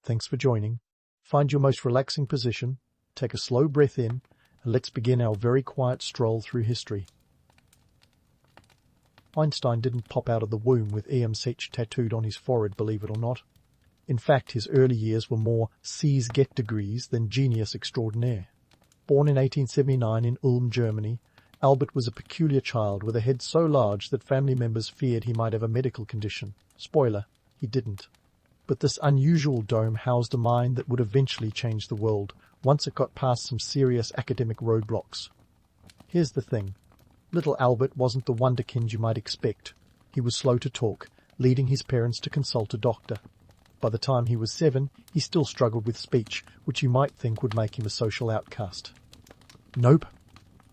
Thanks for joining. Find your most relaxing position, take a slow breath in, and let's begin our very quiet stroll through history. Einstein didn't pop out of the womb with EMSH tattooed on his forehead, believe it or not. In fact, his early years were more C's get degrees than genius extraordinaire. Born in 1879 in Ulm, Germany, Albert was a peculiar child with a head so large that family members feared he might have a medical condition. Spoiler, he didn't. But this unusual dome housed a mind that would eventually change the world, once it got past some serious academic roadblocks. Here's the thing. Little Albert wasn't the wonderkind you might expect. He was slow to talk, leading his parents to consult a doctor. By the time he was 7, he still struggled with speech, which you might think would make him a social outcast. Nope.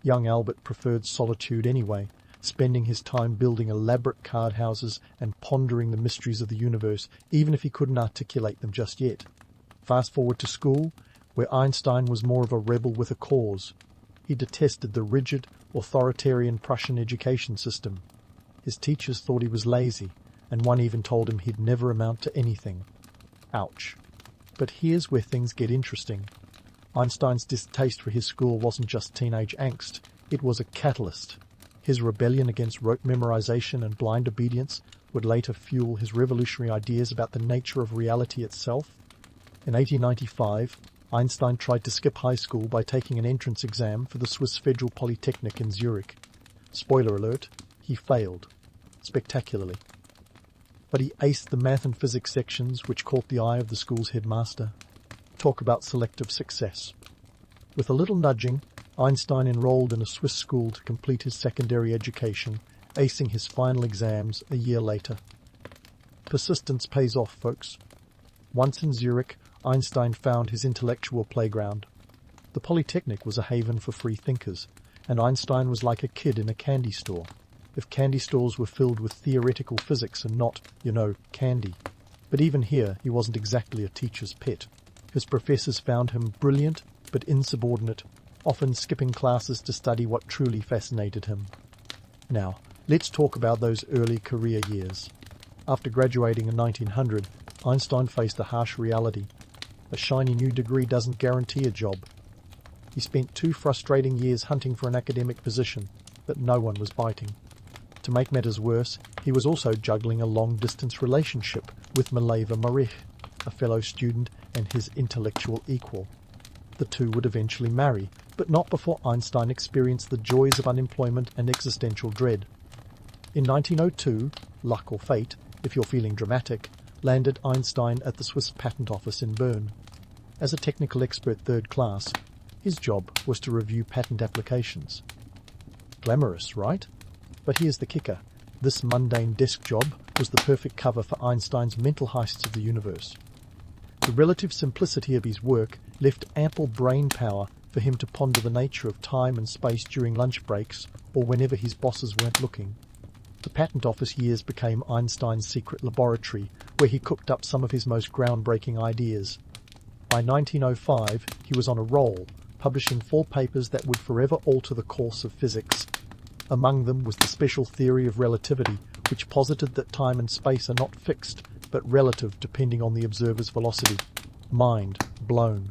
Young Albert preferred solitude anyway, spending his time building elaborate card houses and pondering the mysteries of the universe, even if he couldn't articulate them just yet. Fast forward to school, where Einstein was more of a rebel with a cause. He detested the rigid, authoritarian Prussian education system. His teachers thought he was lazy, and one even told him he'd never amount to anything. Ouch. But here's where things get interesting. Einstein's distaste for his school wasn't just teenage angst, it was a catalyst. His rebellion against rote memorization and blind obedience would later fuel his revolutionary ideas about the nature of reality itself. In 1895, Einstein tried to skip high school by taking an entrance exam for the Swiss Federal Polytechnic in Zurich. Spoiler alert, he failed. Spectacularly. But he aced the math and physics sections, which caught the eye of the school's headmaster. Talk about selective success. With a little nudging, Einstein enrolled in a Swiss school to complete his secondary education, acing his final exams a year later. Persistence pays off, folks. Once in Zurich, Einstein found his intellectual playground. The Polytechnic was a haven for free thinkers, and Einstein was like a kid in a candy store. If candy stores were filled with theoretical physics and not, candy. But even here, he wasn't exactly a teacher's pet. His professors found him brilliant but insubordinate, often skipping classes to study what truly fascinated him. Now, let's talk about those early career years. After graduating in 1900, Einstein faced a harsh reality. A shiny new degree doesn't guarantee a job. He spent 2 frustrating years hunting for an academic position, but no one was biting. To make matters worse, he was also juggling a long-distance relationship with Mileva Marich, a fellow student and his intellectual equal. The two would eventually marry, but not before Einstein experienced the joys of unemployment and existential dread. In 1902, luck or fate, if you're feeling dramatic, landed Einstein at the Swiss Patent Office in Bern. As a technical expert third class, his job was to review patent applications. Glamorous, right? But here's the kicker. This mundane desk job was the perfect cover for Einstein's mental heists of the universe. The relative simplicity of his work left ample brain power for him to ponder the nature of time and space during lunch breaks or whenever his bosses weren't looking. The patent office years became Einstein's secret laboratory, where he cooked up some of his most groundbreaking ideas. By 1905, he was on a roll, publishing 4 papers that would forever alter the course of physics. Among them was the special theory of relativity, which posited that time and space are not fixed, but relative depending on the observer's velocity. Mind blown.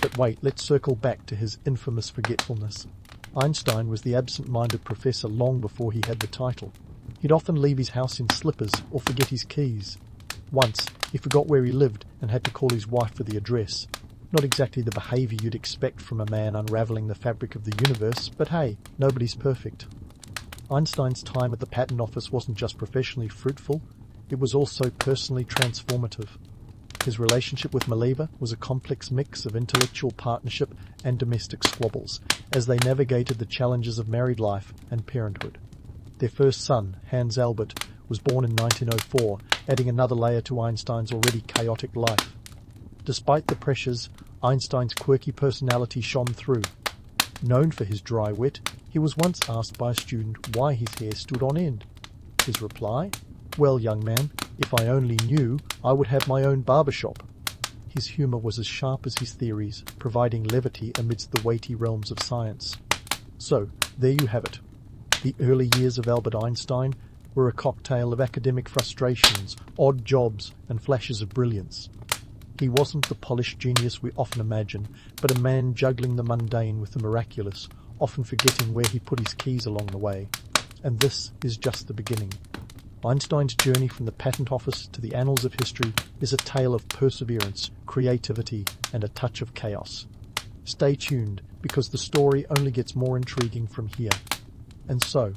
But wait, let's circle back to his infamous forgetfulness. Einstein was the absent-minded professor long before he had the title. He'd often leave his house in slippers or forget his keys. Once, he forgot where he lived and had to call his wife for the address. Not exactly the behaviour you'd expect from a man unravelling the fabric of the universe, but hey, nobody's perfect. Einstein's time at the patent office wasn't just professionally fruitful, it was also personally transformative. His relationship with Mileva was a complex mix of intellectual partnership and domestic squabbles, as they navigated the challenges of married life and parenthood. Their first son, Hans Albert, was born in 1904, adding another layer to Einstein's already chaotic life. Despite the pressures, Einstein's quirky personality shone through. Known for his dry wit, he was once asked by a student why his hair stood on end. His reply? Well, young man, if I only knew, I would have my own barbershop. His humour was as sharp as his theories, providing levity amidst the weighty realms of science. So, there you have it. The early years of Albert Einstein were a cocktail of academic frustrations, odd jobs, and flashes of brilliance. He wasn't the polished genius we often imagine, but a man juggling the mundane with the miraculous, often forgetting where he put his keys along the way. And this is just the beginning. Einstein's journey from the patent office to the annals of history is a tale of perseverance, creativity, and a touch of chaos. Stay tuned, because the story only gets more intriguing from here. And so,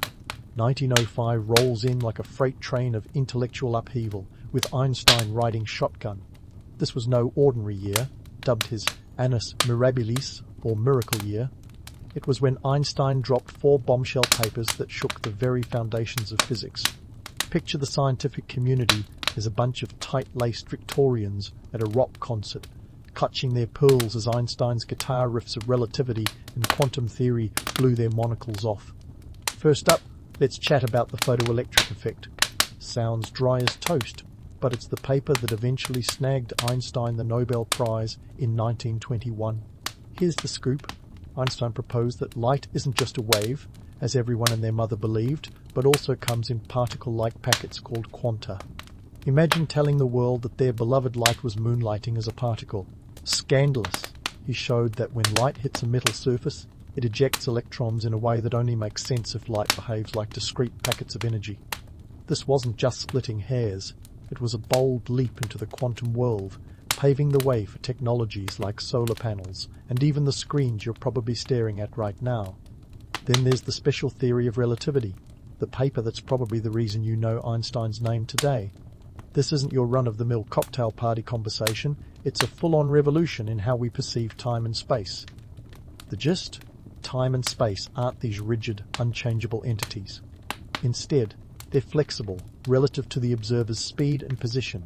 1905 rolls in like a freight train of intellectual upheaval, with Einstein riding shotgun. This was no ordinary year, dubbed his annus mirabilis, or miracle year. It was when Einstein dropped 4 bombshell papers that shook the very foundations of physics. Picture the scientific community as a bunch of tight-laced Victorians at a rock concert, clutching their pearls as Einstein's guitar riffs of relativity and quantum theory blew their monocles off. First up, let's chat about the photoelectric effect. Sounds dry as toast, but it's the paper that eventually snagged Einstein the Nobel Prize in 1921. Here's the scoop. Einstein proposed that light isn't just a wave, as everyone and their mother believed, but also comes in particle-like packets called quanta. Imagine telling the world that their beloved light was moonlighting as a particle. Scandalous. He showed that when light hits a metal surface, it ejects electrons in a way that only makes sense if light behaves like discrete packets of energy. This wasn't just splitting hairs. It was a bold leap into the quantum world, paving the way for technologies like solar panels and even the screens you're probably staring at right now. Then there's the special theory of relativity, the paper that's probably the reason you know Einstein's name today. This isn't your run-of-the-mill cocktail party conversation, it's a full-on revolution in how we perceive time and space. The gist? Time and space aren't these rigid, unchangeable entities. Instead, they're flexible, relative to the observer's speed and position.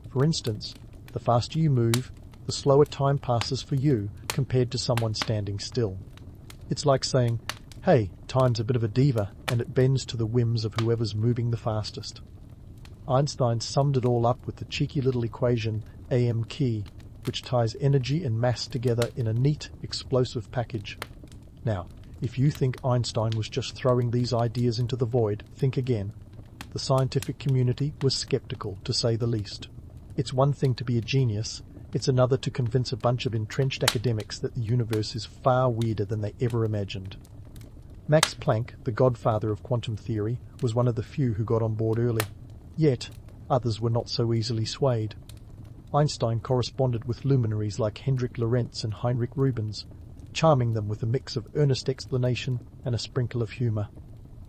For instance, the faster you move, the slower time passes for you compared to someone standing still. It's like saying, hey, time's a bit of a diva, and it bends to the whims of whoever's moving the fastest. Einstein summed it all up with the cheeky little equation AM key, which ties energy and mass together in a neat, explosive package. Now, if you think Einstein was just throwing these ideas into the void, think again. The scientific community was skeptical, to say the least. It's one thing to be a genius, it's another to convince a bunch of entrenched academics that the universe is far weirder than they ever imagined. Max Planck, the godfather of quantum theory, was one of the few who got on board early. Yet, others were not so easily swayed. Einstein corresponded with luminaries like Hendrik Lorentz and Heinrich Rubens, charming them with a mix of earnest explanation and a sprinkle of humour.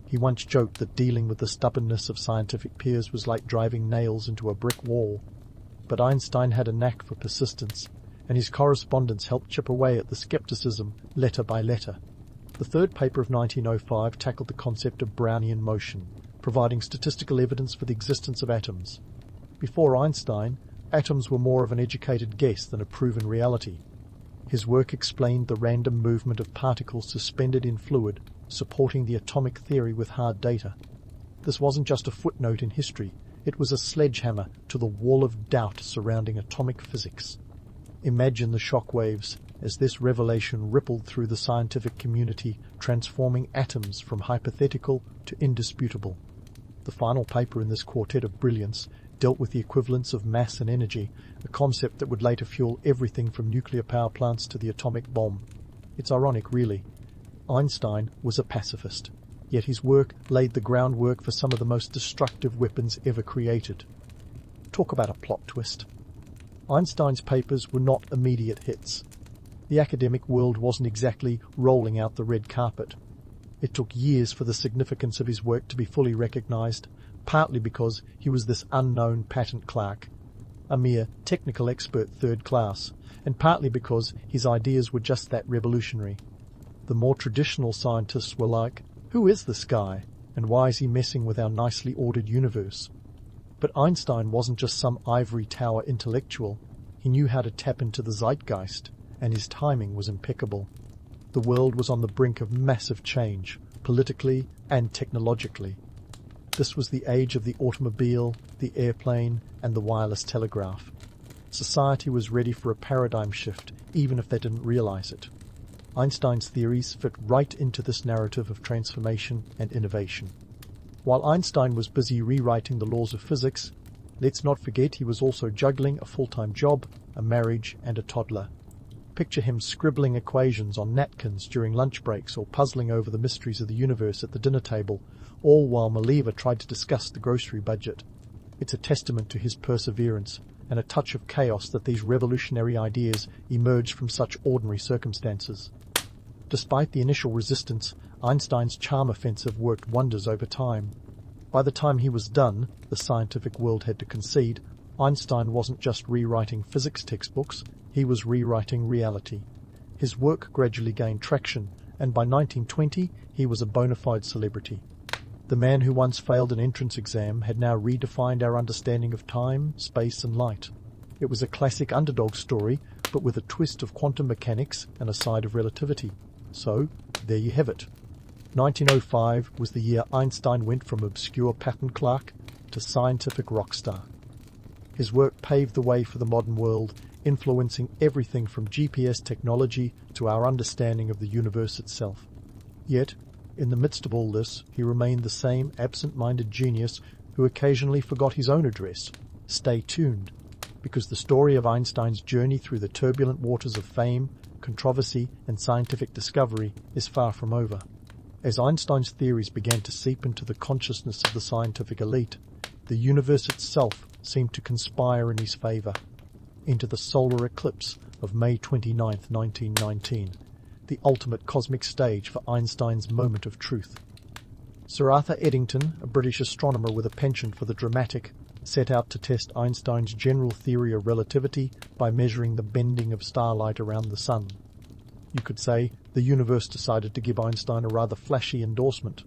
He once joked that dealing with the stubbornness of scientific peers was like driving nails into a brick wall. But Einstein had a knack for persistence, and his correspondence helped chip away at the skepticism letter by letter. The third paper of 1905 tackled the concept of Brownian motion, providing statistical evidence for the existence of atoms. Before Einstein, atoms were more of an educated guess than a proven reality. His work explained the random movement of particles suspended in fluid, supporting the atomic theory with hard data. This wasn't just a footnote in history, it was a sledgehammer to the wall of doubt surrounding atomic physics. Imagine the shockwaves as this revelation rippled through the scientific community, transforming atoms from hypothetical to indisputable. The final paper in this quartet of brilliance dealt with the equivalence of mass and energy, a concept that would later fuel everything from nuclear power plants to the atomic bomb. It's ironic, really. Einstein was a pacifist, yet his work laid the groundwork for some of the most destructive weapons ever created. Talk about a plot twist. Einstein's papers were not immediate hits. The academic world wasn't exactly rolling out the red carpet. It took years for the significance of his work to be fully recognized, partly because he was this unknown patent clerk, a mere technical expert third class, and partly because his ideas were just that revolutionary. The more traditional scientists were like, who is this guy, and why is he messing with our nicely ordered universe? But Einstein wasn't just some ivory tower intellectual. He knew how to tap into the zeitgeist, and his timing was impeccable. The world was on the brink of massive change, politically and technologically. This was the age of the automobile, the airplane, and the wireless telegraph. Society was ready for a paradigm shift, even if they didn't realize it. Einstein's theories fit right into this narrative of transformation and innovation. While Einstein was busy rewriting the laws of physics, let's not forget he was also juggling a full-time job, a marriage, and a toddler. Picture him scribbling equations on napkins during lunch breaks or puzzling over the mysteries of the universe at the dinner table, all while Maliva tried to discuss the grocery budget. It's a testament to his perseverance and a touch of chaos that these revolutionary ideas emerged from such ordinary circumstances. Despite the initial resistance, Einstein's charm offensive worked wonders over time. By the time he was done, the scientific world had to concede, Einstein wasn't just rewriting physics textbooks, he was rewriting reality. His work gradually gained traction, and by 1920 he was a bona fide celebrity. The man who once failed an entrance exam had now redefined our understanding of time, space, and light. It was a classic underdog story, but with a twist of quantum mechanics and a side of relativity. So, there you have it. 1905 was the year Einstein went from obscure patent clerk to scientific rock star. His work paved the way for the modern world, influencing everything from GPS technology to our understanding of the universe itself. Yet, in the midst of all this, he remained the same absent-minded genius who occasionally forgot his own address. Stay tuned, because the story of Einstein's journey through the turbulent waters of fame, controversy, and scientific discovery is far from over. As Einstein's theories began to seep into the consciousness of the scientific elite, the universe itself seemed to conspire in his favour. Into the solar eclipse of May 29, 1919, the ultimate cosmic stage for Einstein's moment of truth. Sir Arthur Eddington, a British astronomer with a penchant for the dramatic, set out to test Einstein's general theory of relativity by measuring the bending of starlight around the sun. You could say the universe decided to give Einstein a rather flashy endorsement.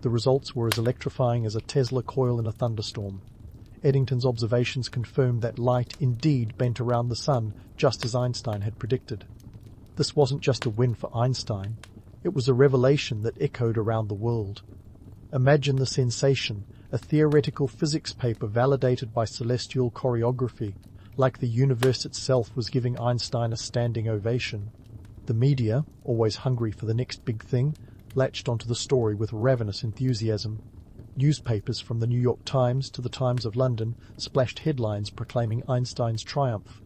The results were as electrifying as a Tesla coil in a thunderstorm. Eddington's observations confirmed that light indeed bent around the sun, just as Einstein had predicted. This wasn't just a win for Einstein, it was a revelation that echoed around the world. Imagine the sensation, a theoretical physics paper validated by celestial choreography, like the universe itself was giving Einstein a standing ovation. The media, always hungry for the next big thing, latched onto the story with ravenous enthusiasm. Newspapers from the New York Times to the Times of London splashed headlines proclaiming Einstein's triumph.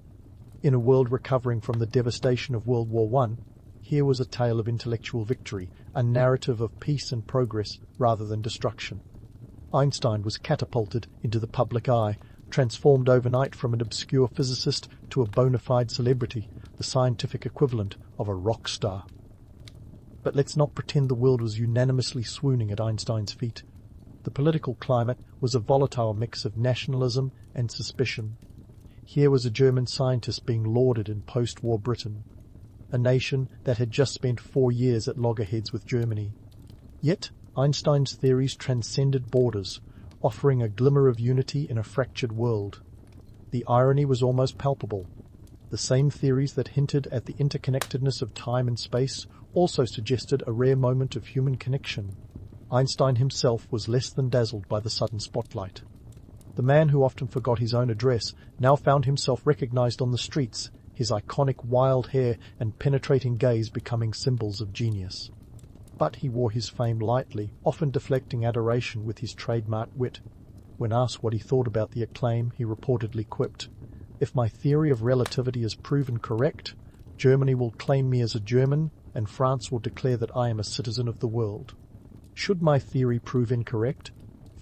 In a world recovering from the devastation of World War I, here was a tale of intellectual victory, a narrative of peace and progress rather than destruction. Einstein was catapulted into the public eye, transformed overnight from an obscure physicist to a bona fide celebrity, the scientific equivalent of a rock star. But let's not pretend the world was unanimously swooning at Einstein's feet. The political climate was a volatile mix of nationalism and suspicion. Here was a German scientist being lauded in post-war Britain, a nation that had just spent 4 years at loggerheads with Germany. Yet Einstein's theories transcended borders, offering a glimmer of unity in a fractured world. The irony was almost palpable. The same theories that hinted at the interconnectedness of time and space also suggested a rare moment of human connection. Einstein himself was less than dazzled by the sudden spotlight. The man who often forgot his own address now found himself recognized on the streets, his iconic wild hair and penetrating gaze becoming symbols of genius. But he wore his fame lightly, often deflecting adoration with his trademark wit. When asked what he thought about the acclaim, he reportedly quipped, "If my theory of relativity is proven correct, Germany will claim me as a German, and France will declare that I am a citizen of the world. Should my theory prove incorrect,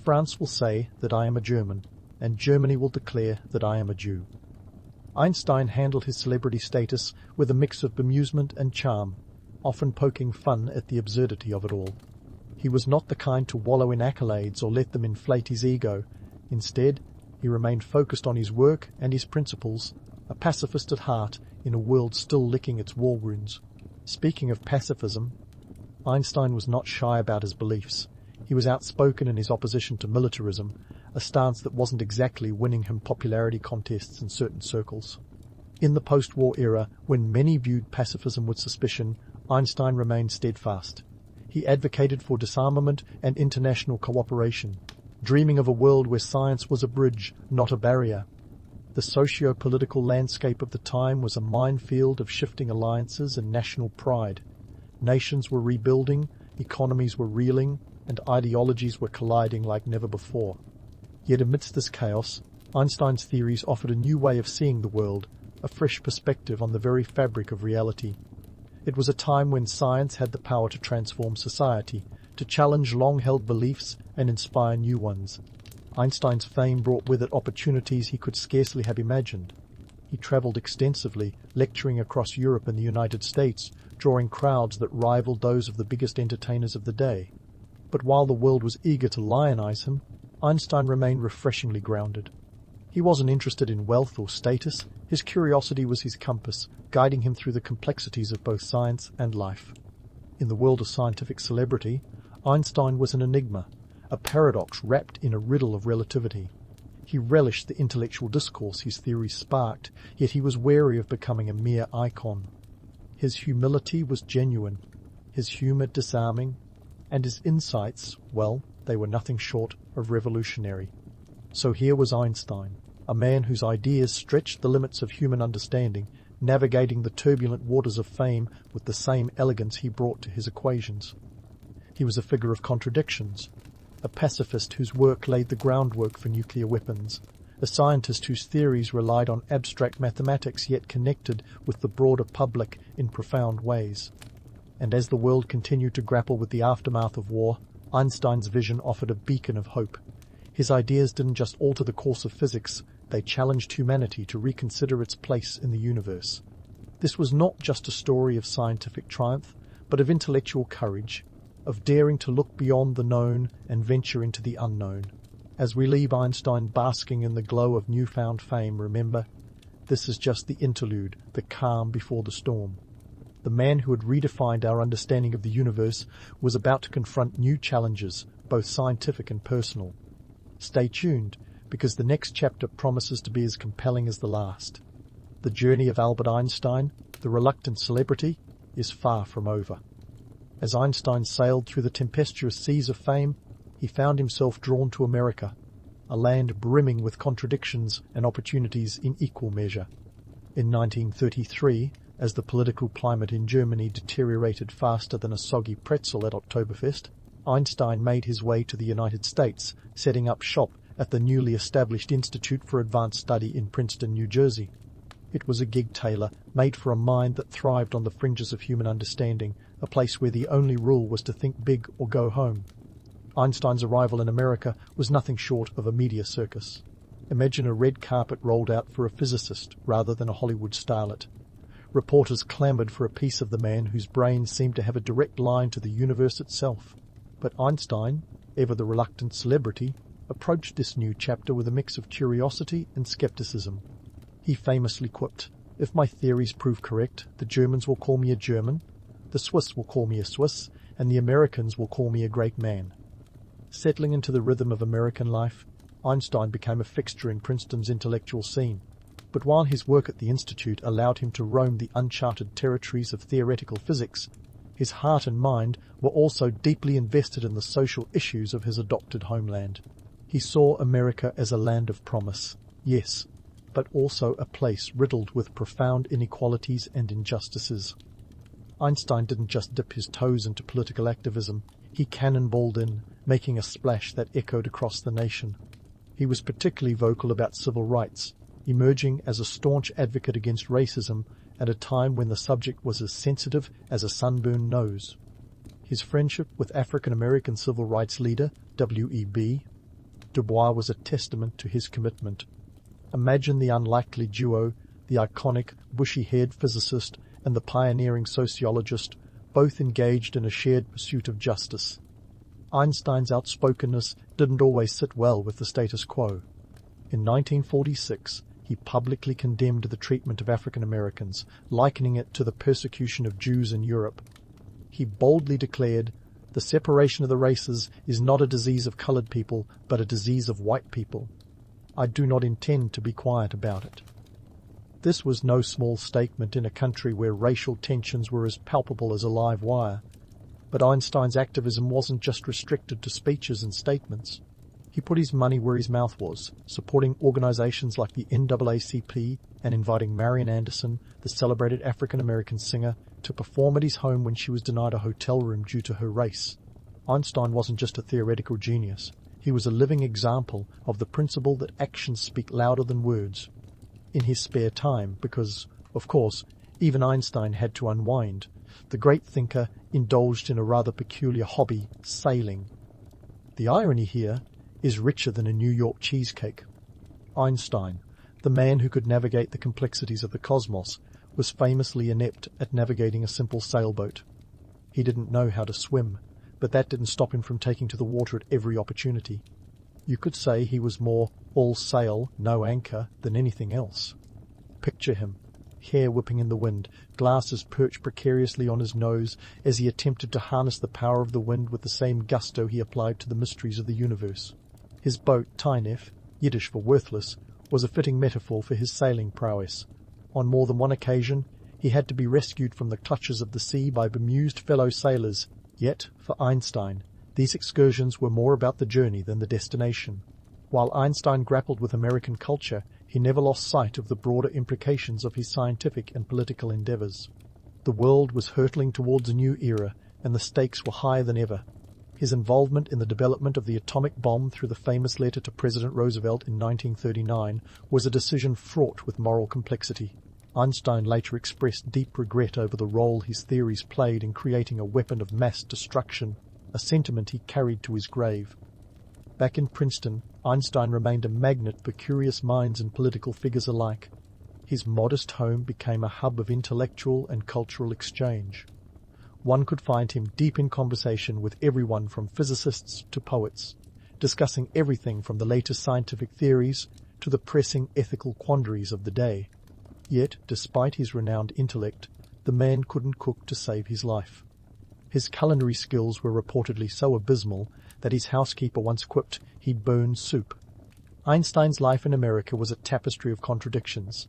France will say that I am a German, and Germany will declare that I am a Jew." Einstein handled his celebrity status with a mix of bemusement and charm, often poking fun at the absurdity of it all. He was not the kind to wallow in accolades or let them inflate his ego. Instead, he remained focused on his work and his principles, a pacifist at heart in a world still licking its war wounds. Speaking of pacifism, Einstein was not shy about his beliefs. He was outspoken in his opposition to militarism, a stance that wasn't exactly winning him popularity contests in certain circles. In the post-war era, when many viewed pacifism with suspicion, Einstein remained steadfast. He advocated for disarmament and international cooperation, dreaming of a world where science was a bridge, not a barrier. The socio-political landscape of the time was a minefield of shifting alliances and national pride. Nations were rebuilding, economies were reeling, and ideologies were colliding like never before. Yet amidst this chaos, Einstein's theories offered a new way of seeing the world, a fresh perspective on the very fabric of reality. It was a time when science had the power to transform society, to challenge long-held beliefs and inspire new ones. Einstein's fame brought with it opportunities he could scarcely have imagined. He travelled extensively, lecturing across Europe and the United States, drawing crowds that rivaled those of the biggest entertainers of the day. But while the world was eager to lionize him, Einstein remained refreshingly grounded. He wasn't interested in wealth or status. His curiosity was his compass, guiding him through the complexities of both science and life. In the world of scientific celebrity, Einstein was an enigma, a paradox wrapped in a riddle of relativity. He relished the intellectual discourse his theories sparked, yet he was wary of becoming a mere icon. His humility was genuine, his humour disarming, and his insights, well, they were nothing short of revolutionary. So here was Einstein, a man whose ideas stretched the limits of human understanding, navigating the turbulent waters of fame with the same elegance he brought to his equations. He was a figure of contradictions, a pacifist whose work laid the groundwork for nuclear weapons, a scientist whose theories relied on abstract mathematics yet connected with the broader public in profound ways. And as the world continued to grapple with the aftermath of war, Einstein's vision offered a beacon of hope. His ideas didn't just alter the course of physics, they challenged humanity to reconsider its place in the universe. This was not just a story of scientific triumph, but of intellectual courage, of daring to look beyond the known and venture into the unknown. As we leave Einstein basking in the glow of newfound fame, remember, this is just the interlude, the calm before the storm. The man who had redefined our understanding of the universe was about to confront new challenges, both scientific and personal. Stay tuned, because the next chapter promises to be as compelling as the last. The journey of Albert Einstein, the reluctant celebrity, is far from over. As Einstein sailed through the tempestuous seas of fame, he found himself drawn to America, a land brimming with contradictions and opportunities in equal measure. In 1933, as the political climate in Germany deteriorated faster than a soggy pretzel at Oktoberfest, Einstein made his way to the United States, setting up shop at the newly established Institute for Advanced Study in Princeton, New Jersey. It was a gig tailor, made for a mind that thrived on the fringes of human understanding, a place where the only rule was to think big or go home. Einstein's arrival in America was nothing short of a media circus. Imagine a red carpet rolled out for a physicist rather than a Hollywood starlet. Reporters clamoured for a piece of the man whose brain seemed to have a direct line to the universe itself. But Einstein, ever the reluctant celebrity, approached this new chapter with a mix of curiosity and skepticism. He famously quipped, "If my theories prove correct, the Germans will call me a German, the Swiss will call me a Swiss, and the Americans will call me a great man." Settling into the rhythm of American life, Einstein became a fixture in Princeton's intellectual scene. But while his work at the Institute allowed him to roam the uncharted territories of theoretical physics, his heart and mind were also deeply invested in the social issues of his adopted homeland. He saw America as a land of promise, yes, but also a place riddled with profound inequalities and injustices. Einstein didn't just dip his toes into political activism, he cannonballed in, making a splash that echoed across the nation. He was particularly vocal about civil rights, emerging as a staunch advocate against racism at a time when the subject was as sensitive as a sunburned nose. His friendship with African-American civil rights leader W.E.B. Du Bois was a testament to his commitment. Imagine the unlikely duo, the iconic, bushy-haired physicist and the pioneering sociologist, both engaged in a shared pursuit of justice. Einstein's outspokenness didn't always sit well with the status quo. In 1946, he publicly condemned the treatment of African Americans, likening it to the persecution of Jews in Europe. He boldly declared, "The separation of the races is not a disease of colored people, but a disease of white people. I do not intend to be quiet about it." This was no small statement in a country where racial tensions were as palpable as a live wire. But Einstein's activism wasn't just restricted to speeches and statements. He put his money where his mouth was, supporting organizations like the NAACP and inviting Marian Anderson, the celebrated African-American singer, to perform at his home when she was denied a hotel room due to her race. Einstein wasn't just a theoretical genius. He was a living example of the principle that actions speak louder than words. in his spare time because, of course, even Einstein had to unwind. The great thinker indulged in a rather peculiar hobby, sailing. The irony here is richer than a New York cheesecake. Einstein, the man who could navigate the complexities of the cosmos, was famously inept at navigating a simple sailboat. He didn't know how to swim, but that didn't stop him from taking to the water at every opportunity. You could say he was more all sail, no anchor than anything else. Picture him, hair whipping in the wind, glasses perched precariously on his nose as he attempted to harness the power of the wind with the same gusto he applied to the mysteries of the universe. His boat, Tainef, Yiddish for worthless, was a fitting metaphor for his sailing prowess. On more than one occasion, he had to be rescued from the clutches of the sea by bemused fellow sailors. Yet, for Einstein, these excursions were more about the journey than the destination. While Einstein grappled with American culture, he never lost sight of the broader implications of his scientific and political endeavors. The world was hurtling towards a new era, and the stakes were higher than ever. His involvement in the development of the atomic bomb through the famous letter to President Roosevelt in 1939 was a decision fraught with moral complexity. Einstein later expressed deep regret over the role his theories played in creating a weapon of mass destruction, a sentiment he carried to his grave. Back in Princeton, Einstein remained a magnet for curious minds and political figures alike. His modest home became a hub of intellectual and cultural exchange. One could find him deep in conversation with everyone from physicists to poets, discussing everything from the latest scientific theories to the pressing ethical quandaries of the day. Yet, despite his renowned intellect, the man couldn't cook to save his life. His culinary skills were reportedly so abysmal that his housekeeper once quipped he burned soup. Einstein's life in America was a tapestry of contradictions.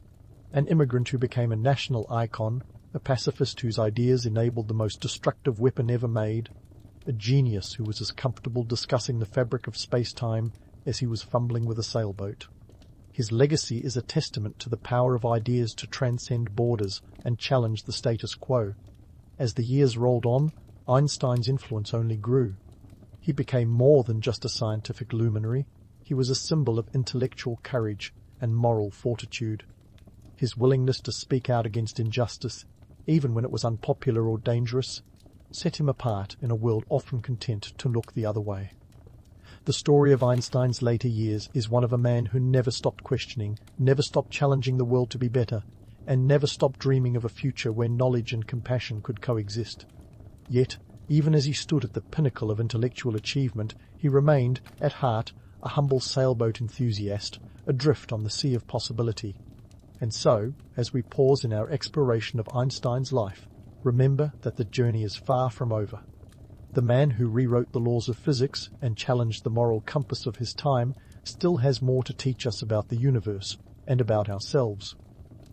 An immigrant who became a national icon, a pacifist whose ideas enabled the most destructive weapon ever made, a genius who was as comfortable discussing the fabric of space-time as he was fumbling with a sailboat. His legacy is a testament to the power of ideas to transcend borders and challenge the status quo. As the years rolled on, Einstein's influence only grew. He became more than just a scientific luminary. He was a symbol of intellectual courage and moral fortitude. His willingness to speak out against injustice, even when it was unpopular or dangerous, set him apart in a world often content to look the other way. The story of Einstein's later years is one of a man who never stopped questioning, never stopped challenging the world to be better, and never stopped dreaming of a future where knowledge and compassion could coexist. Yet, even as he stood at the pinnacle of intellectual achievement, he remained, at heart, a humble sailboat enthusiast, adrift on the sea of possibility. And so, as we pause in our exploration of Einstein's life, remember that the journey is far from over. The man who rewrote the laws of physics and challenged the moral compass of his time still has more to teach us about the universe and about ourselves.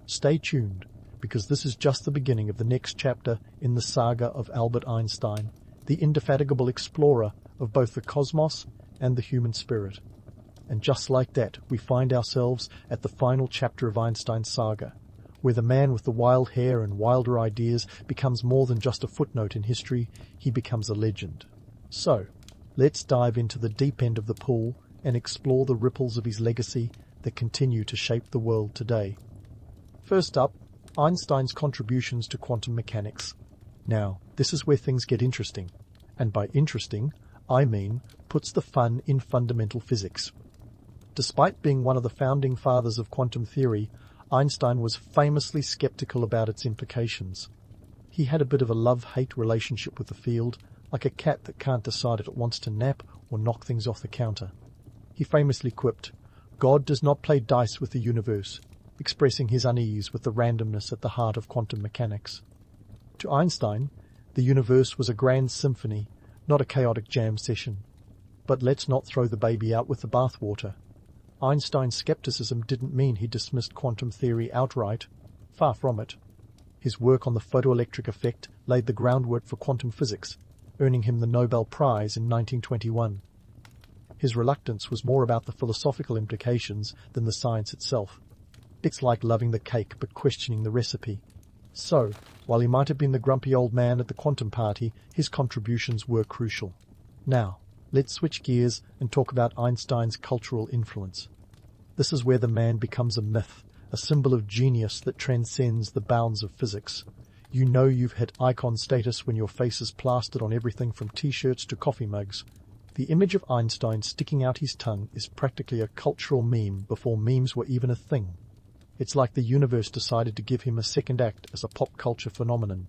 Stay tuned, because this is just the beginning of the next chapter in the saga of Albert Einstein, the indefatigable explorer of both the cosmos and the human spirit. And just like that, we find ourselves at the final chapter of Einstein's saga, where the man with the wild hair and wilder ideas becomes more than just a footnote in history, he becomes a legend. So, let's dive into the deep end of the pool and explore the ripples of his legacy that continue to shape the world today. First up, Einstein's contributions to quantum mechanics. Now, this is where things get interesting. And by interesting, I mean puts the fun in fundamental physics. Despite being one of the founding fathers of quantum theory, Einstein was famously skeptical about its implications. He had a bit of a love-hate relationship with the field, like a cat that can't decide if it wants to nap or knock things off the counter. He famously quipped, "God does not play dice with the universe," expressing his unease with the randomness at the heart of quantum mechanics. To Einstein, the universe was a grand symphony, not a chaotic jam session. But let's not throw the baby out with the bathwater. Einstein's skepticism didn't mean he dismissed quantum theory outright. Far from it. His work on the photoelectric effect laid the groundwork for quantum physics, earning him the Nobel Prize in 1921. His reluctance was more about the philosophical implications than the science itself. It's like loving the cake but questioning the recipe. So, while he might have been the grumpy old man at the quantum party, his contributions were crucial. Now, let's switch gears and talk about Einstein's cultural influence. This is where the man becomes a myth, a symbol of genius that transcends the bounds of physics. You know you've hit icon status when your face is plastered on everything from t-shirts to coffee mugs. The image of Einstein sticking out his tongue is practically a cultural meme before memes were even a thing. It's like the universe decided to give him a second act as a pop culture phenomenon.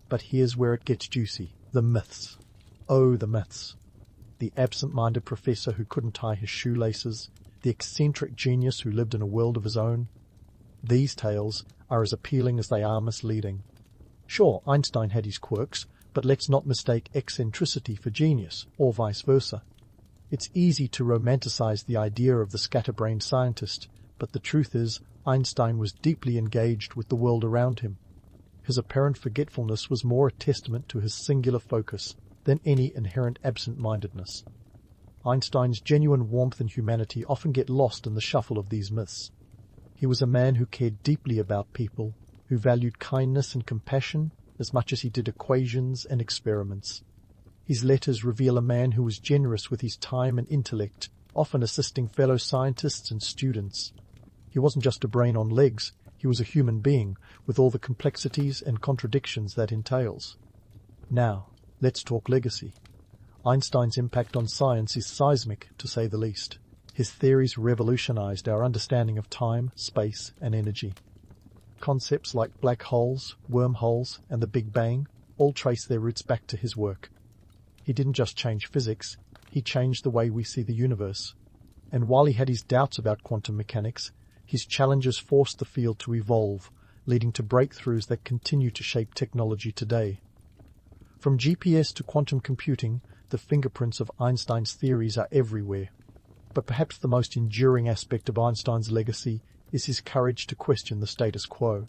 But here's where it gets juicy. The myths. Oh, the myths. The absent-minded professor who couldn't tie his shoelaces, the eccentric genius who lived in a world of his own. These tales are as appealing as they are misleading. Sure, Einstein had his quirks, but let's not mistake eccentricity for genius, or vice versa. It's easy to romanticize the idea of the scatterbrained scientist, but the truth is, Einstein was deeply engaged with the world around him. His apparent forgetfulness was more a testament to his singular focus than any inherent absent-mindedness. Einstein's genuine warmth and humanity often get lost in the shuffle of these myths. He was a man who cared deeply about people, who valued kindness and compassion as much as he did equations and experiments. His letters reveal a man who was generous with his time and intellect, often assisting fellow scientists and students. He wasn't just a brain on legs, he was a human being with all the complexities and contradictions that entails. Now, let's talk legacy. Einstein's impact on science is seismic, to say the least. His theories revolutionized our understanding of time, space, and energy. Concepts like black holes, wormholes, and the Big Bang all trace their roots back to his work. He didn't just change physics, he changed the way we see the universe. And while he had his doubts about quantum mechanics, his challenges forced the field to evolve, leading to breakthroughs that continue to shape technology today. From GPS to quantum computing, the fingerprints of Einstein's theories are everywhere. But perhaps the most enduring aspect of Einstein's legacy is his courage to question the status quo.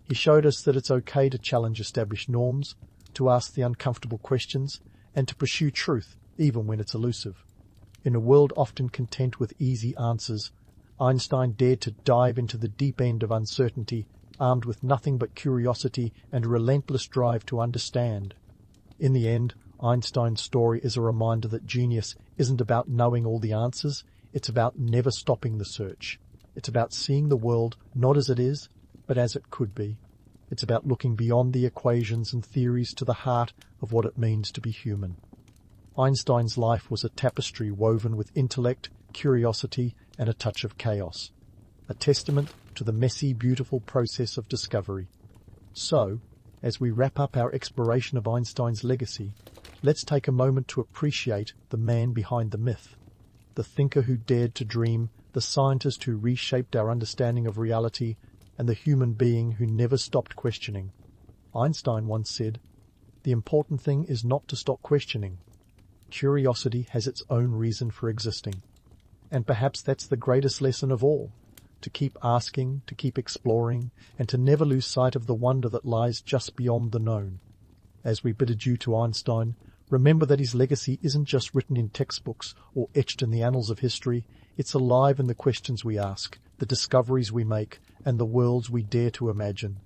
He showed us that it's okay to challenge established norms, to ask the uncomfortable questions, and to pursue truth, even when it's elusive. In a world often content with easy answers, Einstein dared to dive into the deep end of uncertainty, armed with nothing but curiosity and a relentless drive to understand. In the end, Einstein's story is a reminder that genius isn't about knowing all the answers, it's about never stopping the search. It's about seeing the world not as it is, but as it could be. It's about looking beyond the equations and theories to the heart of what it means to be human. Einstein's life was a tapestry woven with intellect, curiosity, and a touch of chaos, a testament to the messy, beautiful process of discovery. So, as we wrap up our exploration of Einstein's legacy, let's take a moment to appreciate the man behind the myth, the thinker who dared to dream, the scientist who reshaped our understanding of reality, and the human being who never stopped questioning. Einstein once said, "The important thing is not to stop questioning. Curiosity has its own reason for existing." And perhaps that's the greatest lesson of all, to keep asking, to keep exploring, and to never lose sight of the wonder that lies just beyond the known. As we bid adieu to Einstein, remember that his legacy isn't just written in textbooks or etched in the annals of history, it's alive in the questions we ask, the discoveries we make, and the worlds we dare to imagine.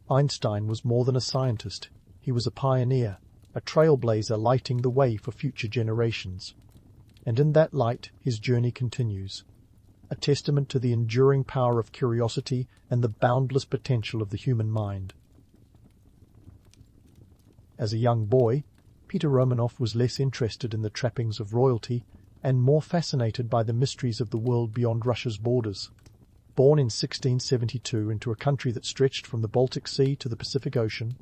Einstein was more than a scientist. He was a pioneer, a trailblazer lighting the way for future generations. And in that light, his journey continues, a testament to the enduring power of curiosity and the boundless potential of the human mind. As a young boy, Peter Romanoff was less interested in the trappings of royalty and more fascinated by the mysteries of the world beyond Russia's borders. Born in 1672 into a country that stretched from the Baltic Sea to the Pacific Ocean,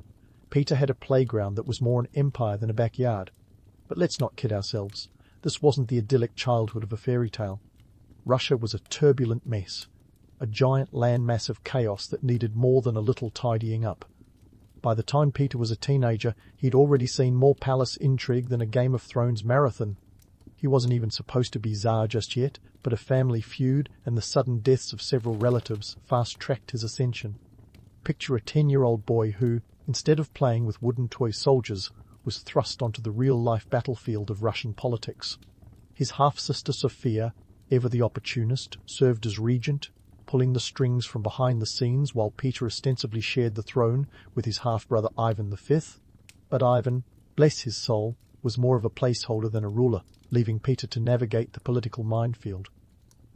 Peter had a playground that was more an empire than a backyard. But let's not kid ourselves. This wasn't the idyllic childhood of a fairy tale. Russia was a turbulent mess, a giant landmass of chaos that needed more than a little tidying up. By the time Peter was a teenager, he'd already seen more palace intrigue than a Game of Thrones marathon. He wasn't even supposed to be Tsar just yet, but a family feud and the sudden deaths of several relatives fast-tracked his ascension. Picture a 10-year-old boy who, instead of playing with wooden toy soldiers, was thrust onto the real-life battlefield of Russian politics. His half-sister Sophia, ever the opportunist, served as regent, pulling the strings from behind the scenes while Peter ostensibly shared the throne with his half-brother Ivan V. But Ivan, bless his soul, was more of a placeholder than a ruler, leaving Peter to navigate the political minefield.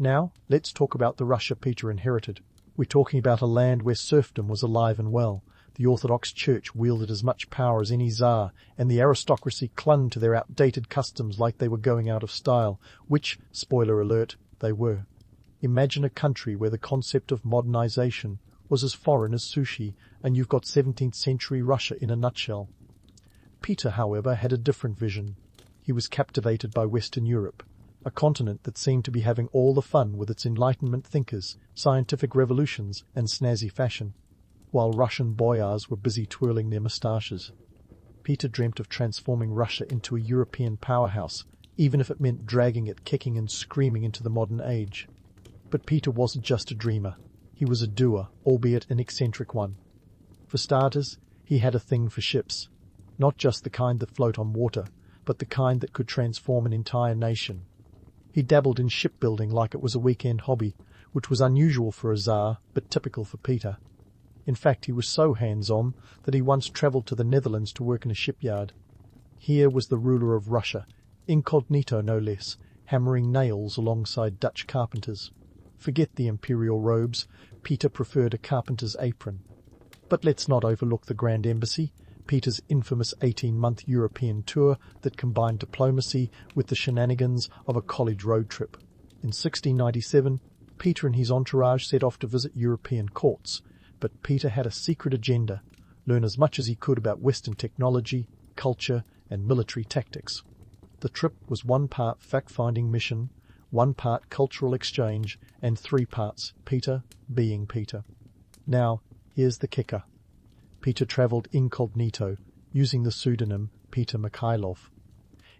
Now, let's talk about the Russia Peter inherited. We're talking about a land where serfdom was alive and well. The Orthodox Church wielded as much power as any czar, and the aristocracy clung to their outdated customs like they were going out of style, which, spoiler alert, they were. Imagine a country where the concept of modernization was as foreign as sushi, and you've got 17th century Russia in a nutshell. Peter, however, had a different vision. He was captivated by Western Europe, a continent that seemed to be having all the fun with its Enlightenment thinkers, scientific revolutions, and snazzy fashion, while Russian boyars were busy twirling their moustaches. Peter dreamt of transforming Russia into a European powerhouse, even if it meant dragging it kicking and screaming into the modern age. But Peter wasn't just a dreamer. He was a doer, albeit an eccentric one. For starters, he had a thing for ships. Not just the kind that float on water, but the kind that could transform an entire nation. He dabbled in shipbuilding like it was a weekend hobby, which was unusual for a czar, but typical for Peter. In fact, he was so hands-on that he once travelled to the Netherlands to work in a shipyard. Here was the ruler of Russia, incognito no less, hammering nails alongside Dutch carpenters. Forget the imperial robes, Peter preferred a carpenter's apron. But let's not overlook the Grand Embassy, Peter's infamous 18-month European tour that combined diplomacy with the shenanigans of a college road trip. In 1697, Peter and his entourage set off to visit European courts, but Peter had a secret agenda: learn as much as he could about Western technology, culture, and military tactics. The trip was 1 part fact-finding mission, 1 part cultural exchange, and 3 parts Peter being Peter. Now, here's the kicker. Peter travelled incognito, using the pseudonym Peter Mikhailov.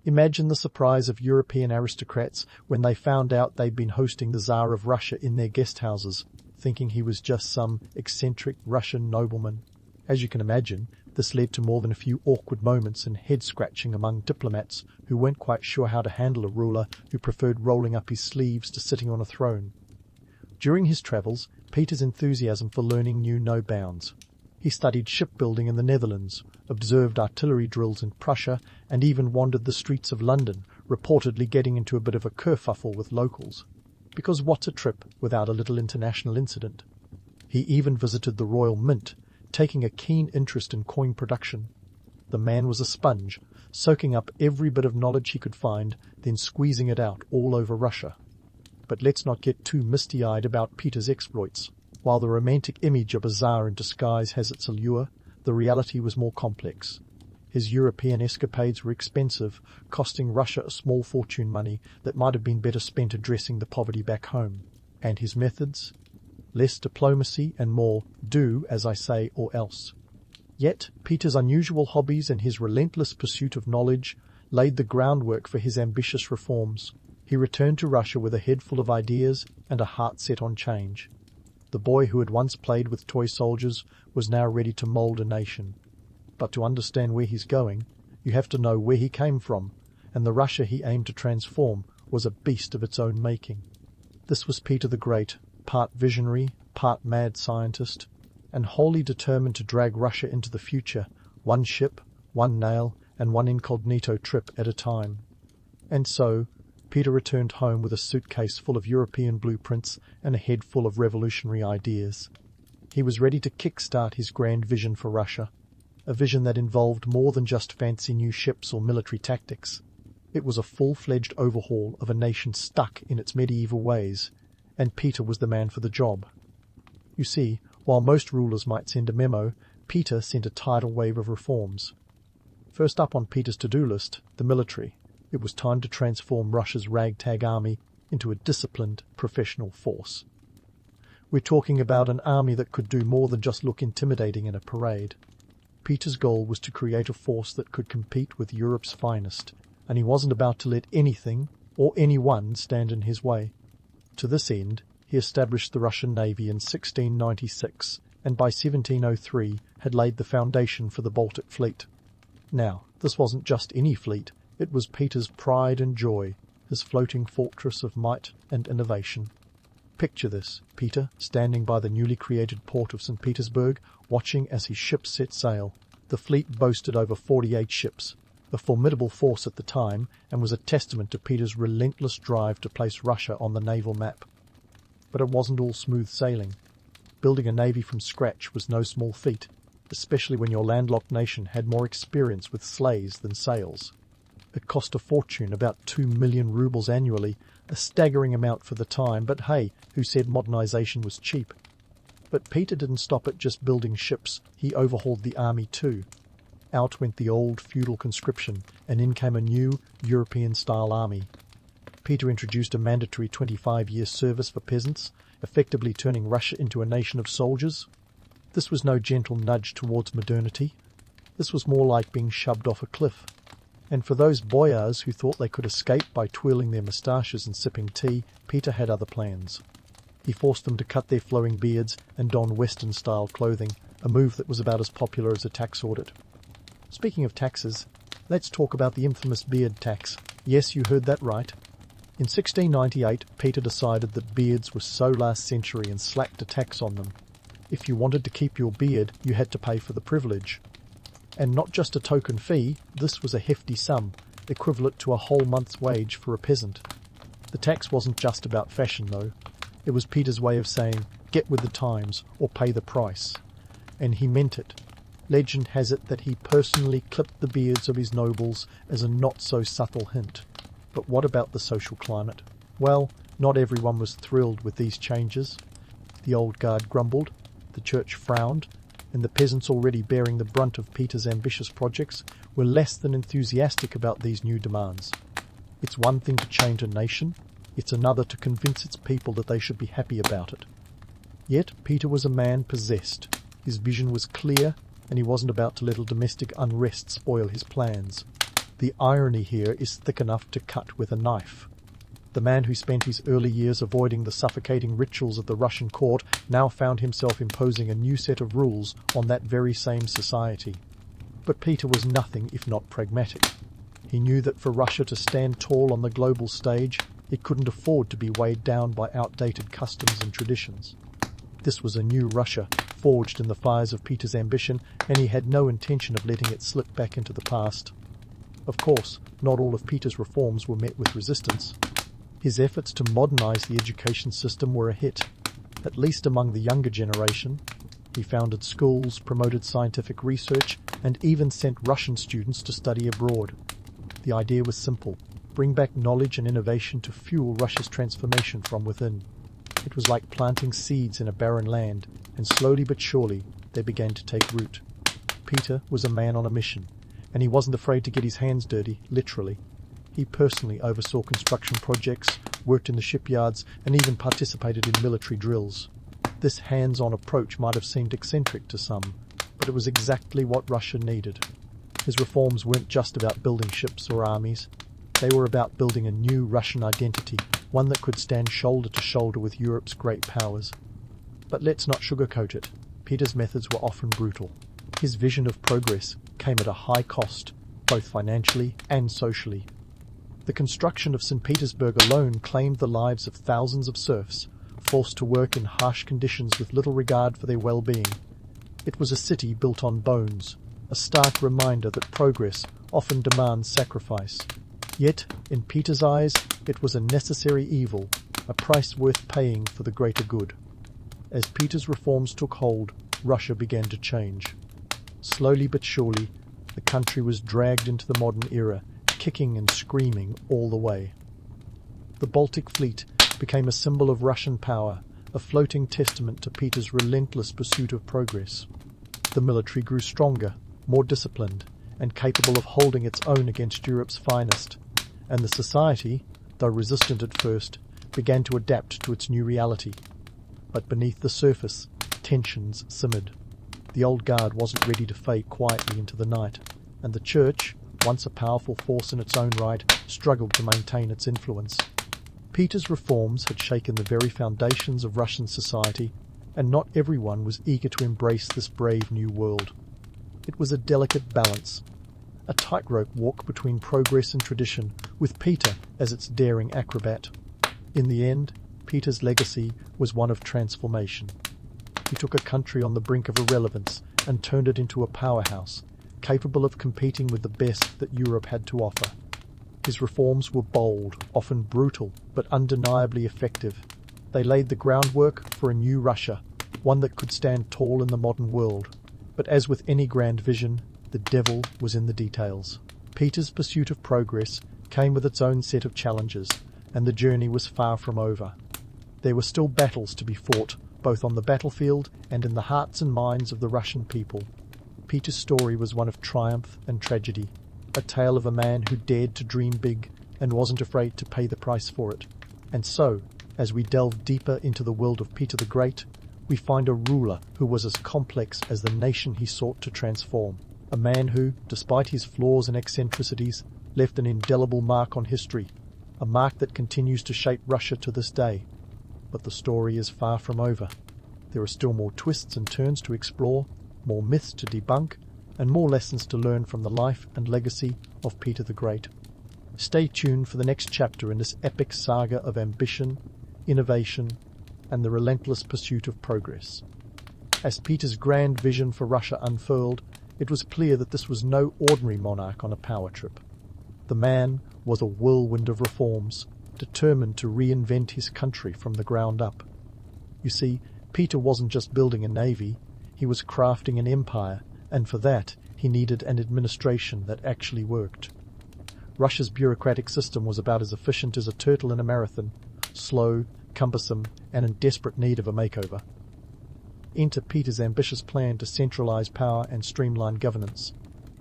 Imagine the surprise of European aristocrats when they found out they'd been hosting the Tsar of Russia in their guest houses, thinking he was just some eccentric Russian nobleman. As you can imagine, this led to more than a few awkward moments and head-scratching among diplomats who weren't quite sure how to handle a ruler who preferred rolling up his sleeves to sitting on a throne. During his travels, Peter's enthusiasm for learning knew no bounds. He studied shipbuilding in the Netherlands, observed artillery drills in Prussia, and even wandered the streets of London, reportedly getting into a bit of a kerfuffle with locals. Because what's a trip without a little international incident? He even visited the Royal Mint, taking a keen interest in coin production. The man was a sponge, soaking up every bit of knowledge he could find, then squeezing it out all over Russia. But let's not get too misty-eyed about Peter's exploits. While the romantic image of a czar in disguise has its allure, the reality was more complex. His European escapades were expensive, costing Russia a small fortune money that might have been better spent addressing the poverty back home. And his methods? Less diplomacy and more do as I say or else. Yet Peter's unusual hobbies and his relentless pursuit of knowledge laid the groundwork for his ambitious reforms. He returned to Russia with a head full of ideas and a heart set on change. The boy who had once played with toy soldiers was now ready to mould a nation. But to understand where he's going, you have to know where he came from, and the Russia he aimed to transform was a beast of its own making. This was Peter the Great, part visionary, part mad scientist, and wholly determined to drag Russia into the future, 1 ship, 1 nail, and 1 incognito trip at a time. And so, Peter returned home with a suitcase full of European blueprints and a head full of revolutionary ideas. He was ready to kickstart his grand vision for Russia, a vision that involved more than just fancy new ships or military tactics. It was a full-fledged overhaul of a nation stuck in its medieval ways, and Peter was the man for the job. You see, while most rulers might send a memo, Peter sent a tidal wave of reforms. First up on Peter's to-do list, the military. It was time to transform Russia's ragtag army into a disciplined, professional force. We're talking about an army that could do more than just look intimidating in a parade. Peter's goal was to create a force that could compete with Europe's finest, and he wasn't about to let anything or anyone stand in his way. To this end, he established the Russian Navy in 1696, and by 1703 had laid the foundation for the Baltic Fleet. Now, this wasn't just any fleet. It was Peter's pride and joy, his floating fortress of might and innovation. Picture this, Peter standing by the newly created port of St. Petersburg, watching as his ships set sail. The fleet boasted over 48 ships, a formidable force at the time, and was a testament to Peter's relentless drive to place Russia on the naval map. But it wasn't all smooth sailing. Building a navy from scratch was no small feat, especially when your landlocked nation had more experience with sleighs than sails. It cost a fortune, about 2 million rubles annually, a staggering amount for the time, but hey, who said modernization was cheap? But Peter didn't stop at just building ships, he overhauled the army too. Out went the old feudal conscription, and in came a new European-style army. Peter introduced a mandatory 25-year service for peasants, effectively turning Russia into a nation of soldiers. This was no gentle nudge towards modernity. This was more like being shoved off a cliff. And for those boyars who thought they could escape by twirling their moustaches and sipping tea, Peter had other plans. He forced them to cut their flowing beards and don Western-style clothing, a move that was about as popular as a tax audit. Speaking of taxes, let's talk about the infamous beard tax. Yes, you heard that right. In 1698, Peter decided that beards were so last century and slapped a tax on them. If you wanted to keep your beard, you had to pay for the privilege. And not just a token fee, this was a hefty sum, equivalent to a whole month's wage for a peasant. The tax wasn't just about fashion, though. It was Peter's way of saying, get with the times, or pay the price. And he meant it. Legend has it that he personally clipped the beards of his nobles as a not-so-subtle hint. But what about the social climate? Well, not everyone was thrilled with these changes. The old guard grumbled, the church frowned, and the peasants already bearing the brunt of Peter's ambitious projects were less than enthusiastic about these new demands. It's one thing to change a nation, it's another to convince its people that they should be happy about it. Yet Peter was a man possessed. His vision was clear, and he wasn't about to let a domestic unrest spoil his plans. The irony here is thick enough to cut with a knife. The man who spent his early years avoiding the suffocating rituals of the Russian court now found himself imposing a new set of rules on that very same society. But Peter was nothing if not pragmatic. He knew that for Russia to stand tall on the global stage, it couldn't afford to be weighed down by outdated customs and traditions. This was a new Russia, forged in the fires of Peter's ambition, and he had no intention of letting it slip back into the past. Of course, not all of Peter's reforms were met with resistance. His efforts to modernize the education system were a hit, at least among the younger generation. He founded schools, promoted scientific research, and even sent Russian students to study abroad. The idea was simple: bring back knowledge and innovation to fuel Russia's transformation from within. It was like planting seeds in a barren land, and slowly but surely they began to take root. Peter was a man on a mission, and he wasn't afraid to get his hands dirty, literally. He personally oversaw construction projects, worked in the shipyards, and even participated in military drills. This hands-on approach might have seemed eccentric to some, but it was exactly what Russia needed. His reforms weren't just about building ships or armies. They were about building a new Russian identity, one that could stand shoulder to shoulder with Europe's great powers. But let's not sugarcoat it. Peter's methods were often brutal. His vision of progress came at a high cost, both financially and socially. The construction of St. Petersburg alone claimed the lives of thousands of serfs, forced to work in harsh conditions with little regard for their well-being. It was a city built on bones, a stark reminder that progress often demands sacrifice. Yet, in Peter's eyes, it was a necessary evil, a price worth paying for the greater good. As Peter's reforms took hold, Russia began to change. Slowly but surely, the country was dragged into the modern era, kicking and screaming all the way. The Baltic Fleet became a symbol of Russian power, a floating testament to Peter's relentless pursuit of progress. The military grew stronger, more disciplined, and capable of holding its own against Europe's finest. And the society, though resistant at first, began to adapt to its new reality. But beneath the surface, tensions simmered. The old guard wasn't ready to fade quietly into the night, and the church, once a powerful force in its own right, struggled to maintain its influence. Peter's reforms had shaken the very foundations of Russian society, and not everyone was eager to embrace this brave new world. It was a delicate balance, a tightrope walk between progress and tradition, with Peter as its daring acrobat. In the end, Peter's legacy was one of transformation. He took a country on the brink of irrelevance and turned it into a powerhouse, capable of competing with the best that Europe had to offer. His reforms were bold, often brutal, but undeniably effective. They laid the groundwork for a new Russia, one that could stand tall in the modern world. But as with any grand vision, the devil was in the details. Peter's pursuit of progress came with its own set of challenges, and the journey was far from over. There were still battles to be fought, both on the battlefield and in the hearts and minds of the Russian people. Peter's story was one of triumph and tragedy, a tale of a man who dared to dream big and wasn't afraid to pay the price for it. And so, as we delve deeper into the world of Peter the Great, we find a ruler who was as complex as the nation he sought to transform. A man who, despite his flaws and eccentricities, left an indelible mark on history, a mark that continues to shape Russia to this day. But the story is far from over. There are still more twists and turns to explore, more myths to debunk, and more lessons to learn from the life and legacy of Peter the Great. Stay tuned for the next chapter in this epic saga of ambition, innovation, and the relentless pursuit of progress. As Peter's grand vision for Russia unfurled, it was clear that this was no ordinary monarch on a power trip. The man was a whirlwind of reforms, determined to reinvent his country from the ground up. You see, Peter wasn't just building a navy, he was crafting an empire, and for that he needed an administration that actually worked. Russia's bureaucratic system was about as efficient as a turtle in a marathon, slow, cumbersome, and in desperate need of a makeover. Enter Peter's ambitious plan to centralize power and streamline governance.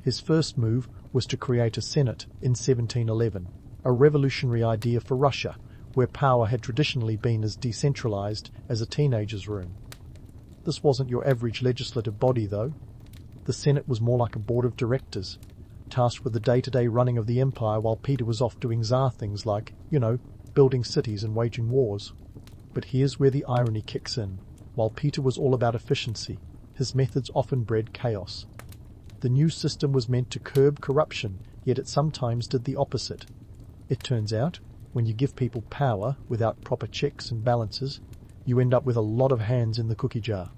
His first move was to create a Senate in 1711, a revolutionary idea for Russia, where power had traditionally been as decentralized as a teenager's room. This wasn't your average legislative body, though. The Senate was more like a board of directors, tasked with the day-to-day running of the empire while Peter was off doing Tsar things like, building cities and waging wars. But here's where the irony kicks in. While Peter was all about efficiency, his methods often bred chaos. The new system was meant to curb corruption, yet it sometimes did the opposite. It turns out, when you give people power without proper checks and balances, you end up with a lot of hands in the cookie jar.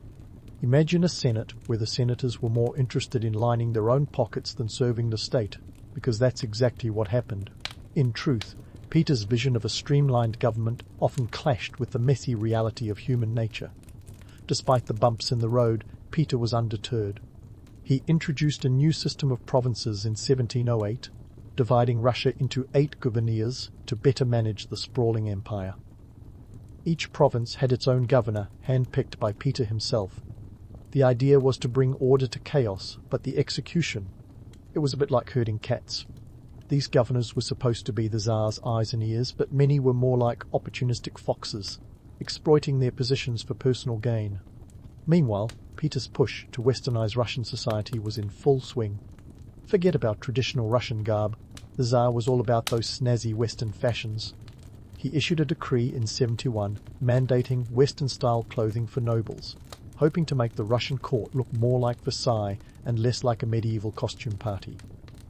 Imagine a Senate where the senators were more interested in lining their own pockets than serving the state, because that's exactly what happened. In truth, Peter's vision of a streamlined government often clashed with the messy reality of human nature. Despite the bumps in the road, Peter was undeterred. He introduced a new system of provinces in 1708, dividing Russia into 8 gouvernirs to better manage the sprawling empire. Each province had its own governor, handpicked by Peter himself. The idea was to bring order to chaos, but the execution, it was a bit like herding cats. These governors were supposed to be the Tsar's eyes and ears, but many were more like opportunistic foxes, exploiting their positions for personal gain. Meanwhile, Peter's push to westernize Russian society was in full swing. Forget about traditional Russian garb. The Tsar was all about those snazzy Western fashions. He issued a decree in 71 mandating Western-style clothing for nobles, hoping to make the Russian court look more like Versailles and less like a medieval costume party.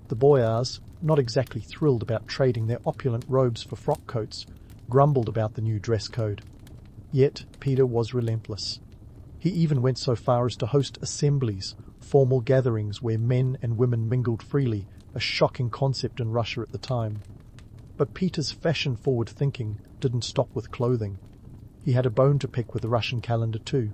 The boyars, not exactly thrilled about trading their opulent robes for frock coats, grumbled about the new dress code. Yet Peter was relentless. He even went so far as to host assemblies, formal gatherings where men and women mingled freely, a shocking concept in Russia at the time. But Peter's fashion-forward thinking didn't stop with clothing. He had a bone to pick with the Russian calendar too.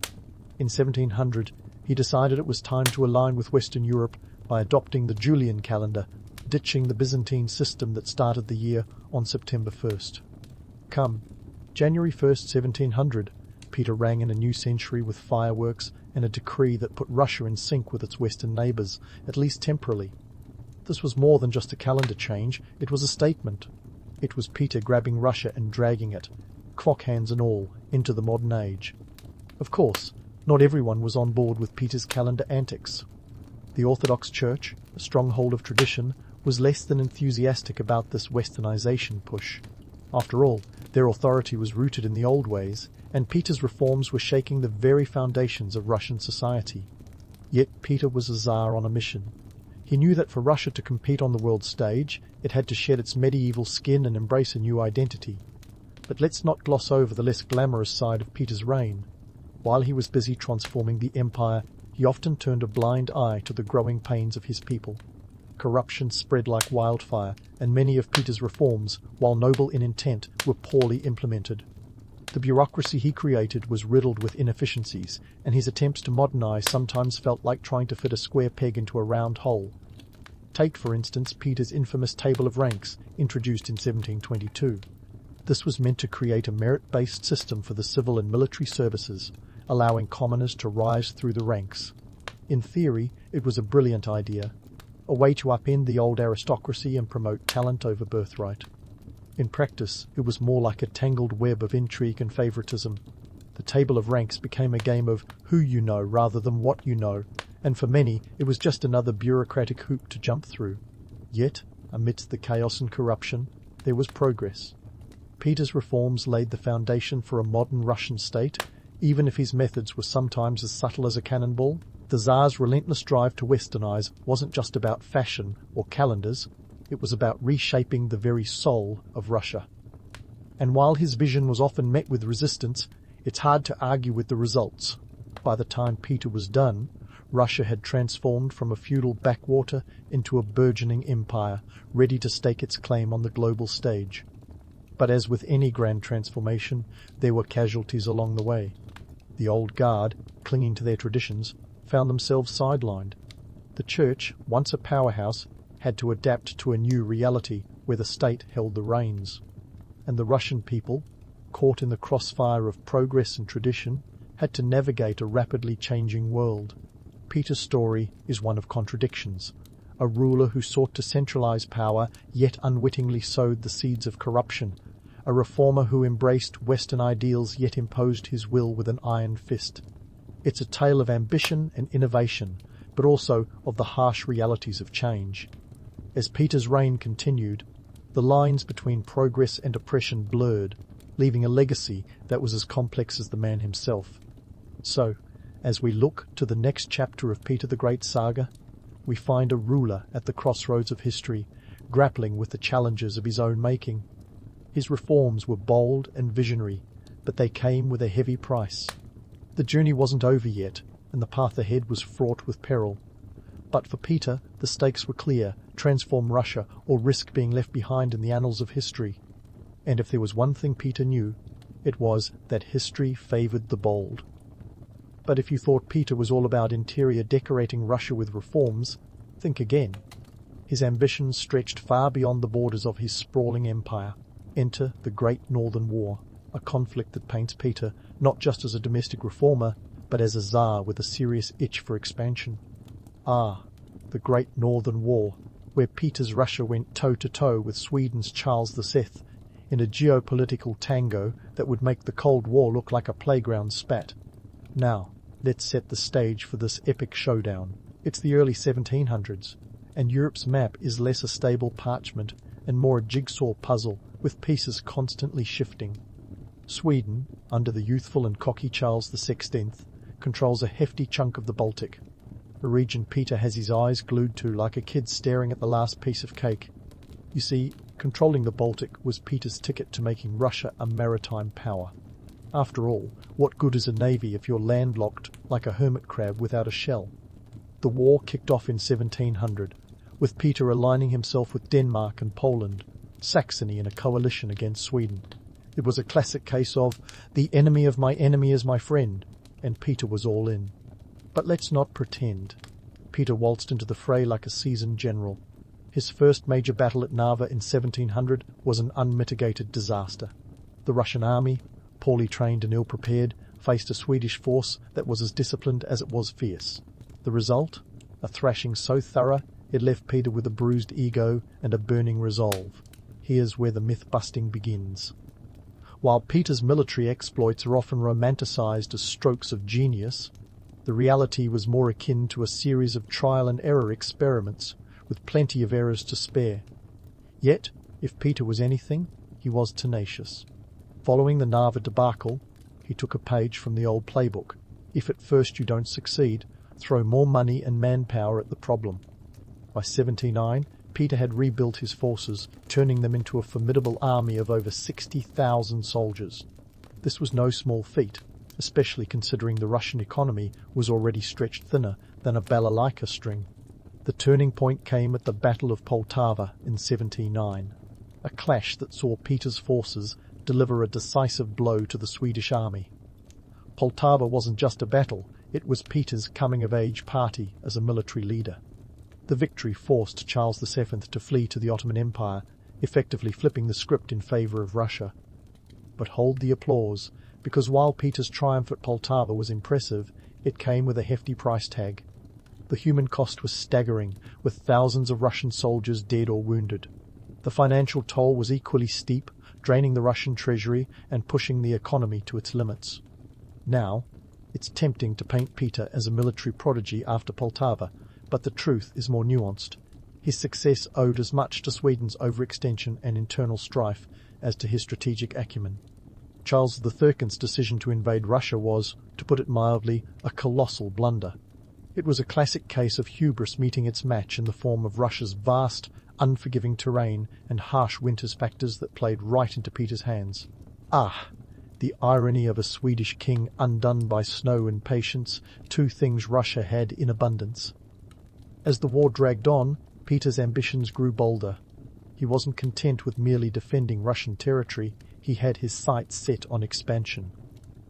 In 1700, he decided it was time to align with Western Europe by adopting the Julian calendar, ditching the Byzantine system that started the year on September 1st. Come January 1st, 1700, Peter rang in a new century with fireworks and a decree that put Russia in sync with its Western neighbours, at least temporarily. This was more than just a calendar change, it was a statement. It was Peter grabbing Russia and dragging it, clock hands and all, into the modern age. Of course, not everyone was on board with Peter's calendar antics. The Orthodox Church, a stronghold of tradition, was less than enthusiastic about this westernization push. After all, their authority was rooted in the old ways, and Peter's reforms were shaking the very foundations of Russian society. Yet Peter was a Tsar on a mission. He knew that for Russia to compete on the world stage, it had to shed its medieval skin and embrace a new identity. But let's not gloss over the less glamorous side of Peter's reign. While he was busy transforming the empire, he often turned a blind eye to the growing pains of his people. Corruption spread like wildfire, and many of Peter's reforms, while noble in intent, were poorly implemented. The bureaucracy he created was riddled with inefficiencies, and his attempts to modernize sometimes felt like trying to fit a square peg into a round hole. Take, for instance, Peter's infamous table of ranks, introduced in 1722. This was meant to create a merit-based system for the civil and military services, allowing commoners to rise through the ranks. In theory, it was a brilliant idea, a way to upend the old aristocracy and promote talent over birthright. In practice, it was more like a tangled web of intrigue and favoritism. The table of ranks became a game of who you know rather than what you know, and for many it was just another bureaucratic hoop to jump through. Yet, amidst the chaos and corruption, there was progress. Peter's reforms laid the foundation for a modern Russian state, even if his methods were sometimes as subtle as a cannonball. The Tsar's relentless drive to westernize wasn't just about fashion or calendars, it was about reshaping the very soul of Russia. And while his vision was often met with resistance, it's hard to argue with the results. By the time Peter was done, Russia had transformed from a feudal backwater into a burgeoning empire, ready to stake its claim on the global stage. But as with any grand transformation, there were casualties along the way. The old guard, clinging to their traditions, found themselves sidelined. The church, once a powerhouse, had to adapt to a new reality where the state held the reins. And the Russian people, caught in the crossfire of progress and tradition, had to navigate a rapidly changing world. Peter's story is one of contradictions. A ruler who sought to centralize power yet unwittingly sowed the seeds of corruption. A reformer who embraced Western ideals yet imposed his will with an iron fist. It's a tale of ambition and innovation, but also of the harsh realities of change. As Peter's reign continued, the lines between progress and oppression blurred, leaving a legacy that was as complex as the man himself. So, as we look to the next chapter of Peter the Great's saga, we find a ruler at the crossroads of history, grappling with the challenges of his own making. His reforms were bold and visionary, but they came with a heavy price. The journey wasn't over yet, and the path ahead was fraught with peril. But for Peter, the stakes were clear: transform Russia or risk being left behind in the annals of history. And if there was one thing Peter knew, it was that history favored the bold. But if you thought Peter was all about interior decorating Russia with reforms, think again. His ambitions stretched far beyond the borders of his sprawling empire. Enter the Great Northern War, a conflict that paints Peter not just as a domestic reformer, but as a Tsar with a serious itch for expansion. Ah, the Great Northern War, where Peter's Russia went toe-to-toe with Sweden's Charles VI in a geopolitical tango that would make the Cold War look like a playground spat. Now, let's set the stage for this epic showdown. It's the early 1700s, and Europe's map is less a stable parchment and more a jigsaw puzzle with pieces constantly shifting. Sweden, under the youthful and cocky Charles XVI, controls a hefty chunk of the Baltic, a region Peter has his eyes glued to like a kid staring at the last piece of cake. You see, controlling the Baltic was Peter's ticket to making Russia a maritime power. After all, what good is a navy if you're landlocked like a hermit crab without a shell? The war kicked off in 1700, with Peter aligning himself with Denmark and Poland, Saxony in a coalition against Sweden. It was a classic case of, the enemy of my enemy is my friend, and Peter was all in. But let's not pretend. Peter waltzed into the fray like a seasoned general. His first major battle at Narva in 1700 was an unmitigated disaster. The Russian army, poorly trained and ill-prepared, faced a Swedish force that was as disciplined as it was fierce. The result? A thrashing so thorough it left Peter with a bruised ego and a burning resolve. Here's where the myth-busting begins. While Peter's military exploits are often romanticized as strokes of genius, the reality was more akin to a series of trial-and-error experiments, with plenty of errors to spare. Yet, if Peter was anything, he was tenacious. Following the Narva debacle, he took a page from the old playbook. If at first you don't succeed, throw more money and manpower at the problem. By 1709, Peter had rebuilt his forces, turning them into a formidable army of over 60,000 soldiers. This was no small feat, especially considering the Russian economy was already stretched thinner than a balalaika string. The turning point came at the Battle of Poltava in 1709, a clash that saw Peter's forces deliver a decisive blow to the Swedish army. Poltava wasn't just a battle, it was Peter's coming-of-age party as a military leader. The victory forced Charles VII to flee to the Ottoman Empire, effectively flipping the script in favor of Russia. But hold the applause, because while Peter's triumph at Poltava was impressive, it came with a hefty price tag. The human cost was staggering, with thousands of Russian soldiers dead or wounded. The financial toll was equally steep, draining the Russian treasury and pushing the economy to its limits. Now, it's tempting to paint Peter as a military prodigy after Poltava, but the truth is more nuanced. His success owed as much to Sweden's overextension and internal strife as to his strategic acumen. Charles II's decision to invade Russia was, to put it mildly, a colossal blunder. It was a classic case of hubris meeting its match in the form of Russia's vast, unforgiving terrain and harsh winters factors that played right into Peter's hands. Ah, the irony of a Swedish king undone by snow and patience, two things Russia had in abundance. As the war dragged on, Peter's ambitions grew bolder. He wasn't content with merely defending Russian territory, he had his sights set on expansion.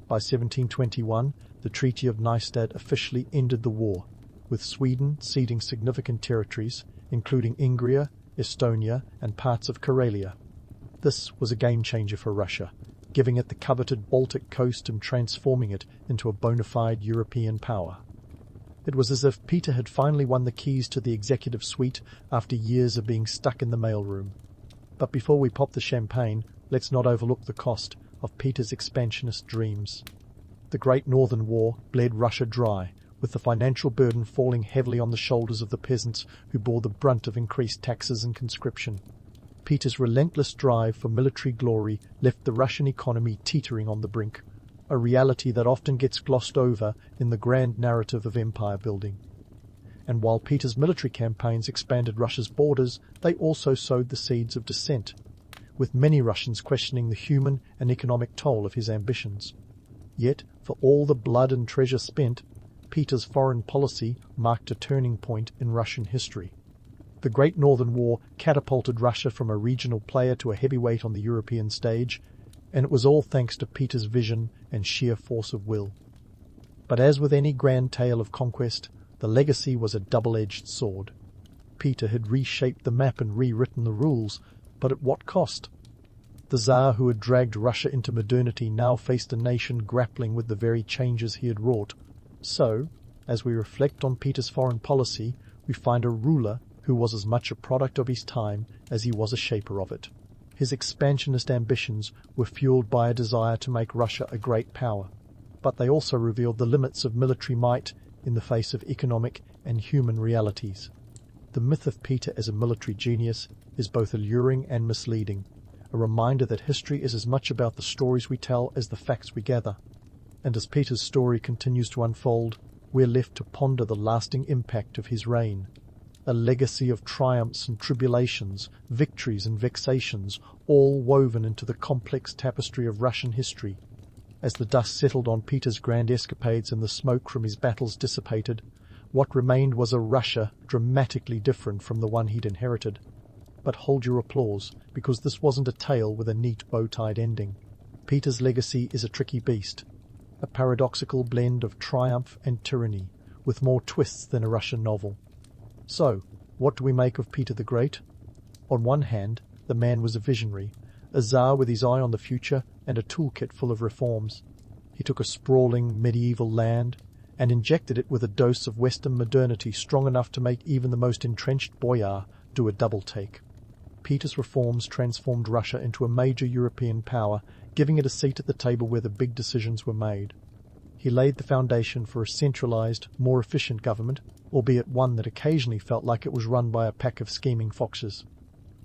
By 1721, the Treaty of Nystad officially ended the war, with Sweden ceding significant territories, including Ingria, Estonia, and parts of Karelia. This was a game-changer for Russia, giving it the coveted Baltic coast and transforming it into a bona fide European power. It was as if Peter had finally won the keys to the executive suite after years of being stuck in the mailroom. But before we pop the champagne, let's not overlook the cost of Peter's expansionist dreams. The Great Northern War bled Russia dry, with the financial burden falling heavily on the shoulders of the peasants who bore the brunt of increased taxes and conscription. Peter's relentless drive for military glory left the Russian economy teetering on the brink, a reality that often gets glossed over in the grand narrative of empire building. And while Peter's military campaigns expanded Russia's borders, they also sowed the seeds of dissent, with many Russians questioning the human and economic toll of his ambitions. Yet, for all the blood and treasure spent, Peter's foreign policy marked a turning point in Russian history. The Great Northern War catapulted Russia from a regional player to a heavyweight on the European stage, and it was all thanks to Peter's vision and sheer force of will. But as with any grand tale of conquest, the legacy was a double-edged sword. Peter had reshaped the map and rewritten the rules, but at what cost? The Tsar who had dragged Russia into modernity now faced a nation grappling with the very changes he had wrought. So, as we reflect on Peter's foreign policy, we find a ruler who was as much a product of his time as he was a shaper of it. His expansionist ambitions were fueled by a desire to make Russia a great power, but they also revealed the limits of military might in the face of economic and human realities. The myth of Peter as a military genius is both alluring and misleading, a reminder that history is as much about the stories we tell as the facts we gather. And as Peter's story continues to unfold, we're left to ponder the lasting impact of his reign. A legacy of triumphs and tribulations, victories and vexations, all woven into the complex tapestry of Russian history. As the dust settled on Peter's grand escapades and the smoke from his battles dissipated, what remained was a Russia dramatically different from the one he'd inherited. But hold your applause, because this wasn't a tale with a neat bow-tied ending. Peter's legacy is a tricky beast, a paradoxical blend of triumph and tyranny, with more twists than a Russian novel. So, what do we make of Peter the Great? On one hand, the man was a visionary, a Tsar with his eye on the future and a toolkit full of reforms. He took a sprawling medieval land and injected it with a dose of Western modernity strong enough to make even the most entrenched boyar do a double-take. Peter's reforms transformed Russia into a major European power, giving it a seat at the table where the big decisions were made. He laid the foundation for a centralized, more efficient government, albeit one that occasionally felt like it was run by a pack of scheming foxes.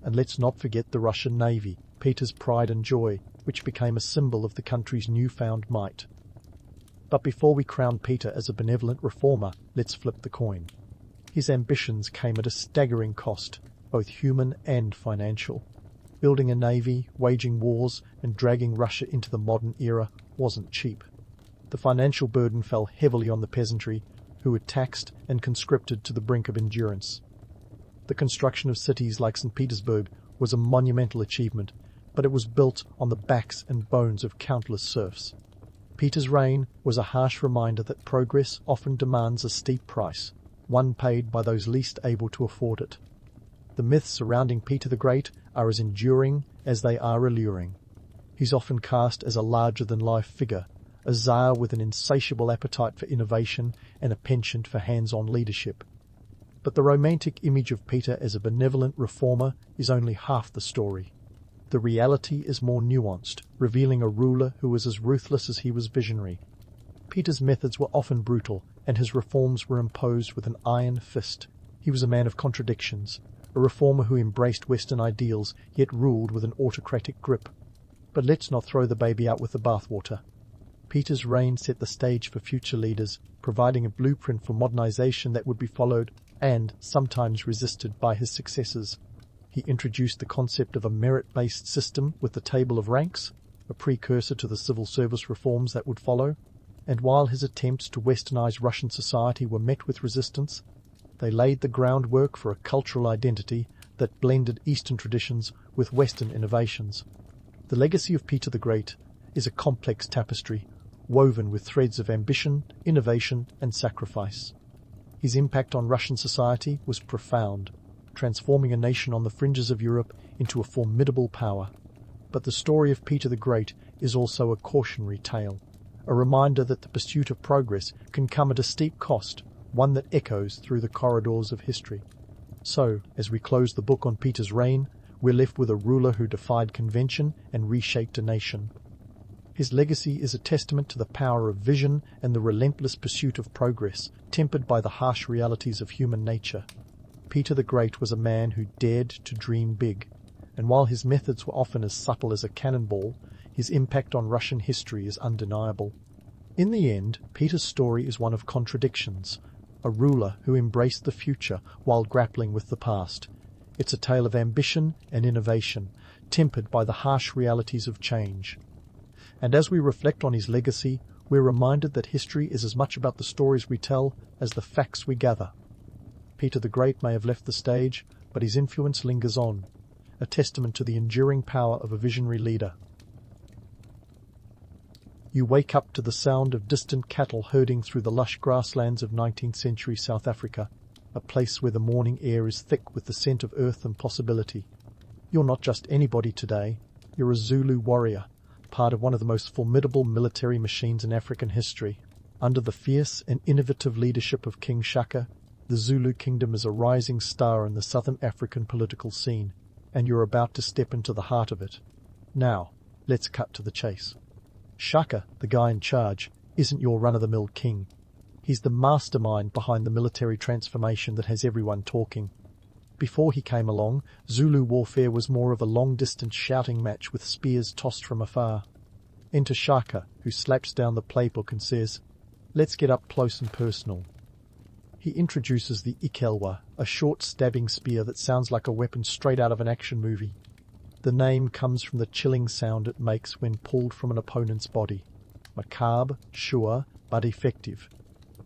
And let's not forget the Russian Navy, Peter's pride and joy, which became a symbol of the country's newfound might. But before we crown Peter as a benevolent reformer, let's flip the coin. His ambitions came at a staggering cost, both human and financial. Building a navy, waging wars, and dragging Russia into the modern era wasn't cheap. The financial burden fell heavily on the peasantry, who were taxed and conscripted to the brink of endurance. The construction of cities like St. Petersburg was a monumental achievement, but it was built on the backs and bones of countless serfs. Peter's reign was a harsh reminder that progress often demands a steep price, one paid by those least able to afford it. The myths surrounding Peter the Great are as enduring as they are alluring. He's often cast as a larger-than-life figure, a czar with an insatiable appetite for innovation and a penchant for hands-on leadership. But the romantic image of Peter as a benevolent reformer is only half the story. The reality is more nuanced, revealing a ruler who was as ruthless as he was visionary. Peter's methods were often brutal, and his reforms were imposed with an iron fist. He was a man of contradictions, a reformer who embraced Western ideals, yet ruled with an autocratic grip. But let's not throw the baby out with the bathwater. Peter's reign set the stage for future leaders, providing a blueprint for modernization that would be followed and sometimes resisted by his successors. He introduced the concept of a merit-based system with the table of ranks, a precursor to the civil service reforms that would follow, and while his attempts to westernize Russian society were met with resistance, they laid the groundwork for a cultural identity that blended Eastern traditions with Western innovations. The legacy of Peter the Great is a complex tapestry, woven with threads of ambition, innovation, and sacrifice. His impact on Russian society was profound, transforming a nation on the fringes of Europe into a formidable power. But the story of Peter the Great is also a cautionary tale, a reminder that the pursuit of progress can come at a steep cost, one that echoes through the corridors of history. So, as we close the book on Peter's reign, we're left with a ruler who defied convention and reshaped a nation. His legacy is a testament to the power of vision and the relentless pursuit of progress, tempered by the harsh realities of human nature. Peter the Great was a man who dared to dream big, and while his methods were often as subtle as a cannonball, his impact on Russian history is undeniable. In the end, Peter's story is one of contradictions, a ruler who embraced the future while grappling with the past. It's a tale of ambition and innovation, tempered by the harsh realities of change. And as we reflect on his legacy, we're reminded that history is as much about the stories we tell as the facts we gather. Peter the Great may have left the stage, but his influence lingers on, a testament to the enduring power of a visionary leader. You wake up to the sound of distant cattle herding through the lush grasslands of 19th century South Africa, a place where the morning air is thick with the scent of earth and possibility. You're not just anybody today, you're a Zulu warrior, part of one of the most formidable military machines in African history. Under the fierce and innovative leadership of King Shaka, the Zulu kingdom is a rising star in the Southern African political scene, and you're about to step into the heart of it. Now, let's cut to the chase. Shaka, the guy in charge, isn't your run-of-the-mill king. He's the mastermind behind the military transformation that has everyone talking. Before he came along, Zulu warfare was more of a long-distance shouting match with spears tossed from afar. Enter Shaka, who slaps down the playbook and says, "Let's get up close and personal." He introduces the Ikelwa, a short stabbing spear that sounds like a weapon straight out of an action movie. The name comes from the chilling sound it makes when pulled from an opponent's body. Macabre, sure, but effective.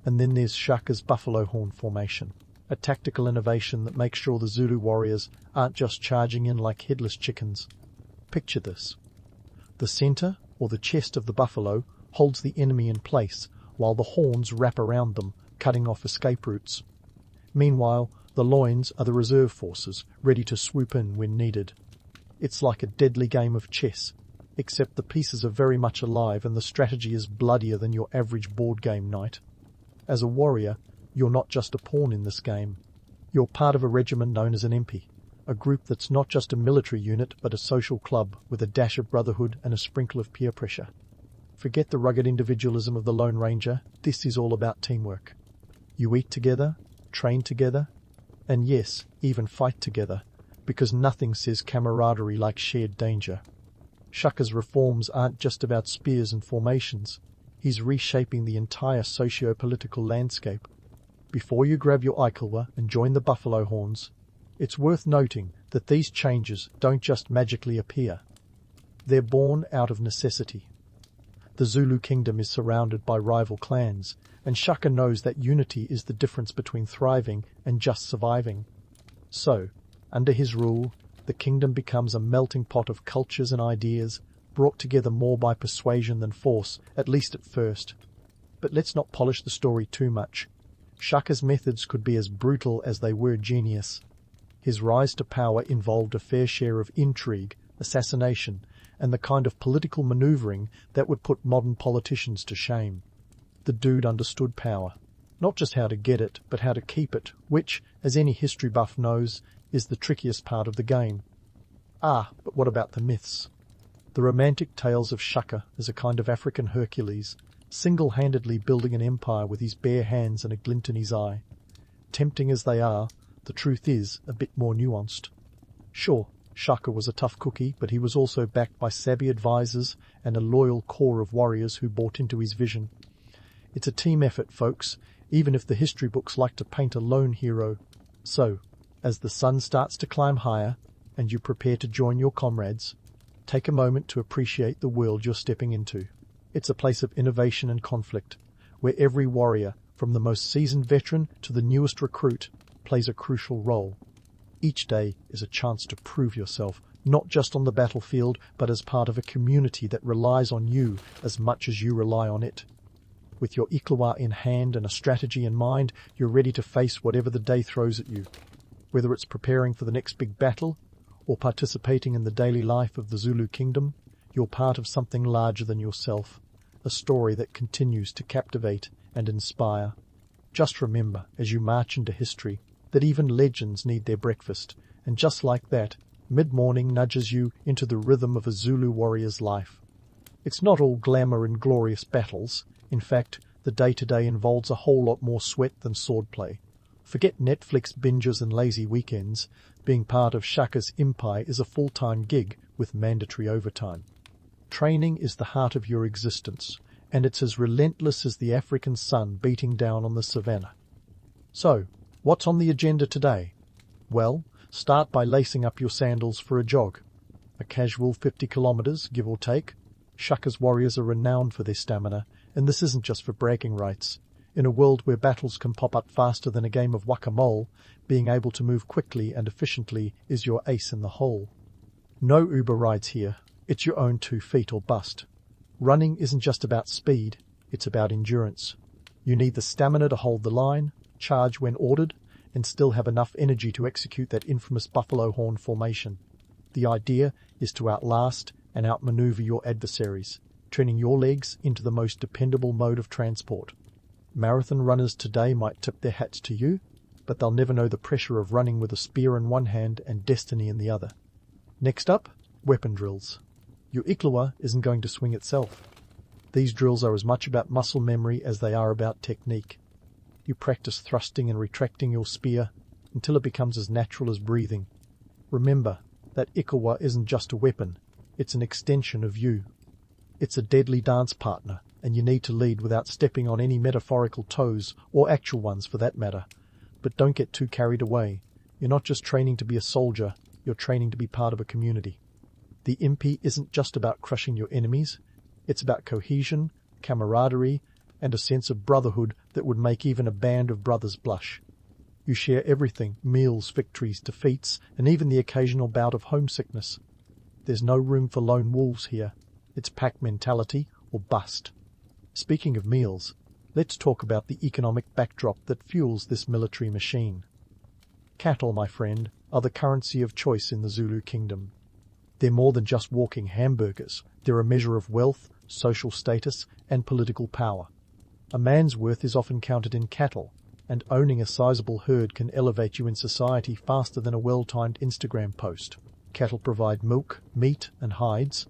And then there's Shaka's buffalo horn formation, a tactical innovation that makes sure the Zulu warriors aren't just charging in like headless chickens. Picture this. The center, or the chest of the buffalo, holds the enemy in place, while the horns wrap around them, cutting off escape routes. Meanwhile, the loins are the reserve forces, ready to swoop in when needed. It's like a deadly game of chess, except the pieces are very much alive and the strategy is bloodier than your average board game night. As a warrior, you're not just a pawn in this game. You're part of a regiment known as an MP, a group that's not just a military unit but a social club with a dash of brotherhood and a sprinkle of peer pressure. Forget the rugged individualism of the Lone Ranger, this is all about teamwork. You eat together, train together, and yes, even fight together, because nothing says camaraderie like shared danger. Shaka's reforms aren't just about spears and formations. He's reshaping the entire socio-political landscape. Before you grab your Ikelwa and join the buffalo horns, it's worth noting that these changes don't just magically appear. They're born out of necessity. The Zulu kingdom is surrounded by rival clans, and Shaka knows that unity is the difference between thriving and just surviving. So, under his rule, The kingdom becomes a melting pot of cultures and ideas, brought together more by persuasion than force, at least at first. But let's not polish the story too much. Shaka's methods could be as brutal as they were genius. His rise to power involved a fair share of intrigue, assassination, and the kind of political maneuvering that would put modern politicians to shame. The dude understood power. Not just how to get it, but how to keep it, which, as any history buff knows, is the trickiest part of the game. But what about the myths? The romantic tales of Shaka as a kind of African Hercules, single-handedly building an empire with his bare hands and a glint in his eye. Tempting as they are, the truth is a bit more nuanced. Sure, Shaka was a tough cookie, but he was also backed by savvy advisors and a loyal core of warriors who bought into his vision. It's a team effort, folks, even if the history books like to paint a lone hero. So, as the sun starts to climb higher, and you prepare to join your comrades, take a moment to appreciate the world you're stepping into. It's a place of innovation and conflict, where every warrior, from the most seasoned veteran to the newest recruit, plays a crucial role. Each day is a chance to prove yourself, not just on the battlefield, but as part of a community that relies on you as much as you rely on it. With your iklewa in hand and a strategy in mind, you're ready to face whatever the day throws at you. Whether it's preparing for the next big battle, or participating in the daily life of the Zulu kingdom, you're part of something larger than yourself, a story that continues to captivate and inspire. Just remember, as you march into history, that even legends need their breakfast, and just like that, mid-morning nudges you into the rhythm of a Zulu warrior's life. It's not all glamour and glorious battles. In fact, the day-to-day involves a whole lot more sweat than swordplay. Forget Netflix binges and lazy weekends. Being part of Shaka's empire is a full-time gig with mandatory overtime. Training is the heart of your existence, and it's as relentless as the African sun beating down on the savannah. So, what's on the agenda today? Well, start by lacing up your sandals for a jog. A casual 50 kilometers, give or take. Shaka's warriors are renowned for their stamina, and this isn't just for bragging rights. In a world where battles can pop up faster than a game of whack-a-mole, being able to move quickly and efficiently is your ace in the hole. No Uber rides here. It's your own 2 feet or bust. Running isn't just about speed, it's about endurance. You need the stamina to hold the line, charge when ordered, and still have enough energy to execute that infamous buffalo horn formation. The idea is to outlast and outmaneuver your adversaries, turning your legs into the most dependable mode of transport. Marathon runners today might tip their hats to you, but they'll never know the pressure of running with a spear in one hand and destiny in the other. Next up, weapon drills. Your iklewa isn't going to swing itself. These drills are as much about muscle memory as they are about technique. You practice thrusting and retracting your spear until it becomes as natural as breathing. Remember that iklewa isn't just a weapon, it's an extension of you. It's a deadly dance partner, and you need to lead without stepping on any metaphorical toes, or actual ones for that matter. But don't get too carried away. You're not just training to be a soldier, you're training to be part of a community. The impi isn't just about crushing your enemies, it's about cohesion, camaraderie, and a sense of brotherhood that would make even a band of brothers blush. You share everything, meals, victories, defeats, and even the occasional bout of homesickness. There's no room for lone wolves here. It's pack mentality or bust. Speaking of meals, let's talk about the economic backdrop that fuels this military machine. Cattle, my friend, are the currency of choice in the Zulu kingdom. They're more than just walking hamburgers. They're a measure of wealth, social status, and political power. A man's worth is often counted in cattle, and owning a sizable herd can elevate you in society faster than a well-timed Instagram post. Cattle provide milk, meat, and hides,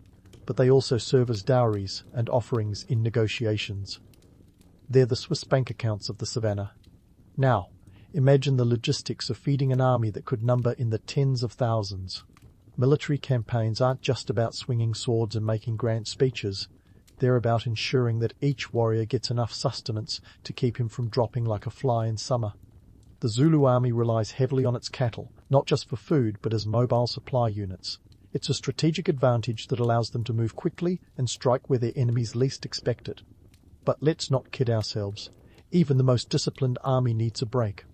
but they also serve as dowries and offerings in negotiations. They're the Swiss bank accounts of the savannah. Now, imagine the logistics of feeding an army that could number in the tens of thousands. Military campaigns aren't just about swinging swords and making grand speeches. They're about ensuring that each warrior gets enough sustenance to keep him from dropping like a fly in summer. The Zulu army relies heavily on its cattle, not just for food but as mobile supply units. It's a strategic advantage that allows them to move quickly and strike where their enemies least expect it. But let's not kid ourselves. Even the most disciplined army needs a break.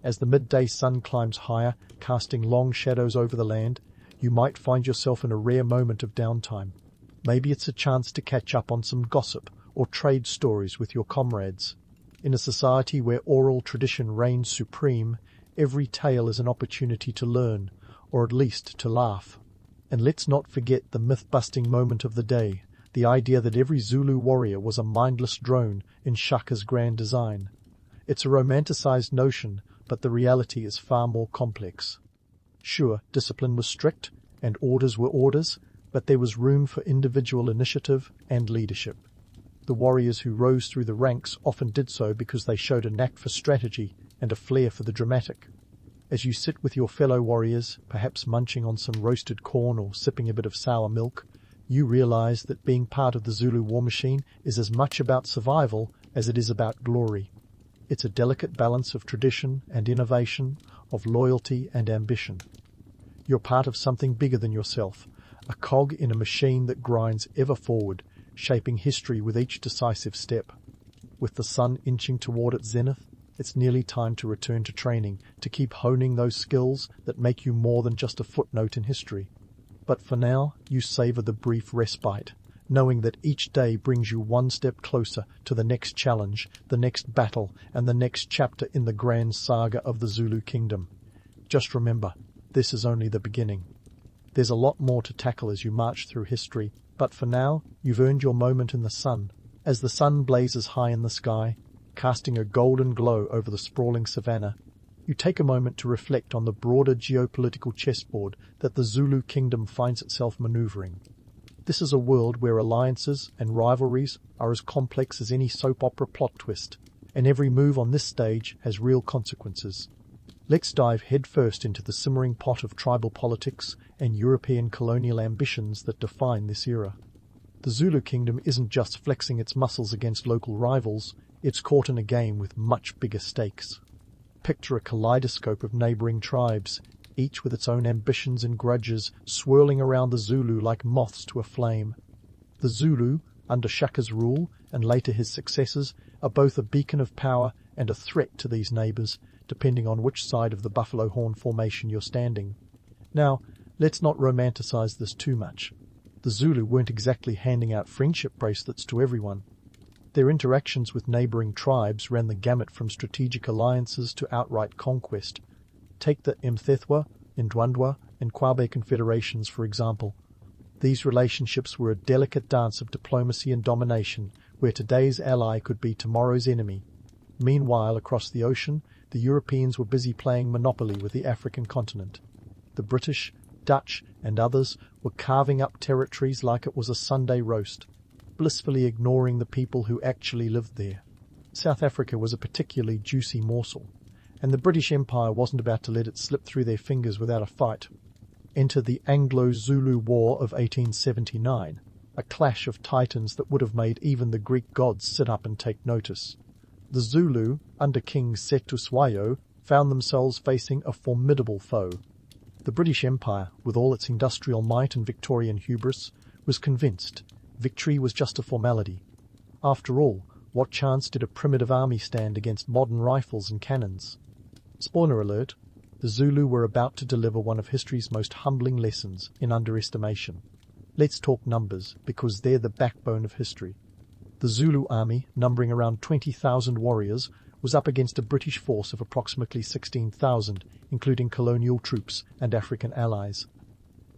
As the midday sun climbs higher, casting long shadows over the land, you might find yourself in a rare moment of downtime. Maybe it's a chance to catch up on some gossip or trade stories with your comrades. In a society where oral tradition reigns supreme, every tale is an opportunity to learn, or at least to laugh. And let's not forget the myth-busting moment of the day, the idea that every Zulu warrior was a mindless drone in Shaka's grand design. It's a romanticized notion, but the reality is far more complex. Sure, discipline was strict, and orders were orders, but there was room for individual initiative and leadership. The warriors who rose through the ranks often did so because they showed a knack for strategy and a flair for the dramatic. As you sit with your fellow warriors, perhaps munching on some roasted corn or sipping a bit of sour milk, you realize that being part of the Zulu war machine is as much about survival as it is about glory. It's a delicate balance of tradition and innovation, of loyalty and ambition. You're part of something bigger than yourself, a cog in a machine that grinds ever forward, shaping history with each decisive step. With the sun inching toward its zenith, it's nearly time to return to training, to keep honing those skills that make you more than just a footnote in history. But for now, you savor the brief respite, knowing that each day brings you one step closer to the next challenge, the next battle, and the next chapter in the grand saga of the Zulu kingdom. Just remember, this is only the beginning. There's a lot more to tackle as you march through history, but for now, you've earned your moment in the sun. As the sun blazes high in the sky, casting a golden glow over the sprawling savannah, you take a moment to reflect on the broader geopolitical chessboard that the Zulu kingdom finds itself maneuvering. This is a world where alliances and rivalries are as complex as any soap opera plot twist, and every move on this stage has real consequences. Let's dive headfirst into the simmering pot of tribal politics and European colonial ambitions that define this era. The Zulu kingdom isn't just flexing its muscles against local rivals, it's caught in a game with much bigger stakes. Picture a kaleidoscope of neighboring tribes, each with its own ambitions and grudges, swirling around the Zulu like moths to a flame. The Zulu, under Shaka's rule, and later his successors, are both a beacon of power and a threat to these neighbors, depending on which side of the buffalo horn formation you're standing. Now, let's not romanticize this too much. The Zulu weren't exactly handing out friendship bracelets to everyone. Their interactions with neighboring tribes ran the gamut from strategic alliances to outright conquest. Take the Mthethwa, Ndwandwe, and Kwabe confederations, for example. These relationships were a delicate dance of diplomacy and domination, where today's ally could be tomorrow's enemy. Meanwhile, across the ocean, the Europeans were busy playing Monopoly with the African continent. The British, Dutch, and others were carving up territories like it was a Sunday roast, blissfully ignoring the people who actually lived there. South Africa was a particularly juicy morsel, and the British Empire wasn't about to let it slip through their fingers without a fight. Enter the Anglo-Zulu War of 1879, a clash of titans that would have made even the Greek gods sit up and take notice. The Zulu, under King Setuswayo, found themselves facing a formidable foe. The British Empire, with all its industrial might and Victorian hubris, was convinced victory was just a formality. After all, what chance did a primitive army stand against modern rifles and cannons? Spoiler alert, the Zulu were about to deliver one of history's most humbling lessons in underestimation. Let's talk numbers, because they're the backbone of history. The Zulu army, numbering around 20,000 warriors, was up against a British force of approximately 16,000, including colonial troops and African allies.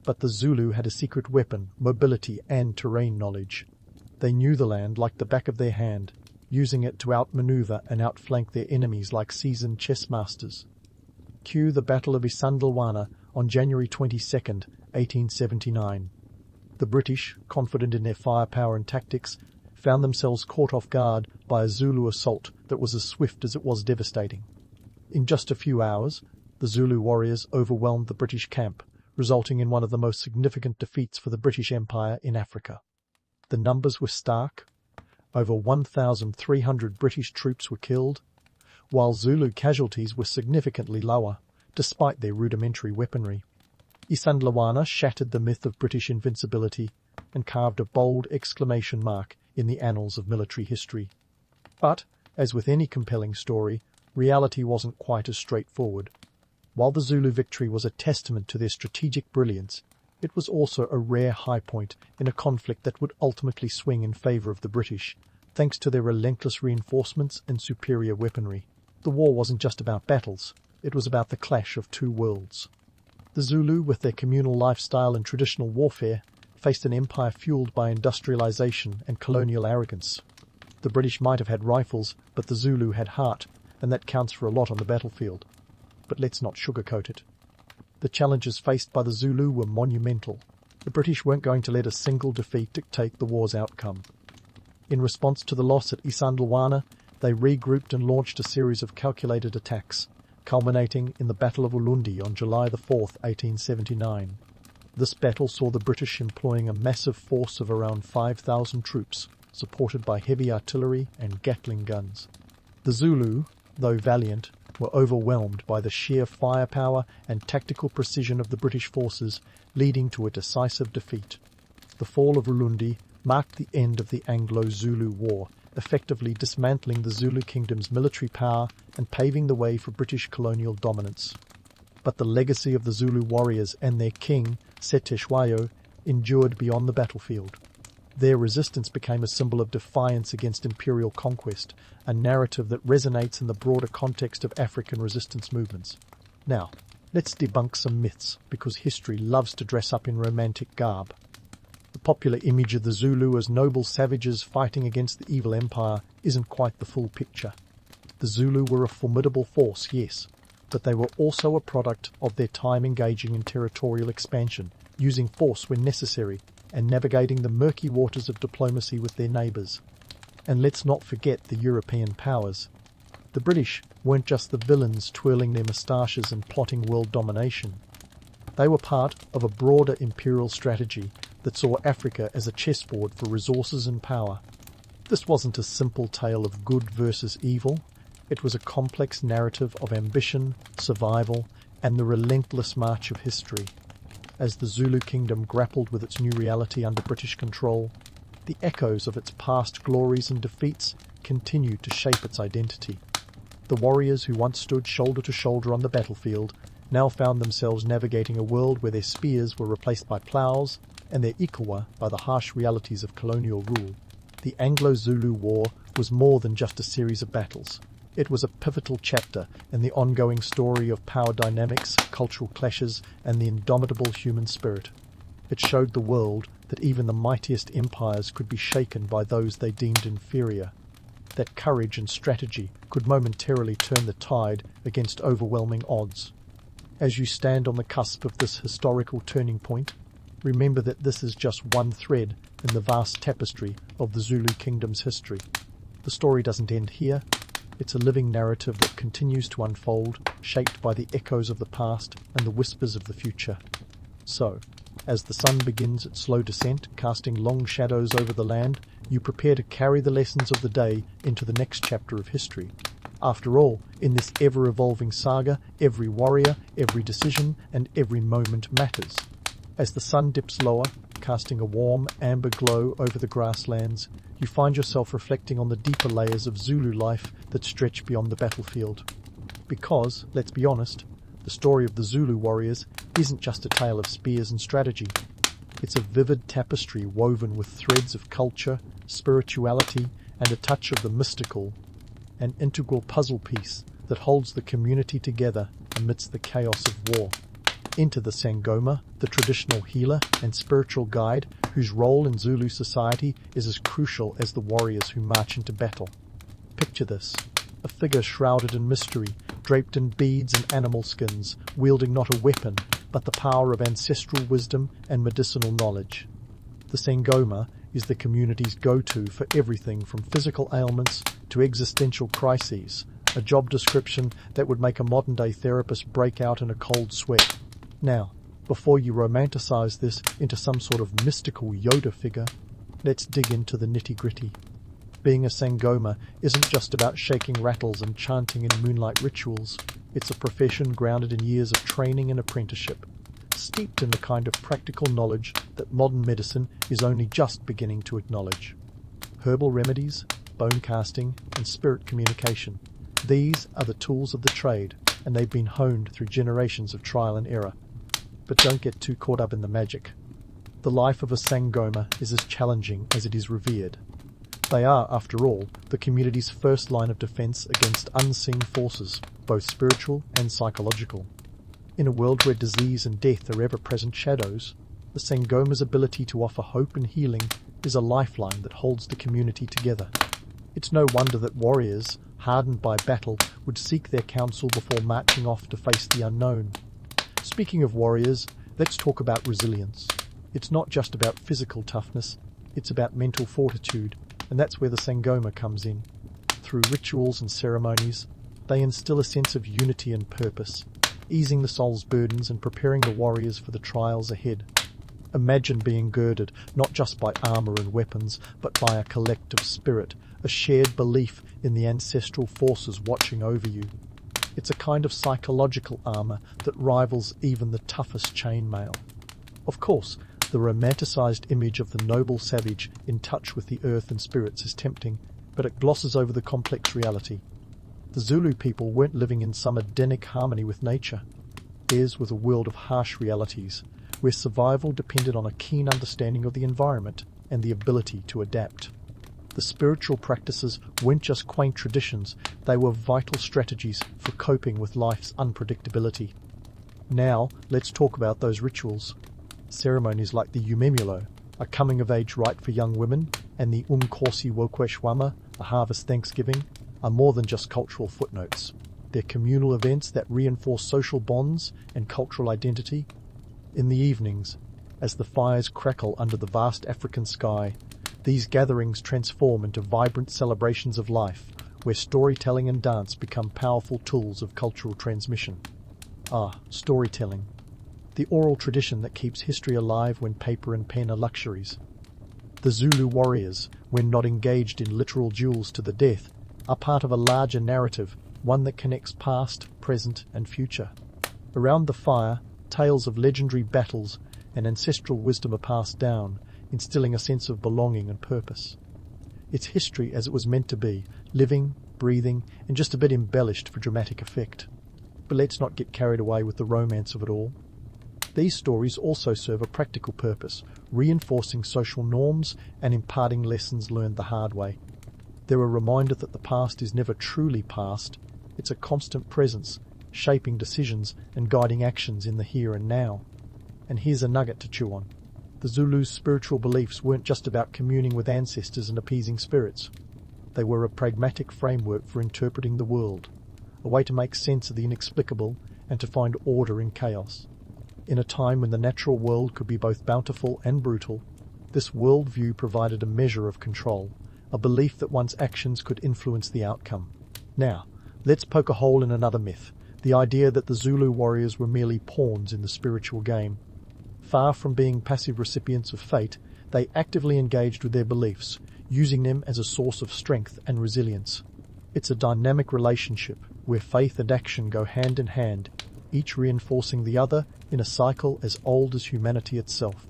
But the Zulu had a secret weapon, mobility and terrain knowledge. They knew the land like the back of their hand, using it to outmaneuver and outflank their enemies like seasoned chess masters. Cue the Battle of Isandlwana on January 22, 1879. The British, confident in their firepower and tactics, found themselves caught off guard by a Zulu assault that was as swift as it was devastating. In just a few hours, the Zulu warriors overwhelmed the British camp, resulting in one of the most significant defeats for the British Empire in Africa. The numbers were stark. Over 1,300 British troops were killed, while Zulu casualties were significantly lower, despite their rudimentary weaponry. Isandlwana shattered the myth of British invincibility and carved a bold exclamation mark in the annals of military history. But, as with any compelling story, reality wasn't quite as straightforward. While the Zulu victory was a testament to their strategic brilliance, It was also a rare high point in a conflict that would ultimately swing in favour of the British, thanks to their relentless reinforcements and superior weaponry. The war wasn't just about battles, it was about the clash of two worlds. The Zulu, with their communal lifestyle and traditional warfare, faced an empire fueled by industrialization and colonial arrogance. The British might have had rifles, but the Zulu had heart, and that counts for a lot on the battlefield. But let's not sugarcoat it. The challenges faced by the Zulu were monumental. The British weren't going to let a single defeat dictate the war's outcome. In response to the loss at Isandlwana, they regrouped and launched a series of calculated attacks, culminating in the Battle of Ulundi on July 4, 1879. This battle saw the British employing a massive force of around 5,000 troops, supported by heavy artillery and Gatling guns. The Zulu, though valiant, were overwhelmed by the sheer firepower and tactical precision of the British forces, leading to a decisive defeat. The fall of Ulundi marked the end of the Anglo-Zulu War, effectively dismantling the Zulu kingdom's military power and paving the way for British colonial dominance. But the legacy of the Zulu warriors and their king, Seteshwayo, endured beyond the battlefield. Their resistance became a symbol of defiance against imperial conquest, a narrative that resonates in the broader context of African resistance movements. Now, let's debunk some myths, because history loves to dress up in romantic garb. The popular image of the Zulu as noble savages fighting against the evil empire isn't quite the full picture. The Zulu were a formidable force, yes, but they were also a product of their time engaging in territorial expansion, using force when necessary, and navigating the murky waters of diplomacy with their neighbours. And let's not forget the European powers. The British weren't just the villains twirling their moustaches and plotting world domination. They were part of a broader imperial strategy that saw Africa as a chessboard for resources and power. This wasn't a simple tale of good versus evil. It was a complex narrative of ambition, survival, and the relentless march of history. As the Zulu kingdom grappled with its new reality under British control, the echoes of its past glories and defeats continued to shape its identity. The warriors who once stood shoulder to shoulder on the battlefield now found themselves navigating a world where their spears were replaced by ploughs and their ikawa by the harsh realities of colonial rule. The Anglo-Zulu War was more than just a series of battles. It was a pivotal chapter in the ongoing story of power dynamics, cultural clashes, and the indomitable human spirit. It showed the world that even the mightiest empires could be shaken by those they deemed inferior, that courage and strategy could momentarily turn the tide against overwhelming odds. As you stand on the cusp of this historical turning point, remember that this is just one thread in the vast tapestry of the Zulu kingdom's history. The story doesn't end here. It's a living narrative that continues to unfold, shaped by the echoes of the past and the whispers of the future. So, as the sun begins its slow descent, casting long shadows over the land, you prepare to carry the lessons of the day into the next chapter of history. After all, in this ever-evolving saga, every warrior, every decision, and every moment matters. As the sun dips lower, casting a warm, amber glow over the grasslands, you find yourself reflecting on the deeper layers of Zulu life that stretch beyond the battlefield. Because, let's be honest, the story of the Zulu warriors isn't just a tale of spears and strategy. It's a vivid tapestry woven with threads of culture, spirituality, and a touch of the mystical, an integral puzzle piece that holds the community together amidst the chaos of war. Enter the Sangoma, the traditional healer and spiritual guide whose role in Zulu society is as crucial as the warriors who march into battle. Picture this: a figure shrouded in mystery, draped in beads and animal skins, wielding not a weapon, but the power of ancestral wisdom and medicinal knowledge. The Sangoma is the community's go-to for everything from physical ailments to existential crises, a job description that would make a modern-day therapist break out in a cold sweat. Now, before you romanticize this into some sort of mystical Yoda figure, let's dig into the nitty-gritty. Being a Sangoma isn't just about shaking rattles and chanting in moonlight rituals. It's a profession grounded in years of training and apprenticeship, steeped in the kind of practical knowledge that modern medicine is only just beginning to acknowledge. Herbal remedies, bone casting, and spirit communication. These are the tools of the trade, and they've been honed through generations of trial and error. but don't get too caught up in the magic. The life of a Sangoma is as challenging as it is revered. They are, after all, the community's first line of defense against unseen forces, both spiritual and psychological. In a world where disease and death are ever-present shadows, the Sangoma's ability to offer hope and healing is a lifeline that holds the community together. It's no wonder that warriors, hardened by battle, would seek their counsel before marching off to face the unknown. Speaking of warriors, let's talk about resilience. It's not just about physical toughness, it's about mental fortitude, and that's where the Sangoma comes in. Through rituals and ceremonies, they instill a sense of unity and purpose, easing the soul's burdens and preparing the warriors for the trials ahead. Imagine being girded not just by armor and weapons, but by a collective spirit, a shared belief in the ancestral forces watching over you. It's a kind of psychological armor that rivals even the toughest chainmail. Of course, the romanticized image of the noble savage in touch with the earth and spirits is tempting, but it glosses over the complex reality. The Zulu people weren't living in some Edenic harmony with nature. Theirs was a world of harsh realities, where survival depended on a keen understanding of the environment and the ability to adapt. The spiritual practices weren't just quaint traditions, they were vital strategies for coping with life's unpredictability. Now, let's talk about those rituals. Ceremonies like the Umemulo, a coming-of-age rite for young women, and the Umkosi Wokweshwama, a harvest thanksgiving, are more than just cultural footnotes. They're communal events that reinforce social bonds and cultural identity. In the evenings, as the fires crackle under the vast African sky, these gatherings transform into vibrant celebrations of life, where storytelling and dance become powerful tools of cultural transmission. Storytelling. The oral tradition that keeps history alive when paper and pen are luxuries. The Zulu warriors, when not engaged in literal duels to the death, are part of a larger narrative, one that connects past, present, and future. Around the fire, tales of legendary battles and ancestral wisdom are passed down, instilling a sense of belonging and purpose. It's history as it was meant to be, living, breathing, and just a bit embellished for dramatic effect. But let's not get carried away with the romance of it all. These stories also serve a practical purpose, reinforcing social norms and imparting lessons learned the hard way. They're a reminder that the past is never truly past. It's a constant presence, shaping decisions and guiding actions in the here and now. And here's a nugget to chew on. The Zulu's spiritual beliefs weren't just about communing with ancestors and appeasing spirits. They were a pragmatic framework for interpreting the world, a way to make sense of the inexplicable and to find order in chaos. In a time when the natural world could be both bountiful and brutal, this worldview provided a measure of control, a belief that one's actions could influence the outcome. Now, let's poke a hole in another myth, the idea that the Zulu warriors were merely pawns in the spiritual game. Far from being passive recipients of fate, they actively engaged with their beliefs, using them as a source of strength and resilience. It's a dynamic relationship where faith and action go hand in hand, each reinforcing the other in a cycle as old as humanity itself.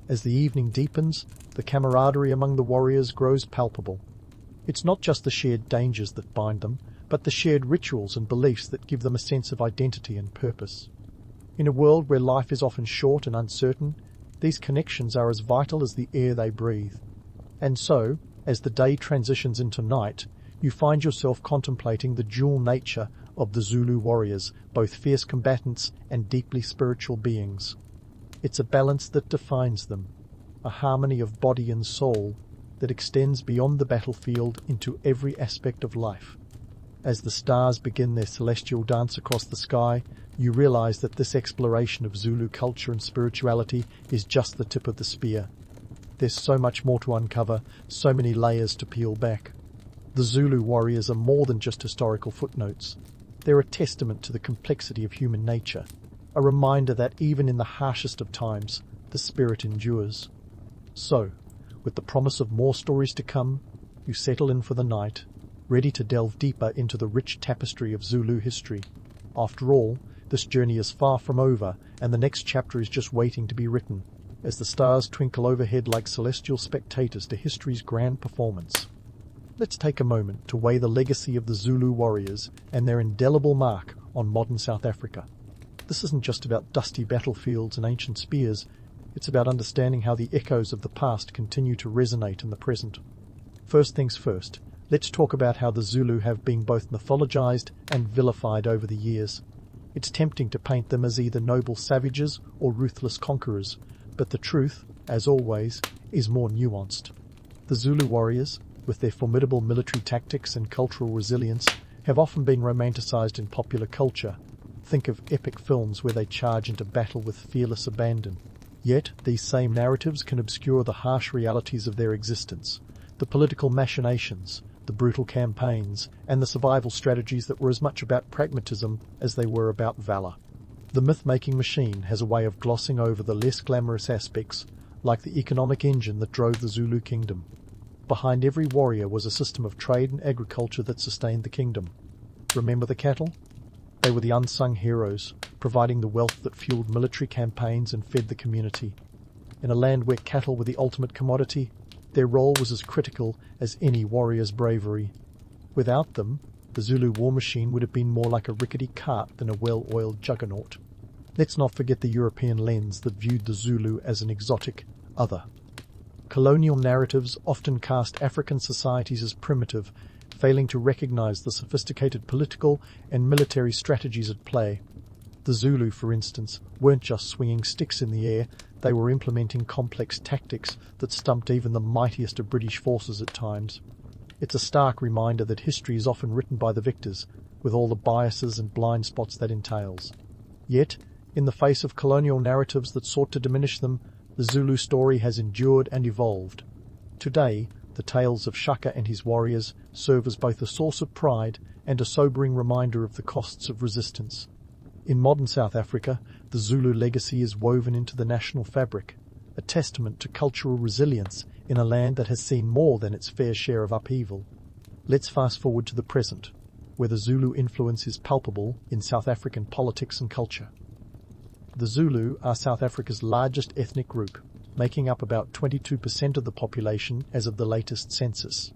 As the evening deepens, the camaraderie among the warriors grows palpable. It's not just the shared dangers that bind them, but the shared rituals and beliefs that give them a sense of identity and purpose. In a world where life is often short and uncertain, these connections are as vital as the air they breathe. And so, as the day transitions into night, you find yourself contemplating the dual nature of the Zulu warriors, both fierce combatants and deeply spiritual beings. It's a balance that defines them, a harmony of body and soul that extends beyond the battlefield into every aspect of life. As the stars begin their celestial dance across the sky, you realize that this exploration of Zulu culture and spirituality is just the tip of the spear. There's so much more to uncover, so many layers to peel back. The Zulu warriors are more than just historical footnotes. They're a testament to the complexity of human nature, a reminder that even in the harshest of times, the spirit endures. So, with the promise of more stories to come, you settle in for the night, ready to delve deeper into the rich tapestry of Zulu history. After all, this journey is far from over, and the next chapter is just waiting to be written, as the stars twinkle overhead like celestial spectators to history's grand performance. Let's take a moment to weigh the legacy of the Zulu warriors and their indelible mark on modern South Africa. This isn't just about dusty battlefields and ancient spears, it's about understanding how the echoes of the past continue to resonate in the present. First things first, let's talk about how the Zulu have been both mythologized and vilified over the years. It's tempting to paint them as either noble savages or ruthless conquerors, but the truth, as always, is more nuanced. The Zulu warriors, with their formidable military tactics and cultural resilience, have often been romanticized in popular culture. Think of epic films where they charge into battle with fearless abandon. Yet, these same narratives can obscure the harsh realities of their existence, the political machinations, the brutal campaigns, and the survival strategies that were as much about pragmatism as they were about valor. The myth-making machine has a way of glossing over the less glamorous aspects, like the economic engine that drove the Zulu kingdom. Behind every warrior was a system of trade and agriculture that sustained the kingdom. Remember the cattle? They were the unsung heroes, providing the wealth that fueled military campaigns and fed the community. In a land where cattle were the ultimate commodity, their role was as critical as any warrior's bravery. Without them, the Zulu war machine would have been more like a rickety cart than a well-oiled juggernaut. Let's not forget the European lens that viewed the Zulu as an exotic other. Colonial narratives often cast African societies as primitive, failing to recognize the sophisticated political and military strategies at play. The Zulu, for instance, weren't just swinging sticks in the air, they were implementing complex tactics that stumped even the mightiest of British forces at times. It's a stark reminder that history is often written by the victors, with all the biases and blind spots that entails. Yet, in the face of colonial narratives that sought to diminish them, the Zulu story has endured and evolved. Today, the tales of Shaka and his warriors serve as both a source of pride and a sobering reminder of the costs of resistance. In modern South Africa, the Zulu legacy is woven into the national fabric, a testament to cultural resilience in a land that has seen more than its fair share of upheaval. Let's fast forward to the present, where the Zulu influence is palpable in South African politics and culture. The Zulu are South Africa's largest ethnic group, making up about 22% of the population as of the latest census.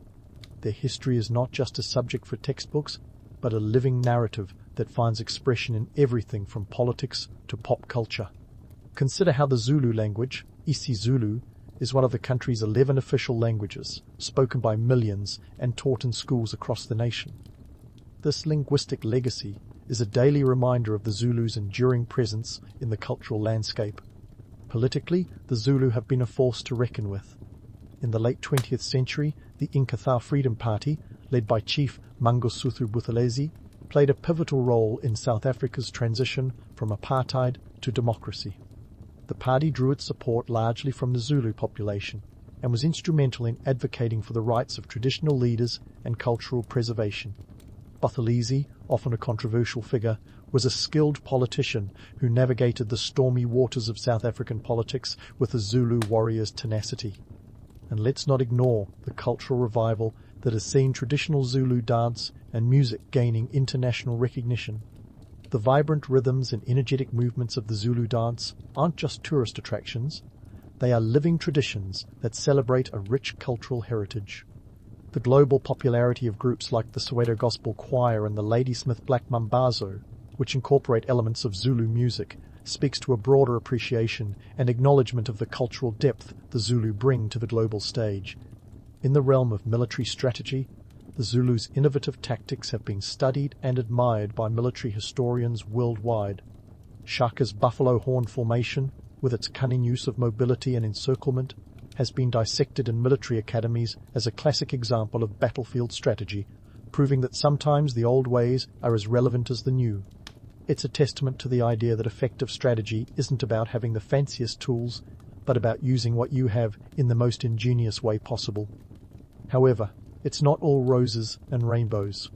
Their history is not just a subject for textbooks, but a living narrative that finds expression in everything from politics to pop culture. Consider how the Zulu language, isiZulu, is one of the country's 11 official languages, spoken by millions and taught in schools across the nation. This linguistic legacy is a daily reminder of the Zulu's enduring presence in the cultural landscape. Politically, the Zulu have been a force to reckon with. In the late 20th century, the Inkatha Freedom Party, led by Chief Mangosuthu Buthelezi, played a pivotal role in South Africa's transition from apartheid to democracy. The party drew its support largely from the Zulu population and was instrumental in advocating for the rights of traditional leaders and cultural preservation. Buthelezi, often a controversial figure, was a skilled politician who navigated the stormy waters of South African politics with a Zulu warrior's tenacity. And let's not ignore the cultural revival that has seen traditional Zulu dance and music gaining international recognition. The vibrant rhythms and energetic movements of the Zulu dance aren't just tourist attractions, they are living traditions that celebrate a rich cultural heritage. The global popularity of groups like the Soweto Gospel Choir and the Ladysmith Black Mambazo, which incorporate elements of Zulu music, speaks to a broader appreciation and acknowledgement of the cultural depth the Zulu bring to the global stage. In the realm of military strategy, the Zulu's innovative tactics have been studied and admired by military historians worldwide. Shaka's buffalo horn formation, with its cunning use of mobility and encirclement, has been dissected in military academies as a classic example of battlefield strategy, proving that sometimes the old ways are as relevant as the new. It's a testament to the idea that effective strategy isn't about having the fanciest tools, but about using what you have in the most ingenious way possible. However, it's not all roses and rainbows.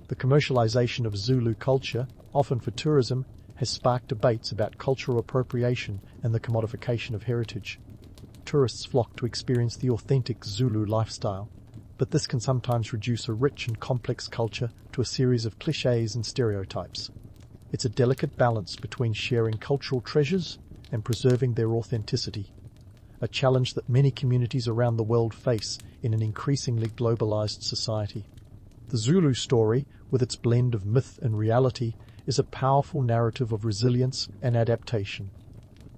The commercialization of Zulu culture, often for tourism, has sparked debates about cultural appropriation and the commodification of heritage. Tourists flock to experience the authentic Zulu lifestyle, but this can sometimes reduce a rich and complex culture to a series of clichés and stereotypes. It's a delicate balance between sharing cultural treasures and preserving their authenticity, a challenge that many communities around the world face in an increasingly globalized society. The Zulu story, with its blend of myth and reality, is a powerful narrative of resilience and adaptation.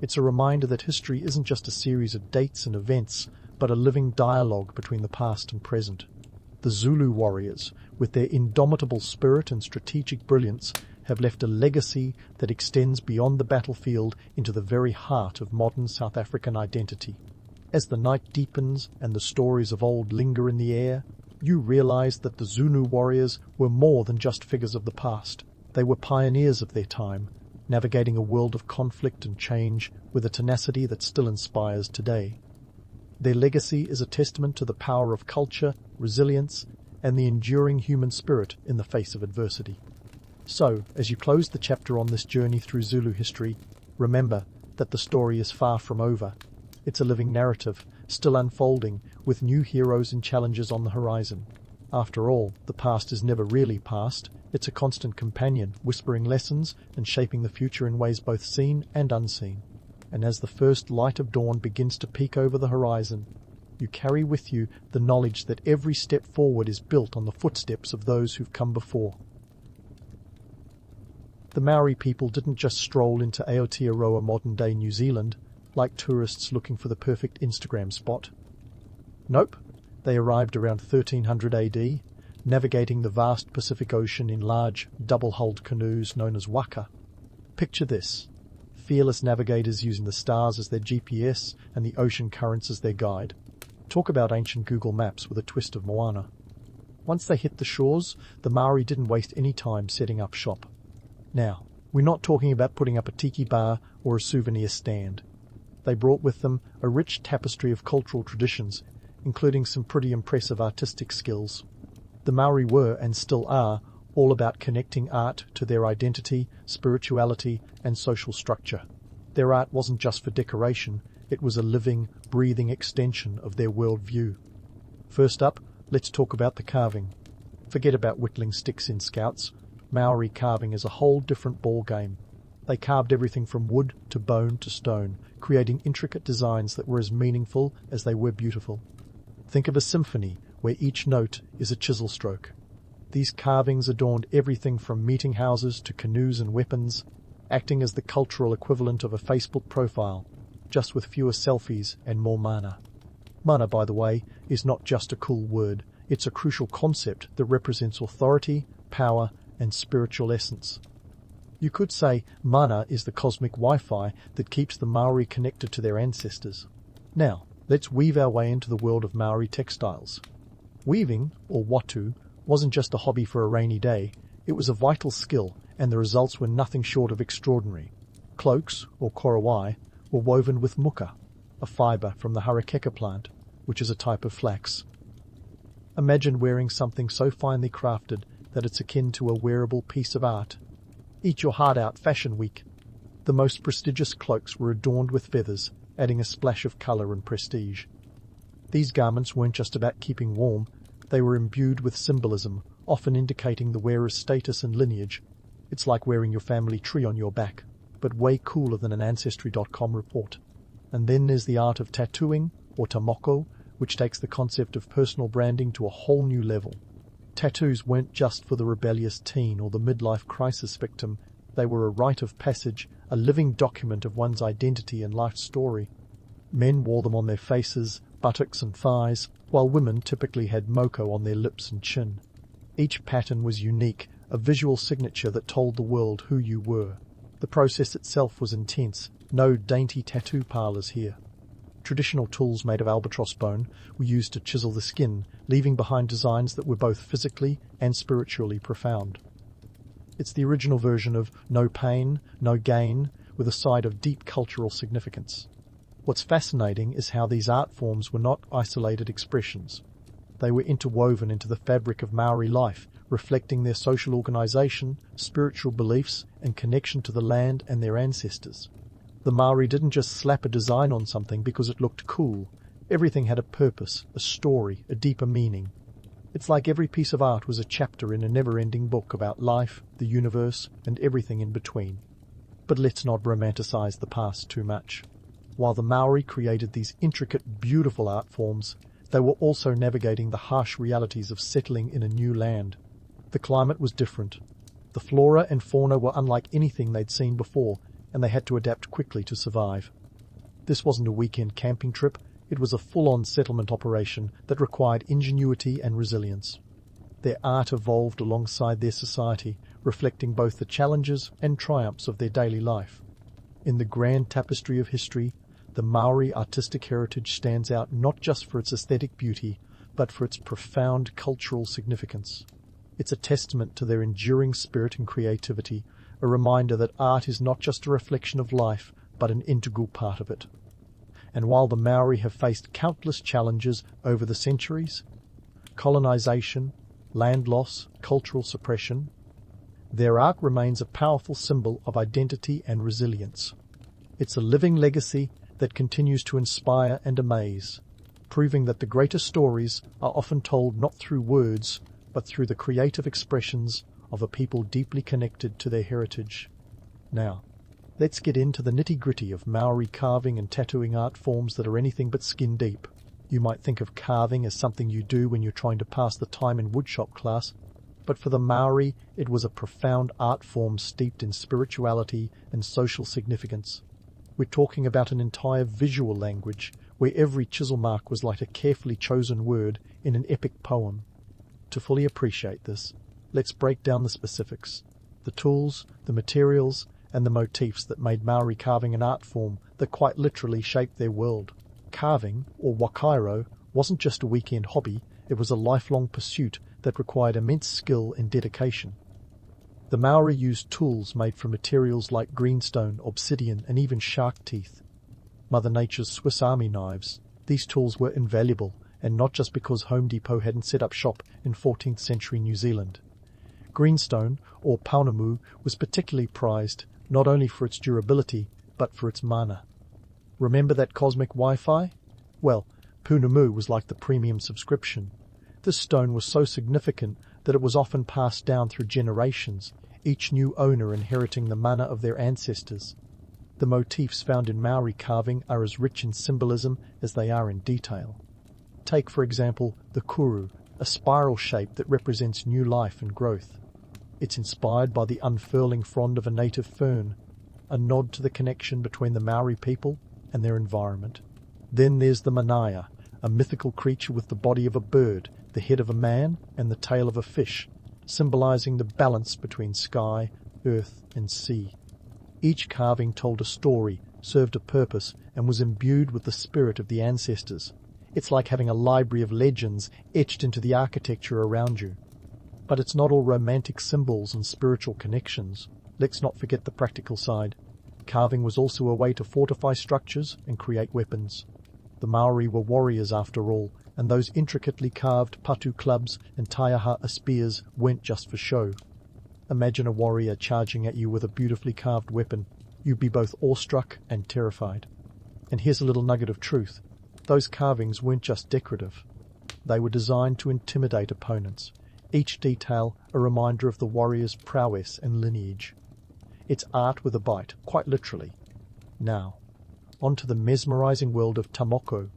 It's a reminder that history isn't just a series of dates and events, but a living dialogue between the past and present. The Zulu warriors, with their indomitable spirit and strategic brilliance, have left a legacy that extends beyond the battlefield into the very heart of modern South African identity. As the night deepens and the stories of old linger in the air, you realize that the Zulu warriors were more than just figures of the past. They were pioneers of their time, navigating a world of conflict and change with a tenacity that still inspires today. Their legacy is a testament to the power of culture, resilience, and the enduring human spirit in the face of adversity. So, as you close the chapter on this journey through Zulu history, remember that the story is far from over. It's a living narrative, still unfolding, with new heroes and challenges on the horizon. After all, the past is never really past. It's a constant companion, whispering lessons and shaping the future in ways both seen and unseen. And as the first light of dawn begins to peek over the horizon, you carry with you the knowledge that every step forward is built on the footsteps of those who've come before. The Maori people didn't just stroll into Aotearoa modern-day New Zealand, like tourists looking for the perfect Instagram spot. Nope, they arrived around 1300 AD, navigating the vast Pacific Ocean in large, double-hulled canoes known as waka. Picture this: fearless navigators using the stars as their GPS and the ocean currents as their guide. Talk about ancient Google Maps with a twist of Moana. Once they hit the shores, the Maori didn't waste any time setting up shop. Now, we're not talking about putting up a tiki bar or a souvenir stand. They brought with them a rich tapestry of cultural traditions, including some pretty impressive artistic skills. The Maori were, and still are, all about connecting art to their identity, spirituality, and social structure. Their art wasn't just for decoration, it was a living, breathing extension of their worldview. First up, let's talk about the carving. Forget about whittling sticks in Scouts. Maori carving is a whole different ballgame. They carved everything from wood to bone to stone, creating intricate designs that were as meaningful as they were beautiful. Think of a symphony where each note is a chisel stroke. These carvings adorned everything from meeting houses to canoes and weapons, acting as the cultural equivalent of a Facebook profile, just with fewer selfies and more mana. Mana, by the way, is not just a cool word. It's a crucial concept that represents authority, power, and spiritual essence. You could say mana is the cosmic Wi-Fi that keeps the Maori connected to their ancestors. Now, let's weave our way into the world of Maori textiles. Weaving, or watu, wasn't just a hobby for a rainy day. It was a vital skill, and the results were nothing short of extraordinary. Cloaks, or korowai, were woven with muka, a fibre from the harakeka plant, which is a type of flax. Imagine wearing something so finely crafted that it's akin to a wearable piece of art. Eat your heart out, Fashion Week. The most prestigious cloaks were adorned with feathers, adding a splash of colour and prestige. These garments weren't just about keeping warm, they were imbued with symbolism, often indicating the wearer's status and lineage. It's like wearing your family tree on your back, but way cooler than an Ancestry.com report. And then there's the art of tattooing, or tamoko, which takes the concept of personal branding to a whole new level. Tattoos weren't just for the rebellious teen or the midlife crisis victim. They were a rite of passage, a living document of one's identity and life story. Men wore them on their faces, buttocks and thighs, while women typically had moko on their lips and chin. Each pattern was unique, a visual signature that told the world who you were. The process itself was intense, no dainty tattoo parlors here. Traditional tools made of albatross bone were used to chisel the skin, leaving behind designs that were both physically and spiritually profound. It's the original version of no pain, no gain, with a side of deep cultural significance. What's fascinating is how these art forms were not isolated expressions. They were interwoven into the fabric of Maori life, reflecting their social organization, spiritual beliefs, and connection to the land and their ancestors. The Maori didn't just slap a design on something because it looked cool. Everything had a purpose, a story, a deeper meaning. It's like every piece of art was a chapter in a never-ending book about life, the universe, and everything in between. But let's not romanticize the past too much. While the Maori created these intricate, beautiful art forms, they were also navigating the harsh realities of settling in a new land. The climate was different. The flora and fauna were unlike anything they'd seen before, and they had to adapt quickly to survive. This wasn't a weekend camping trip, it was a full-on settlement operation that required ingenuity and resilience. Their art evolved alongside their society, reflecting both the challenges and triumphs of their daily life. In the grand tapestry of history, the Maori artistic heritage stands out not just for its aesthetic beauty, but for its profound cultural significance. It's a testament to their enduring spirit and creativity, a reminder that art is not just a reflection of life, but an integral part of it. And while the Maori have faced countless challenges over the centuries, colonization, land loss, cultural suppression, their art remains a powerful symbol of identity and resilience. It's a living legacy that continues to inspire and amaze, proving that the greatest stories are often told not through words, but through the creative expressions of a people deeply connected to their heritage. Now, let's get into the nitty-gritty of Maori carving and tattooing art forms that are anything but skin deep. You might think of carving as something you do when you're trying to pass the time in woodshop class, but for the Maori it was a profound art form steeped in spirituality and social significance. We're talking about an entire visual language where every chisel mark was like a carefully chosen word in an epic poem. To fully appreciate this, let's break down the specifics, the tools, the materials, and the motifs that made Maori carving an art form that quite literally shaped their world. Carving, or wakairo, wasn't just a weekend hobby, it was a lifelong pursuit that required immense skill and dedication. The Maori used tools made from materials like greenstone, obsidian, and even shark teeth. Mother Nature's Swiss Army knives. These tools were invaluable, and not just because Home Depot hadn't set up shop in 14th century New Zealand. Greenstone, or paunamu, was particularly prized, not only for its durability, but for its mana. Remember that cosmic Wi-Fi? Well, paunamu was like the premium subscription. This stone was so significant that it was often passed down through generations, each new owner inheriting the mana of their ancestors. The motifs found in Maori carving are as rich in symbolism as they are in detail. Take, for example, the kuru, a spiral shape that represents new life and growth. It's inspired by the unfurling frond of a native fern, a nod to the connection between the Maori people and their environment. Then there's the manaya, a mythical creature with the body of a bird, the head of a man, and the tail of a fish, symbolizing the balance between sky, earth, and sea. Each carving told a story, served a purpose, and was imbued with the spirit of the ancestors. It's like having a library of legends etched into the architecture around you. But it's not all romantic symbols and spiritual connections. Let's not forget the practical side. Carving was also a way to fortify structures and create weapons. The Maori were warriors after all, and those intricately carved patu clubs and taiaha spears weren't just for show. Imagine a warrior charging at you with a beautifully carved weapon. You'd be both awestruck and terrified. And here's a little nugget of truth. Those carvings weren't just decorative. They were designed to intimidate opponents. Each detail a reminder of the warrior's prowess and lineage. It's art with a bite, quite literally. Now, on to the mesmerizing world of tamoko,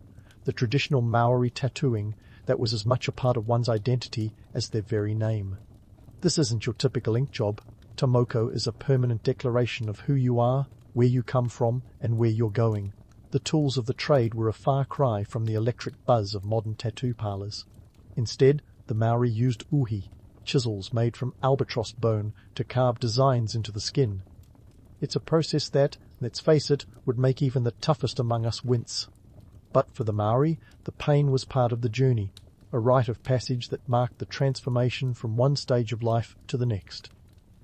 the traditional Maori tattooing that was as much a part of one's identity as their very name. This isn't your typical ink job. Tamoko is a permanent declaration of who you are, where you come from, and where you're going. The tools of the trade were a far cry from the electric buzz of modern tattoo parlors. Instead, the Maori used uhi, chisels made from albatross bone, to carve designs into the skin. It's a process that, let's face it, would make even the toughest among us wince. But for the Maori, the pain was part of the journey, a rite of passage that marked the transformation from one stage of life to the next.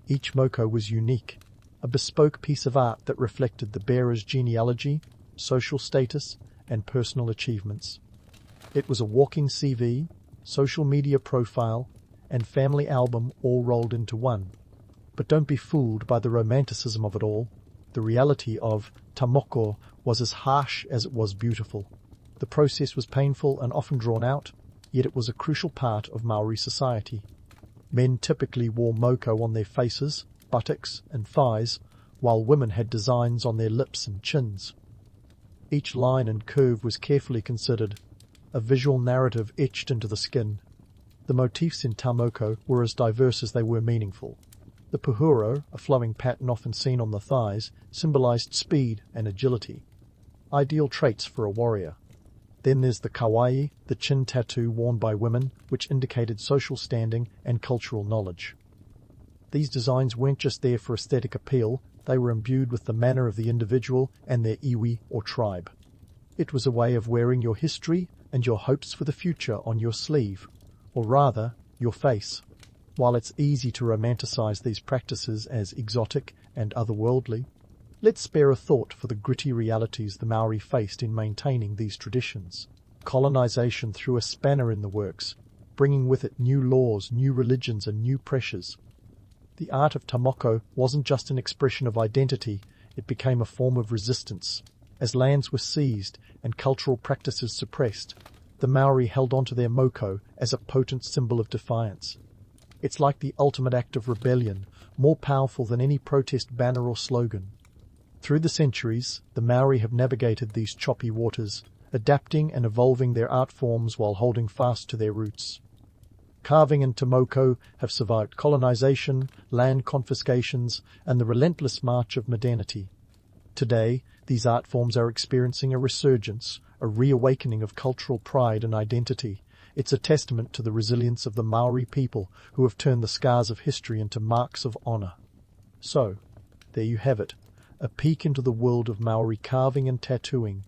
Each moko was unique, a bespoke piece of art that reflected the bearer's genealogy, social status, and personal achievements. It was a walking CV, social media profile, and family album all rolled into one. But don't be fooled by the romanticism of it all. The reality of tamoko was as harsh as it was beautiful. The process was painful and often drawn out, yet it was a crucial part of Maori society. Men typically wore moko on their faces, buttocks, and thighs, while women had designs on their lips and chins. Each line and curve was carefully considered, a visual narrative etched into the skin. The motifs in tamoko were as diverse as they were meaningful. The puhuro, a flowing pattern often seen on the thighs, symbolized speed and agility, ideal traits for a warrior. Then there's the kawaii, the chin tattoo worn by women, which indicated social standing and cultural knowledge. These designs weren't just there for aesthetic appeal, they were imbued with the manner of the individual and their iwi or tribe. It was a way of wearing your history and your hopes for the future on your sleeve, or rather, your face. While it's easy to romanticize these practices as exotic and otherworldly, let's spare a thought for the gritty realities the Maori faced in maintaining these traditions. Colonization threw a spanner in the works, bringing with it new laws, new religions, and new pressures. The art of tamoko wasn't just an expression of identity, it became a form of resistance. As lands were seized and cultural practices suppressed, the Maori held onto their moko as a potent symbol of defiance. It's like the ultimate act of rebellion, more powerful than any protest banner or slogan. Through the centuries, the Maori have navigated these choppy waters, adapting and evolving their art forms while holding fast to their roots. Carving and tamoko have survived colonization, land confiscations, and the relentless march of modernity. Today, these art forms are experiencing a resurgence, a reawakening of cultural pride and identity. It's a testament to the resilience of the Maori people who have turned the scars of history into marks of honor. So, there you have it, a peek into the world of Maori carving and tattooing,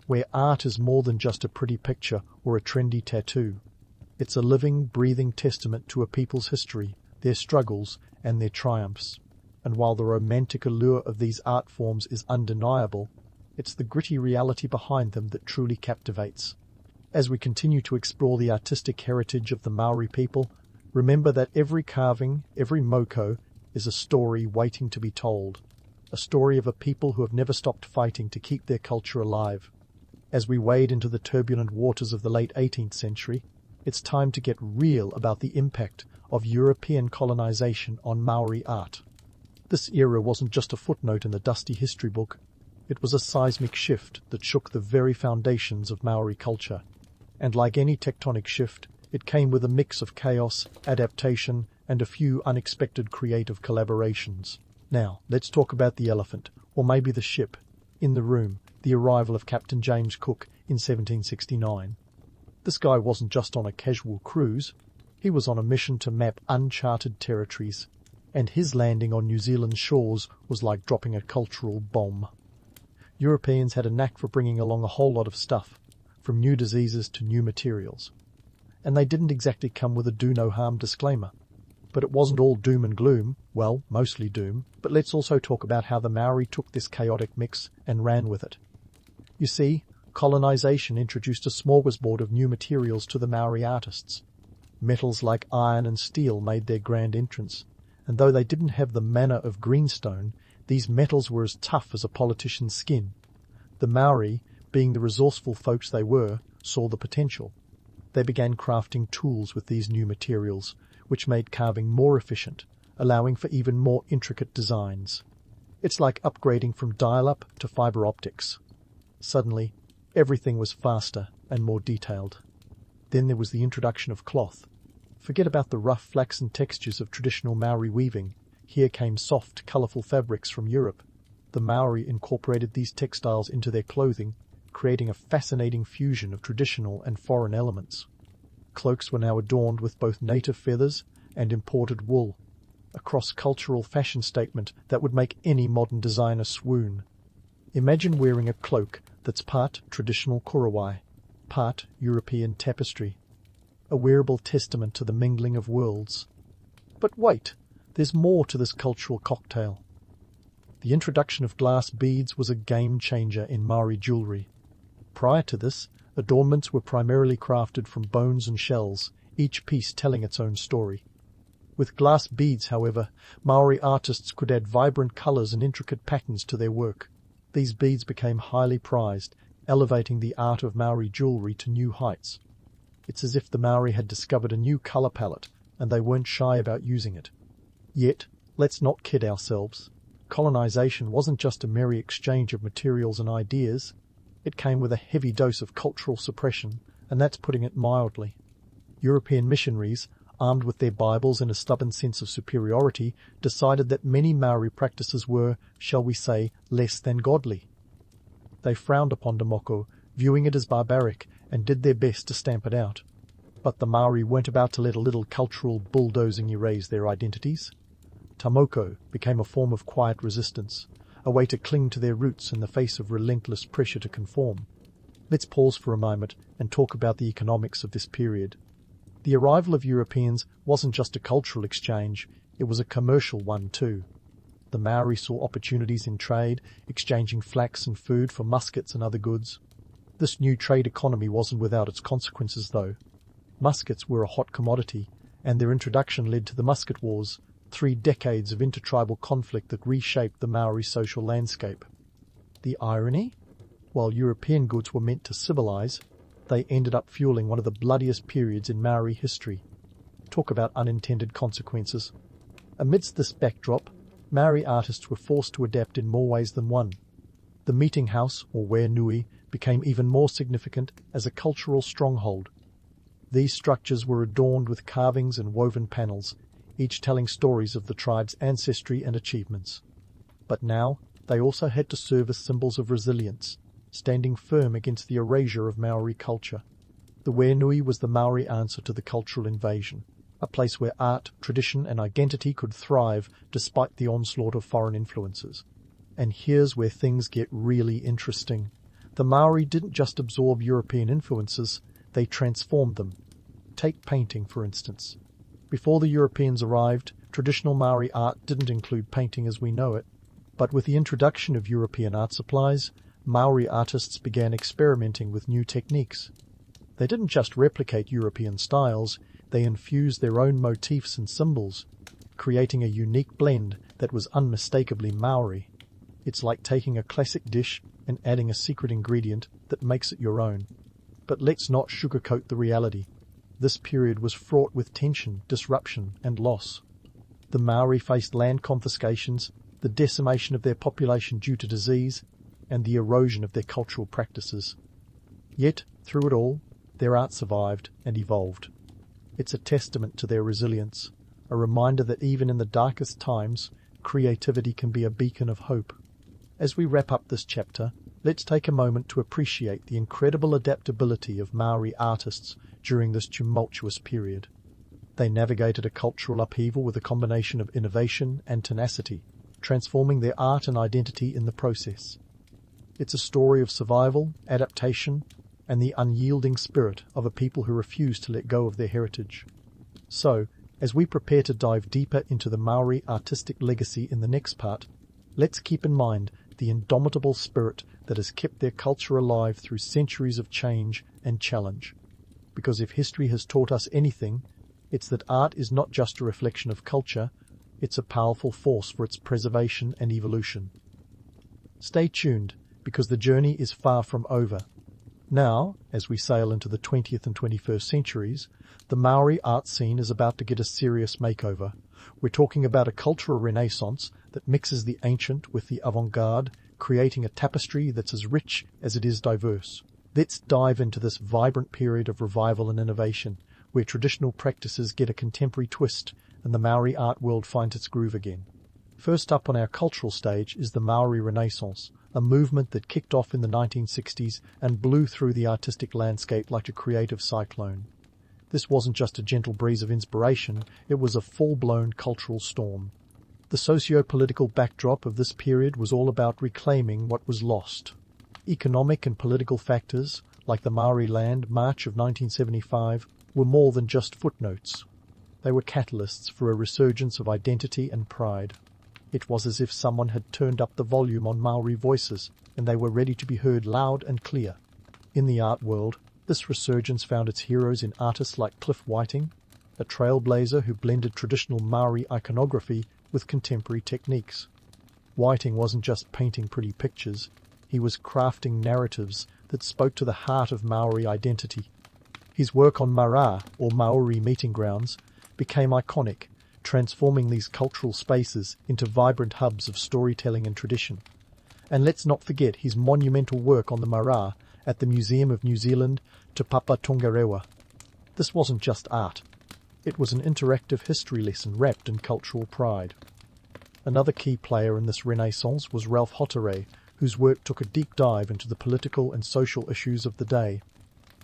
where art is more than just a pretty picture or a trendy tattoo. It's a living, breathing testament to a people's history, their struggles, and their triumphs. And while the romantic allure of these art forms is undeniable, it's the gritty reality behind them that truly captivates. As we continue to explore the artistic heritage of the Maori people, remember that every carving, every moko, is a story waiting to be told. A story of a people who have never stopped fighting to keep their culture alive. As we wade into the turbulent waters of the late 18th century, it's time to get real about the impact of European colonization on Maori art. This era wasn't just a footnote in the dusty history book. It was a seismic shift that shook the very foundations of Maori culture. And like any tectonic shift, it came with a mix of chaos, adaptation, and a few unexpected creative collaborations. Now, let's talk about the elephant, or maybe the ship, in the room, the arrival of Captain James Cook in 1769. This guy wasn't just on a casual cruise, he was on a mission to map uncharted territories, and his landing on New Zealand's shores was like dropping a cultural bomb. Europeans had a knack for bringing along a whole lot of stuff, from new diseases to new materials. And they didn't exactly come with a do-no-harm disclaimer. But it wasn't all doom and gloom, well, mostly doom, but let's also talk about how the Maori took this chaotic mix and ran with it. You see, colonization introduced a smorgasbord of new materials to the Maori artists. Metals like iron and steel made their grand entrance, and though they didn't have the manner of greenstone, these metals were as tough as a politician's skin. The Maori, being the resourceful folks they were, saw the potential. They began crafting tools with these new materials, which made carving more efficient, allowing for even more intricate designs. It's like upgrading from dial-up to fiber optics. Suddenly, everything was faster and more detailed. Then there was the introduction of cloth. Forget about the rough flaxen textures of traditional Maori weaving. Here came soft, colourful fabrics from Europe. The Maori incorporated these textiles into their clothing, creating a fascinating fusion of traditional and foreign elements. Cloaks were now adorned with both native feathers and imported wool, a cross-cultural fashion statement that would make any modern designer swoon. Imagine wearing a cloak that's part traditional kurawai, part European tapestry, a wearable testament to the mingling of worlds. But wait, there's more to this cultural cocktail. The introduction of glass beads was a game-changer in Maori jewellery. Prior to this, adornments were primarily crafted from bones and shells, each piece telling its own story. With glass beads, however, Maori artists could add vibrant colours and intricate patterns to their work. These beads became highly prized, elevating the art of Maori jewellery to new heights. It's as if the Maori had discovered a new colour palette, and they weren't shy about using it. Yet, let's not kid ourselves. Colonization wasn't just a merry exchange of materials and ideas. It came with a heavy dose of cultural suppression, and that's putting it mildly. European missionaries, armed with their Bibles and a stubborn sense of superiority, decided that many Maori practices were, shall we say, less than godly. They frowned upon Tomoko, viewing it as barbaric, and did their best to stamp it out. But the Maori weren't about to let a little cultural bulldozing erase their identities. Tomoko became a form of quiet resistance, a way to cling to their roots in the face of relentless pressure to conform. Let's pause for a moment and talk about the economics of this period. The arrival of Europeans wasn't just a cultural exchange, it was a commercial one too. The Maori saw opportunities in trade, exchanging flax and food for muskets and other goods. This new trade economy wasn't without its consequences though. Muskets were a hot commodity, and their introduction led to the Musket Wars, 3 decades of intertribal conflict that reshaped the Maori social landscape. The irony? While European goods were meant to civilize, they ended up fueling one of the bloodiest periods in Maori history. Talk about unintended consequences. Amidst this backdrop, Maori artists were forced to adapt in more ways than one. The meeting house, or ware nui, became even more significant as a cultural stronghold. These structures were adorned with carvings and woven panels, each telling stories of the tribe's ancestry and achievements. But now, they also had to serve as symbols of resilience, standing firm against the erasure of Maori culture. The ware nui was the Maori answer to the cultural invasion, a place where art, tradition and identity could thrive despite the onslaught of foreign influences. And here's where things get really interesting. The Maori didn't just absorb European influences, they transformed them. Take painting, for instance. Before the Europeans arrived, traditional Maori art didn't include painting as we know it. But with the introduction of European art supplies, Maori artists began experimenting with new techniques. They didn't just replicate European styles, they infused their own motifs and symbols, creating a unique blend that was unmistakably Maori. It's like taking a classic dish and adding a secret ingredient that makes it your own. But let's not sugarcoat the reality. This period was fraught with tension, disruption, and loss. The Maori faced land confiscations, the decimation of their population due to disease, and the erosion of their cultural practices. Yet, through it all, their art survived and evolved. It's a testament to their resilience, a reminder that even in the darkest times, creativity can be a beacon of hope. As we wrap up this chapter, let's take a moment to appreciate the incredible adaptability of Maori artists during this tumultuous period. They navigated a cultural upheaval with a combination of innovation and tenacity, transforming their art and identity in the process. It's a story of survival, adaptation, and the unyielding spirit of a people who refuse to let go of their heritage. So, as we prepare to dive deeper into the Maori artistic legacy in the next part, let's keep in mind the indomitable spirit that has kept their culture alive through centuries of change and challenge. Because if history has taught us anything, it's that art is not just a reflection of culture, it's a powerful force for its preservation and evolution. Stay tuned, because the journey is far from over. Now, as we sail into the 20th and 21st centuries, the Maori art scene is about to get a serious makeover. We're talking about a cultural renaissance that mixes the ancient with the avant-garde, creating a tapestry that's as rich as it is diverse. Let's dive into this vibrant period of revival and innovation, where traditional practices get a contemporary twist and the Maori art world finds its groove again. First up on our cultural stage is the Maori Renaissance, a movement that kicked off in the 1960s and blew through the artistic landscape like a creative cyclone. This wasn't just a gentle breeze of inspiration, it was a full-blown cultural storm. The socio-political backdrop of this period was all about reclaiming what was lost. Economic and political factors, like the Maori Land March of 1975, were more than just footnotes. They were catalysts for a resurgence of identity and pride. It was as if someone had turned up the volume on Maori voices, and they were ready to be heard loud and clear. In the art world, this resurgence found its heroes in artists like Cliff Whiting, a trailblazer who blended traditional Maori iconography with contemporary techniques. Whiting wasn't just painting pretty pictures, he was crafting narratives that spoke to the heart of Maori identity. His work on Mara, or Maori meeting grounds, became iconic, transforming these cultural spaces into vibrant hubs of storytelling and tradition. And let's not forget his monumental work on the Mara at the Museum of New Zealand, Te Papa Tongarewa. This wasn't just art. It was an interactive history lesson wrapped in cultural pride. Another key player in this renaissance was Ralph Hottere, whose work took a deep dive into the political and social issues of the day.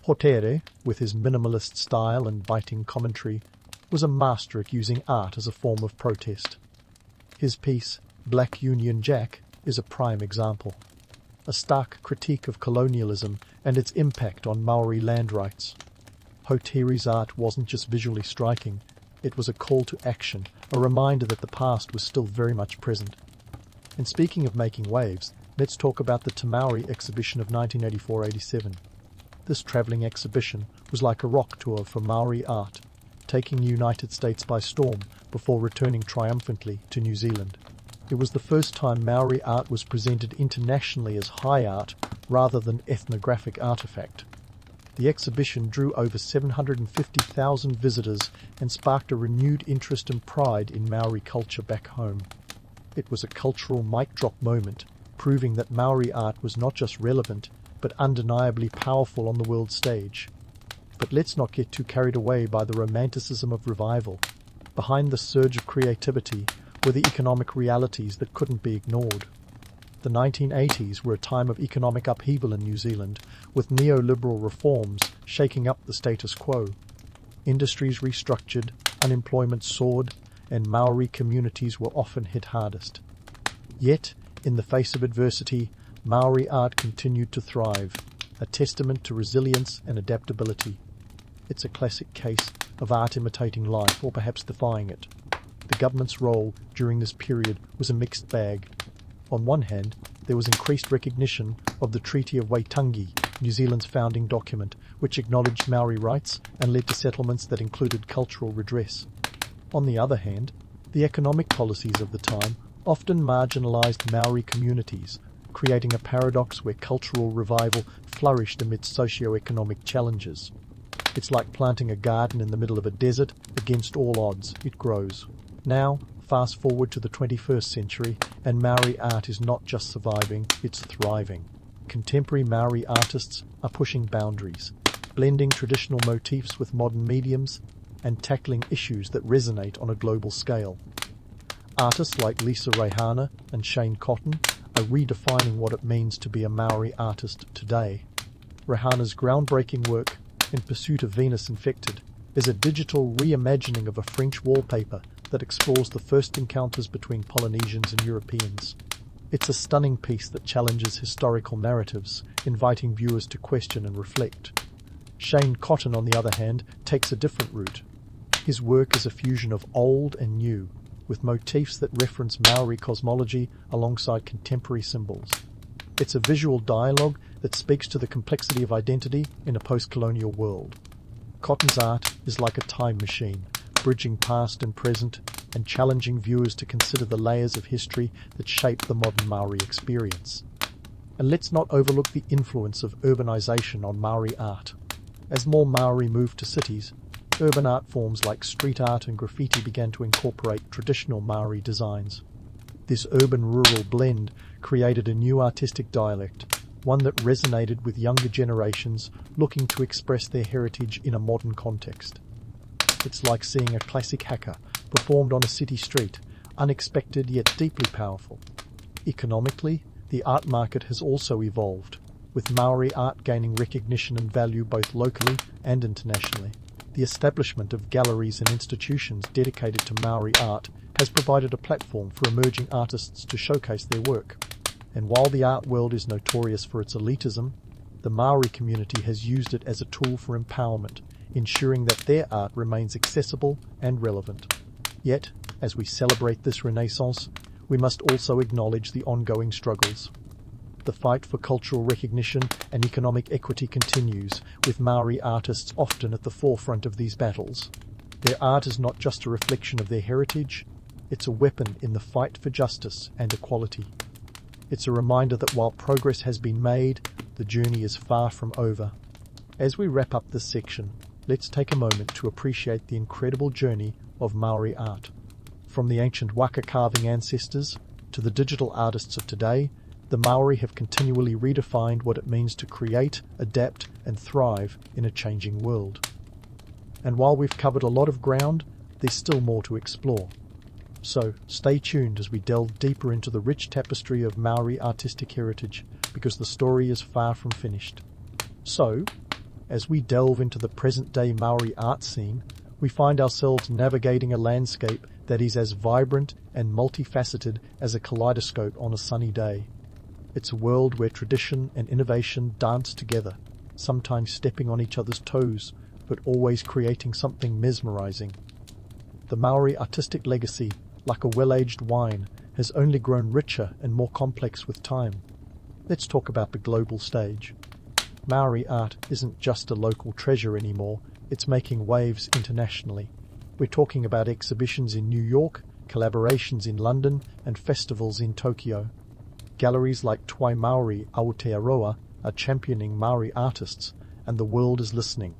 Hottere, with his minimalist style and biting commentary, was a master at using art as a form of protest. His piece, Black Union Jack, is a prime example. A stark critique of colonialism and its impact on Maori land rights. Hottere's art wasn't just visually striking, it was a call to action, a reminder that the past was still very much present. And speaking of making waves, let's talk about the Te Maori exhibition of 1984-87. This travelling exhibition was like a rock tour for Maori art, taking the United States by storm before returning triumphantly to New Zealand. It was the first time Maori art was presented internationally as high art rather than ethnographic artifact. The exhibition drew over 750,000 visitors and sparked a renewed interest and pride in Maori culture back home. It was a cultural mic drop moment, proving that Maori art was not just relevant, but undeniably powerful on the world stage. But let's not get too carried away by the romanticism of revival. Behind the surge of creativity were the economic realities that couldn't be ignored. The 1980s were a time of economic upheaval in New Zealand, with neoliberal reforms shaking up the status quo. Industries restructured, unemployment soared, and Maori communities were often hit hardest. Yet, in the face of adversity, Maori art continued to thrive, a testament to resilience and adaptability. It's a classic case of art imitating life, or perhaps defying it. The government's role during this period was a mixed bag. On one hand, there was increased recognition of the Treaty of Waitangi, New Zealand's founding document, which acknowledged Maori rights and led to settlements that included cultural redress. On the other hand, the economic policies of the time often marginalised Maori communities, creating a paradox where cultural revival flourished amidst socio-economic challenges. It's like planting a garden in the middle of a desert. Against all odds, it grows. Now, fast forward to the 21st century, and Maori art is not just surviving, it's thriving. Contemporary Maori artists are pushing boundaries, blending traditional motifs with modern mediums, and tackling issues that resonate on a global scale. Artists like Lisa Rehana and Shane Cotton are redefining what it means to be a Maori artist today. Rehana's groundbreaking work, In Pursuit of Venus Infected, is a digital reimagining of a French wallpaper that explores the first encounters between Polynesians and Europeans. It's a stunning piece that challenges historical narratives, inviting viewers to question and reflect. Shane Cotton, on the other hand, takes a different route. His work is a fusion of old and new, with motifs that reference Maori cosmology alongside contemporary symbols. It's a visual dialogue that speaks to the complexity of identity in a post-colonial world. Cotton's art is like a time machine, bridging past and present and challenging viewers to consider the layers of history that shape the modern Maori experience. And let's not overlook the influence of urbanization on Maori art. As more Maori moved to cities, urban art forms like street art and graffiti began to incorporate traditional Maori designs. This urban-rural blend created a new artistic dialect, one that resonated with younger generations looking to express their heritage in a modern context. It's like seeing a classic haka performed on a city street, unexpected yet deeply powerful. Economically, the art market has also evolved, with Maori art gaining recognition and value both locally and internationally. The establishment of galleries and institutions dedicated to Maori art has provided a platform for emerging artists to showcase their work. And while the art world is notorious for its elitism, the Maori community has used it as a tool for empowerment, ensuring that their art remains accessible and relevant. Yet, as we celebrate this renaissance, we must also acknowledge the ongoing struggles. The fight for cultural recognition and economic equity continues, with Maori artists often at the forefront of these battles. Their art is not just a reflection of their heritage, it's a weapon in the fight for justice and equality. It's a reminder that while progress has been made, the journey is far from over. As we wrap up this section, let's take a moment to appreciate the incredible journey of Maori art. From the ancient waka carving ancestors to the digital artists of today, the Maori have continually redefined what it means to create, adapt, and thrive in a changing world. And while we've covered a lot of ground, there's still more to explore. So stay tuned as we delve deeper into the rich tapestry of Maori artistic heritage, because the story is far from finished. So, as we delve into the present-day Maori art scene, we find ourselves navigating a landscape that is as vibrant and multifaceted as a kaleidoscope on a sunny day. It's a world where tradition and innovation dance together, sometimes stepping on each other's toes, but always creating something mesmerizing. The Maori artistic legacy, like a well-aged wine, has only grown richer and more complex with time. Let's talk about the global stage. Maori art isn't just a local treasure anymore, it's making waves internationally. We're talking about exhibitions in New York, collaborations in London, and festivals in Tokyo. Galleries like Toi Maori Aotearoa are championing Maori artists, and the world is listening.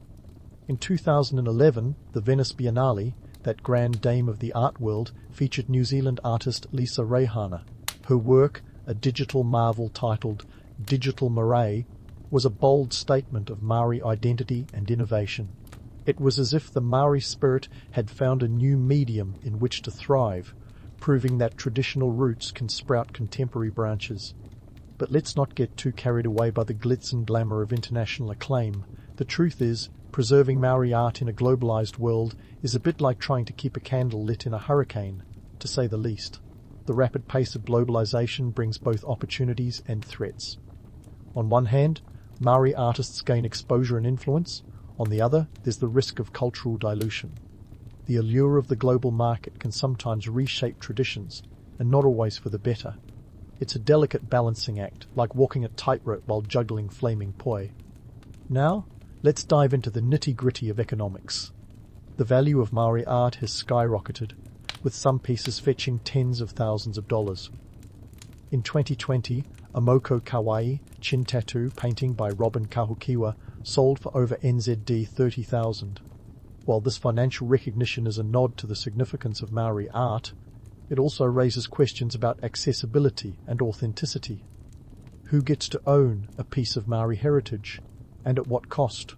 In 2011, the Venice Biennale, that grand dame of the art world, featured New Zealand artist Lisa Reihana. Her work, a digital marvel titled Digital Marae, was a bold statement of Maori identity and innovation. It was as if the Maori spirit had found a new medium in which to thrive, proving that traditional roots can sprout contemporary branches. But let's not get too carried away by the glitz and glamour of international acclaim. The truth is, preserving Maori art in a globalized world is a bit like trying to keep a candle lit in a hurricane, to say the least. The rapid pace of globalization brings both opportunities and threats. On one hand, Maori artists gain exposure and influence. On the other, there's the risk of cultural dilution. The allure of the global market can sometimes reshape traditions, and not always for the better. It's a delicate balancing act, like walking a tightrope while juggling flaming poi. Now, let's dive into the nitty-gritty of economics. The value of Maori art has skyrocketed, with some pieces fetching tens of thousands of dollars. In 2020, a Moko Kawaii chin tattoo painting by Robin Kahukiwa sold for over NZD 30,000. While this financial recognition is a nod to the significance of Maori art, it also raises questions about accessibility and authenticity. Who gets to own a piece of Maori heritage, and at what cost?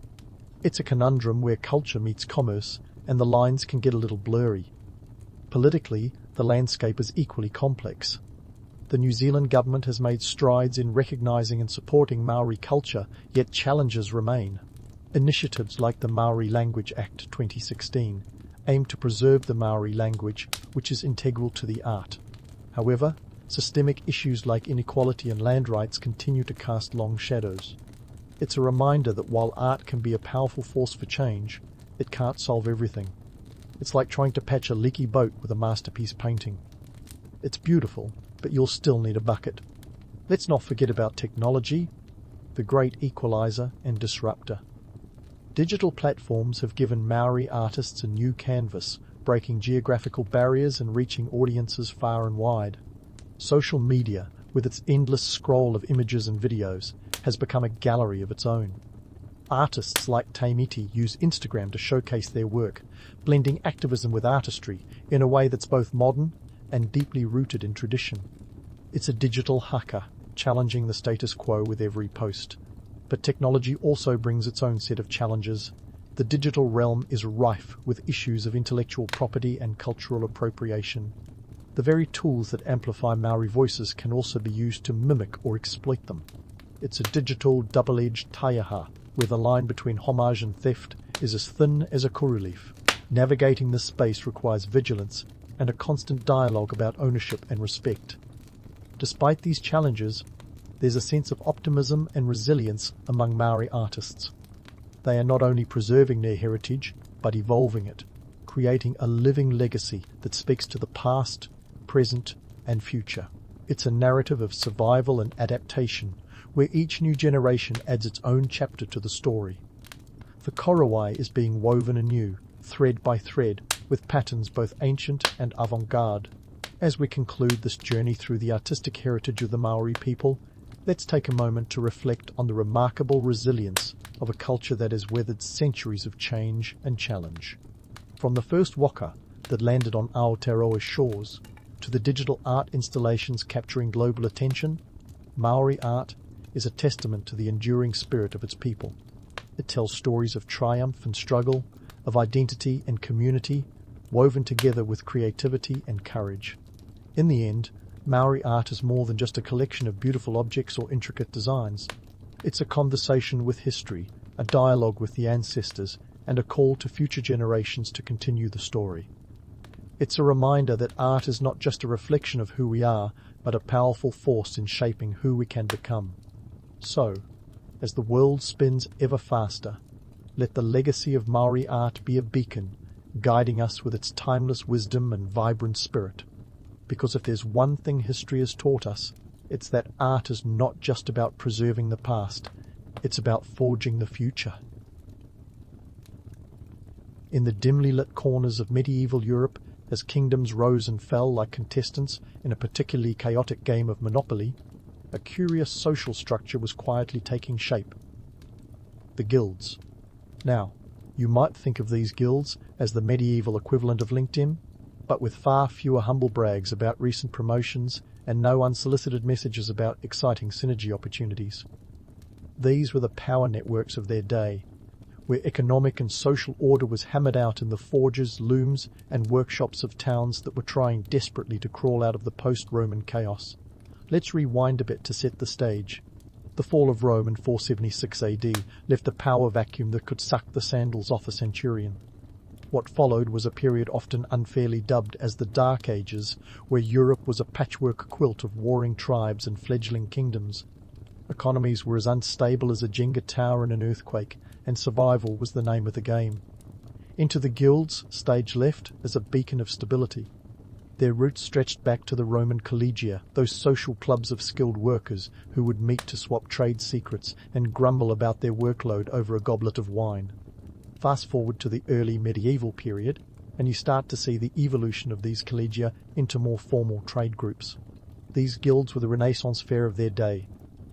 It's a conundrum where culture meets commerce, and the lines can get a little blurry. Politically, the landscape is equally complex. The New Zealand government has made strides in recognising and supporting Maori culture, yet challenges remain. Initiatives like the Maori Language Act 2016 aim to preserve the Maori language, which is integral to the art. However, systemic issues like inequality and land rights continue to cast long shadows. It's a reminder that while art can be a powerful force for change, it can't solve everything. It's like trying to patch a leaky boat with a masterpiece painting. It's beautiful, but you'll still need a bucket. Let's not forget about technology, the great equalizer and disruptor. Digital platforms have given Maori artists a new canvas, breaking geographical barriers and reaching audiences far and wide. Social media, with its endless scroll of images and videos, has become a gallery of its own. Artists like Taimiti use Instagram to showcase their work, blending activism with artistry in a way that's both modern and deeply rooted in tradition. It's a digital haka, challenging the status quo with every post. But technology also brings its own set of challenges. The digital realm is rife with issues of intellectual property and cultural appropriation. The very tools that amplify Maori voices can also be used to mimic or exploit them. It's a digital double-edged taiaha, where the line between homage and theft is as thin as a koru leaf. Navigating this space requires vigilance and a constant dialogue about ownership and respect. Despite these challenges, there's a sense of optimism and resilience among Maori artists. They are not only preserving their heritage, but evolving it, creating a living legacy that speaks to the past, present, and future. It's a narrative of survival and adaptation, where each new generation adds its own chapter to the story. The korowai is being woven anew, thread by thread, with patterns both ancient and avant-garde. As we conclude this journey through the artistic heritage of the Maori people, let's take a moment to reflect on the remarkable resilience of a culture that has weathered centuries of change and challenge. From the first waka that landed on Aotearoa's shores, to the digital art installations capturing global attention, Maori art is a testament to the enduring spirit of its people. It tells stories of triumph and struggle, of identity and community, woven together with creativity and courage. In the end, Maori art is more than just a collection of beautiful objects or intricate designs. It's a conversation with history, a dialogue with the ancestors, and a call to future generations to continue the story. It's a reminder that art is not just a reflection of who we are, but a powerful force in shaping who we can become. So, as the world spins ever faster, let the legacy of Maori art be a beacon, guiding us with its timeless wisdom and vibrant spirit. Because if there's one thing history has taught us, it's that art is not just about preserving the past, it's about forging the future. In the dimly lit corners of medieval Europe, as kingdoms rose and fell like contestants in a particularly chaotic game of Monopoly, a curious social structure was quietly taking shape. The guilds. Now, you might think of these guilds as the medieval equivalent of LinkedIn, but with far fewer humble brags about recent promotions and no unsolicited messages about exciting synergy opportunities. These were the power networks of their day, where economic and social order was hammered out in the forges, looms, and workshops of towns that were trying desperately to crawl out of the post-Roman chaos. Let's rewind a bit to set the stage. The fall of Rome in 476 AD left a power vacuum that could suck the sandals off a centurion. What followed was a period often unfairly dubbed as the Dark Ages, where Europe was a patchwork quilt of warring tribes and fledgling kingdoms. Economies were as unstable as a Jenga tower in an earthquake, and survival was the name of the game. Into the guilds, stage left, as a beacon of stability. Their roots stretched back to the Roman collegia, those social clubs of skilled workers who would meet to swap trade secrets and grumble about their workload over a goblet of wine. Fast forward to the early medieval period, and you start to see the evolution of these collegia into more formal trade groups. These guilds were the Renaissance fair of their day,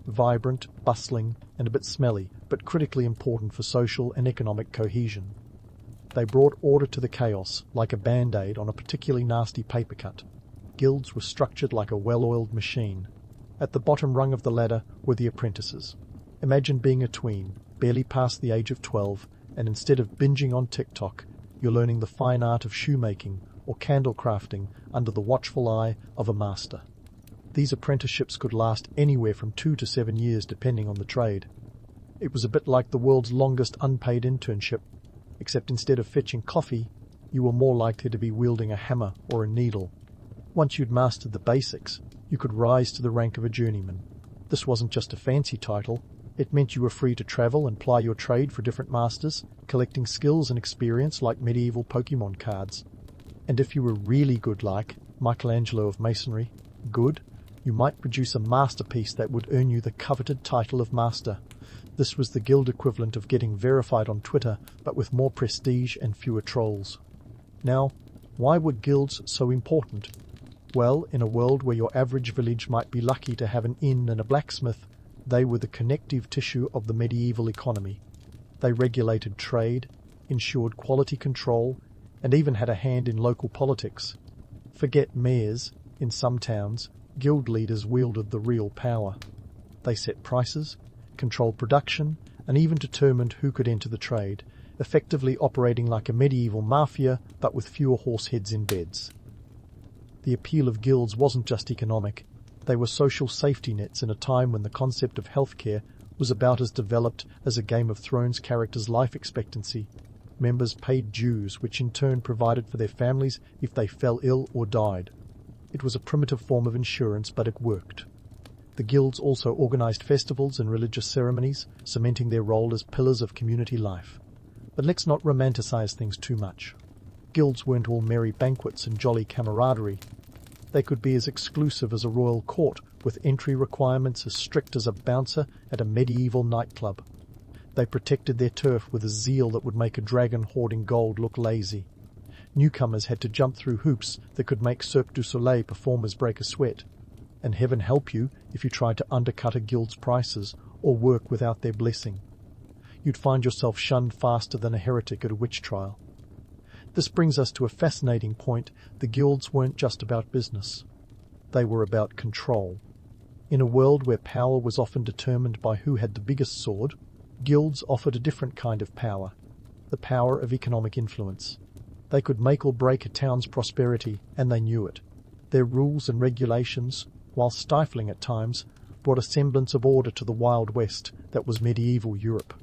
vibrant, bustling, and a bit smelly, but critically important for social and economic cohesion. They brought order to the chaos, like a band-aid on a particularly nasty paper cut. Guilds were structured like a well-oiled machine. At the bottom rung of the ladder were the apprentices. Imagine being a tween, barely past the age of 12, and instead of binging on TikTok, you're learning the fine art of shoemaking or candle crafting under the watchful eye of a master. These apprenticeships could last anywhere from 2 to 7 years depending on the trade. It was a bit like the world's longest unpaid internship, except instead of fetching coffee, you were more likely to be wielding a hammer or a needle. Once you'd mastered the basics, you could rise to the rank of a journeyman. This wasn't just a fancy title, it meant you were free to travel and ply your trade for different masters, collecting skills and experience like medieval Pokemon cards. And if you were really good, like Michelangelo of masonry, good, you might produce a masterpiece that would earn you the coveted title of master. This was the guild equivalent of getting verified on Twitter, but with more prestige and fewer trolls. Now, why were guilds so important? Well, in a world where your average village might be lucky to have an inn and a blacksmith, they were the connective tissue of the medieval economy. They regulated trade, ensured quality control, and even had a hand in local politics. Forget mayors. In some towns, guild leaders wielded the real power. They set prices, controlled production, and even determined who could enter the trade, effectively operating like a medieval mafia but with fewer horse heads in beds. The appeal of guilds wasn't just economic. They were social safety nets in a time when the concept of healthcare was about as developed as a Game of Thrones character's life expectancy. Members paid dues, which in turn provided for their families if they fell ill or died. It was a primitive form of insurance, but it worked. The guilds also organized festivals and religious ceremonies, cementing their role as pillars of community life. But let's not romanticize things too much. Guilds weren't all merry banquets and jolly camaraderie. They could be as exclusive as a royal court, with entry requirements as strict as a bouncer at a medieval nightclub. They protected their turf with a zeal that would make a dragon hoarding gold look lazy. Newcomers had to jump through hoops that could make Cirque du Soleil performers break a sweat. And heaven help you if you tried to undercut a guild's prices or work without their blessing. You'd find yourself shunned faster than a heretic at a witch trial. This brings us to a fascinating point. The guilds weren't just about business. They were about control. In a world where power was often determined by who had the biggest sword, guilds offered a different kind of power, the power of economic influence. They could make or break a town's prosperity, and they knew it. Their rules and regulations, while stifling at times, brought a semblance of order to the Wild West that was medieval Europe.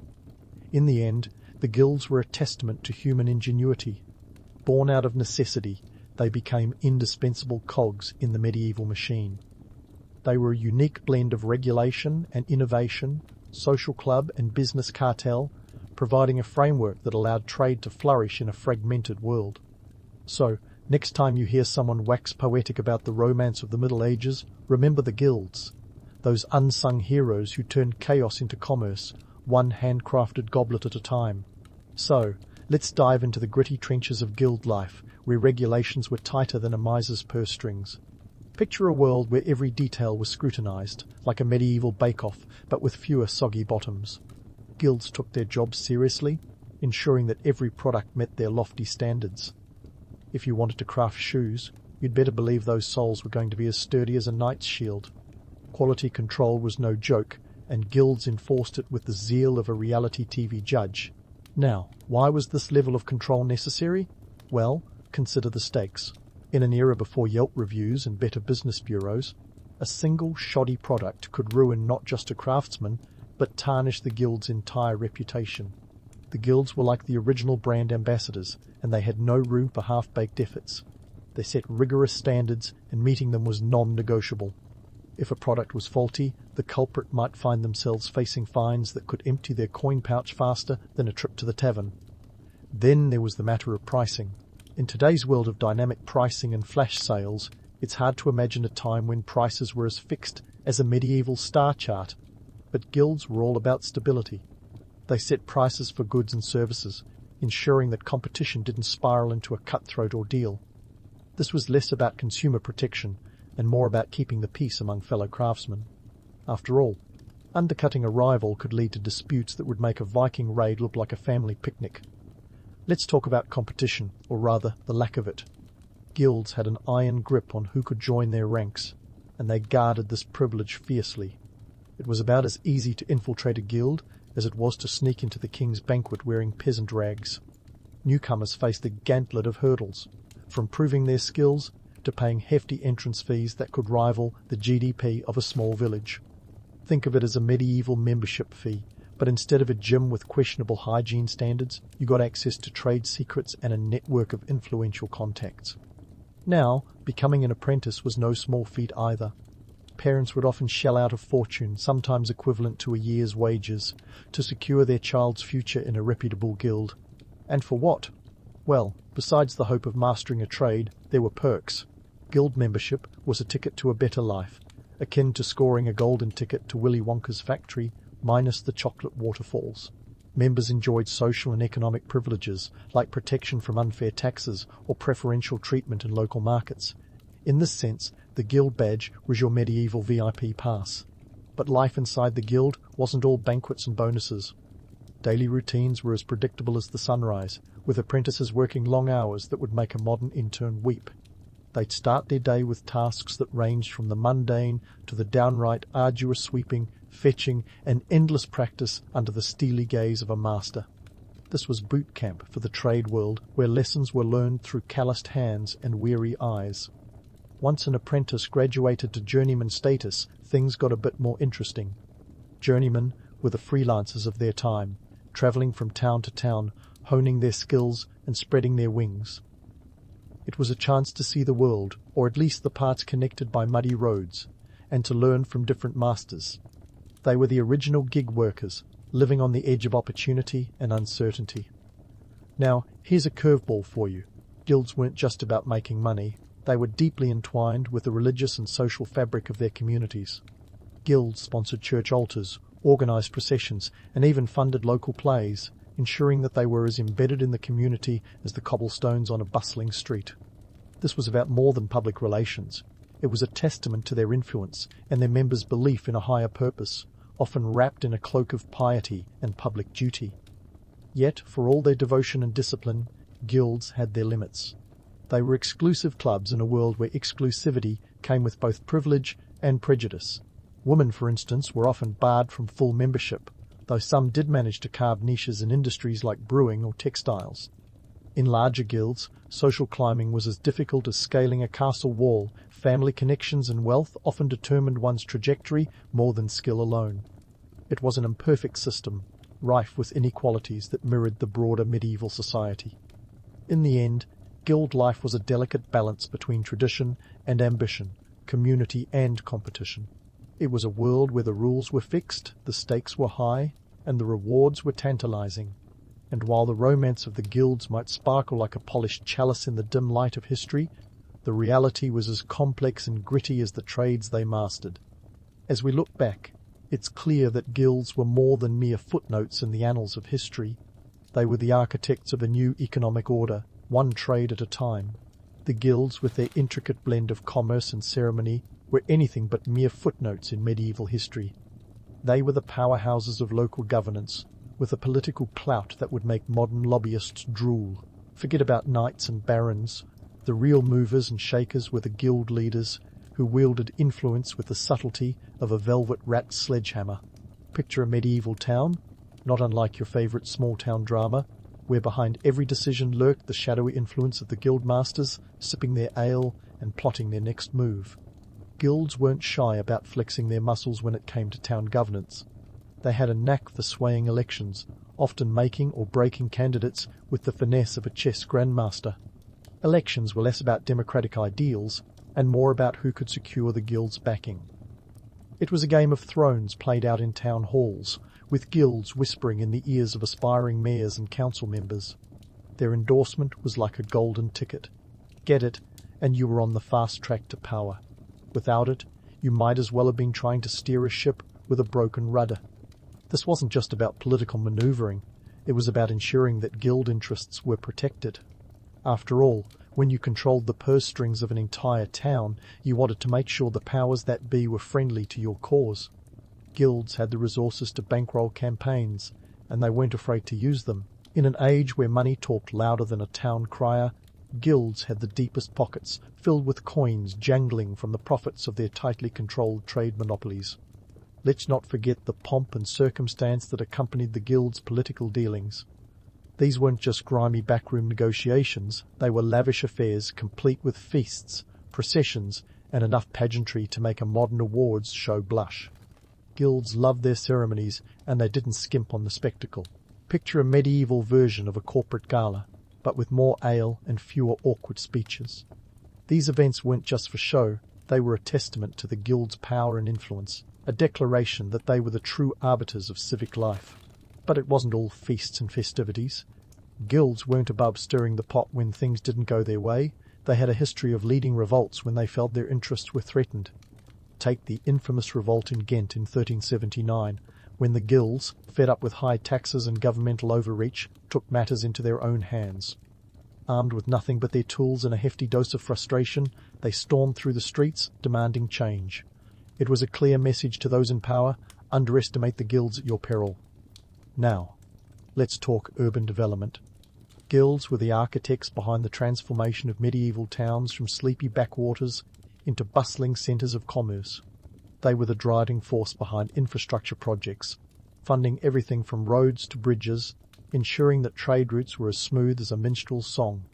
In the end, the guilds were a testament to human ingenuity. Born out of necessity, they became indispensable cogs in the medieval machine. They were a unique blend of regulation and innovation, social club and business cartel, providing a framework that allowed trade to flourish in a fragmented world. So, next time you hear someone wax poetic about the romance of the Middle Ages, remember the guilds, those unsung heroes who turned chaos into commerce, one handcrafted goblet at a time. So, let's dive into the gritty trenches of guild life, where regulations were tighter than a miser's purse strings. Picture a world where every detail was scrutinized, like a medieval bake-off, but with fewer soggy bottoms. Guilds took their jobs seriously, ensuring that every product met their lofty standards. If you wanted to craft shoes, you'd better believe those soles were going to be as sturdy as a knight's shield. Quality control was no joke, and guilds enforced it with the zeal of a reality TV judge. Now, why was this level of control necessary? Well, consider the stakes. In an era before Yelp reviews and better business bureaus, a single shoddy product could ruin not just a craftsman, but tarnish the guild's entire reputation. The guilds were like the original brand ambassadors, and they had no room for half-baked efforts. They set rigorous standards, and meeting them was non-negotiable. If a product was faulty, the culprit might find themselves facing fines that could empty their coin pouch faster than a trip to the tavern. Then there was the matter of pricing. In today's world of dynamic pricing and flash sales, it's hard to imagine a time when prices were as fixed as a medieval star chart. But guilds were all about stability. They set prices for goods and services, ensuring that competition didn't spiral into a cutthroat ordeal. This was less about consumer protection and more about keeping the peace among fellow craftsmen. After all, undercutting a rival could lead to disputes that would make a Viking raid look like a family picnic. Let's talk about competition, or rather, the lack of it. Guilds had an iron grip on who could join their ranks, and they guarded this privilege fiercely. It was about as easy to infiltrate a guild as it was to sneak into the king's banquet wearing peasant rags. Newcomers faced a gauntlet of hurdles, from proving their skills to paying hefty entrance fees that could rival the GDP of a small village. Think of it as a medieval membership fee, but instead of a gym with questionable hygiene standards, you got access to trade secrets and a network of influential contacts. Now, becoming an apprentice was no small feat either. Parents would often shell out a fortune, sometimes equivalent to a year's wages, to secure their child's future in a reputable guild. And for what? Well, besides the hope of mastering a trade, there were perks. Guild membership was a ticket to a better life, akin to scoring a golden ticket to Willy Wonka's factory, minus the chocolate waterfalls. Members enjoyed social and economic privileges, like protection from unfair taxes or preferential treatment in local markets. In this sense, the guild badge was your medieval VIP pass. But life inside the guild wasn't all banquets and bonuses. Daily routines were as predictable as the sunrise, with apprentices working long hours that would make a modern intern weep. They'd start their day with tasks that ranged from the mundane to the downright arduous sweeping, fetching, and endless practice under the steely gaze of a master. This was boot camp for the trade world, where lessons were learned through calloused hands and weary eyes. Once an apprentice graduated to journeyman status, things got a bit more interesting. Journeymen were the freelancers of their time, travelling from town to town, honing their skills and spreading their wings. It was a chance to see the world, or at least the parts connected by muddy roads, and to learn from different masters. They were the original gig workers, living on the edge of opportunity and uncertainty. Now, here's a curveball for you. Guilds weren't just about making money. They were deeply entwined with the religious and social fabric of their communities. Guilds sponsored church altars, organised processions, and even funded local plays, ensuring that they were as embedded in the community as the cobblestones on a bustling street. This was about more than public relations. It was a testament to their influence and their members' belief in a higher purpose, often wrapped in a cloak of piety and public duty. Yet, for all their devotion and discipline, guilds had their limits. They were exclusive clubs in a world where exclusivity came with both privilege and prejudice. Women, for instance, were often barred from full membership, though some did manage to carve niches in industries like brewing or textiles. In larger guilds, social climbing was as difficult as scaling a castle wall. Family connections and wealth often determined one's trajectory more than skill alone. It was an imperfect system, rife with inequalities that mirrored the broader medieval society. In the end, guild life was a delicate balance between tradition and ambition, community and competition. It was a world where the rules were fixed, the stakes were high, and the rewards were tantalizing. And while the romance of the guilds might sparkle like a polished chalice in the dim light of history, the reality was as complex and gritty as the trades they mastered. As we look back, it's clear that guilds were more than mere footnotes in the annals of history. They were the architects of a new economic order, one trade at a time. The guilds, with their intricate blend of commerce and ceremony, were anything but mere footnotes in medieval history. They were the powerhouses of local governance, with a political clout that would make modern lobbyists drool. Forget about knights and barons. The real movers and shakers were the guild leaders, who wielded influence with the subtlety of a velvet rat sledgehammer. Picture a medieval town, not unlike your favourite small-town drama, where behind every decision lurked the shadowy influence of the guild masters, sipping their ale and plotting their next move. Guilds weren't shy about flexing their muscles when it came to town governance. They had a knack for swaying elections, often making or breaking candidates with the finesse of a chess grandmaster. Elections were less about democratic ideals and more about who could secure the guild's backing. It was a game of thrones played out in town halls, with guilds whispering in the ears of aspiring mayors and council members. Their endorsement was like a golden ticket. Get it, and you were on the fast track to power. Without it, you might as well have been trying to steer a ship with a broken rudder. This wasn't just about political maneuvering, it was about ensuring that guild interests were protected. After all, when you controlled the purse strings of an entire town, you wanted to make sure the powers that be were friendly to your cause. Guilds had the resources to bankroll campaigns, and they weren't afraid to use them. In an age where money talked louder than a town crier, guilds had the deepest pockets, filled with coins jangling from the profits of their tightly controlled trade monopolies. Let's not forget the pomp and circumstance that accompanied the guild's political dealings. These weren't just grimy backroom negotiations, they were lavish affairs complete with feasts, processions, and enough pageantry to make a modern awards show blush. Guilds loved their ceremonies, and they didn't skimp on the spectacle. Picture a medieval version of a corporate gala, but with more ale and fewer awkward speeches. These events weren't just for show, they were a testament to the guild's power and influence, a declaration that they were the true arbiters of civic life. But it wasn't all feasts and festivities. Guilds weren't above stirring the pot when things didn't go their way. They had a history of leading revolts when they felt their interests were threatened. Take the infamous revolt in Ghent in 1379, when the guilds, fed up with high taxes and governmental overreach, took matters into their own hands. Armed with nothing but their tools and a hefty dose of frustration, they stormed through the streets, demanding change. It was a clear message to those in power: underestimate the guilds at your peril. Now, let's talk urban development. Guilds were the architects behind the transformation of medieval towns from sleepy backwaters into bustling centres of commerce. They were the driving force behind infrastructure projects, funding everything from roads to bridges, ensuring that trade routes were as smooth as a minstrel's song.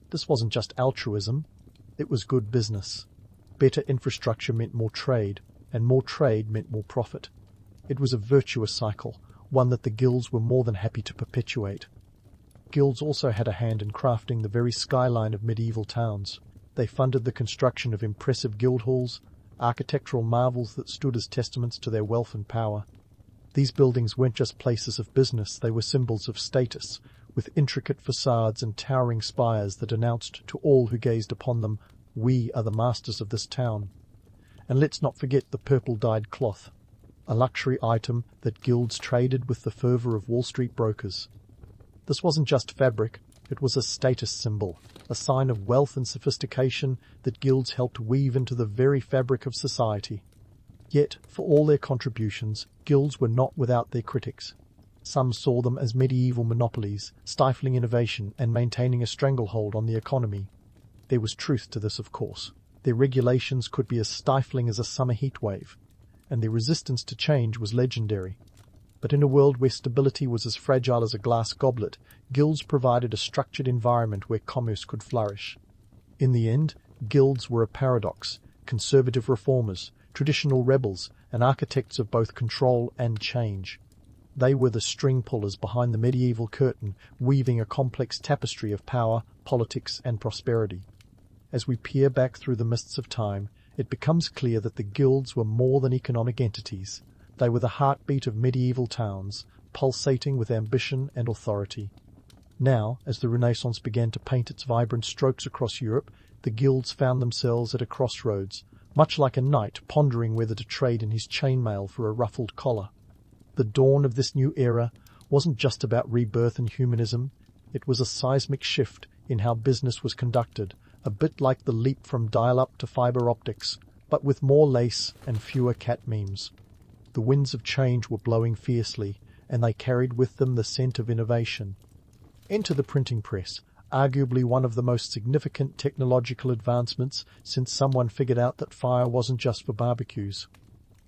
This wasn't just altruism, it was good business. Better infrastructure meant more trade, and more trade meant more profit. It was a virtuous cycle, one that the guilds were more than happy to perpetuate. Guilds also had a hand in crafting the very skyline of medieval towns. They funded the construction of impressive guild halls, architectural marvels that stood as testaments to their wealth and power. These buildings weren't just places of business, they were symbols of status, with intricate facades and towering spires that announced to all who gazed upon them, "We are the masters of this town." And let's not forget the purple-dyed cloth, a luxury item that guilds traded with the fervour of Wall Street brokers. This wasn't just fabric, it was a status symbol, a sign of wealth and sophistication that guilds helped weave into the very fabric of society. Yet, for all their contributions, guilds were not without their critics. Some saw them as medieval monopolies, stifling innovation and maintaining a stranglehold on the economy. There was truth to this, of course. Their regulations could be as stifling as a summer heatwave, and their resistance to change was legendary. But in a world where stability was as fragile as a glass goblet, guilds provided a structured environment where commerce could flourish. In the end, guilds were a paradox: conservative reformers, traditional rebels, and architects of both control and change. They were the string pullers behind the medieval curtain, weaving a complex tapestry of power, politics, and prosperity. As we peer back through the mists of time, it becomes clear that the guilds were more than economic entities. They were the heartbeat of medieval towns, pulsating with ambition and authority. Now, as the Renaissance began to paint its vibrant strokes across Europe, the guilds found themselves at a crossroads, much like a knight pondering whether to trade in his chainmail for a ruffled collar. The dawn of this new era wasn't just about rebirth and humanism, it was a seismic shift in how business was conducted, a bit like the leap from dial-up to fiber optics, but with more lace and fewer cat memes. The winds of change were blowing fiercely, and they carried with them the scent of innovation. Enter the printing press, arguably one of the most significant technological advancements since someone figured out that fire wasn't just for barbecues.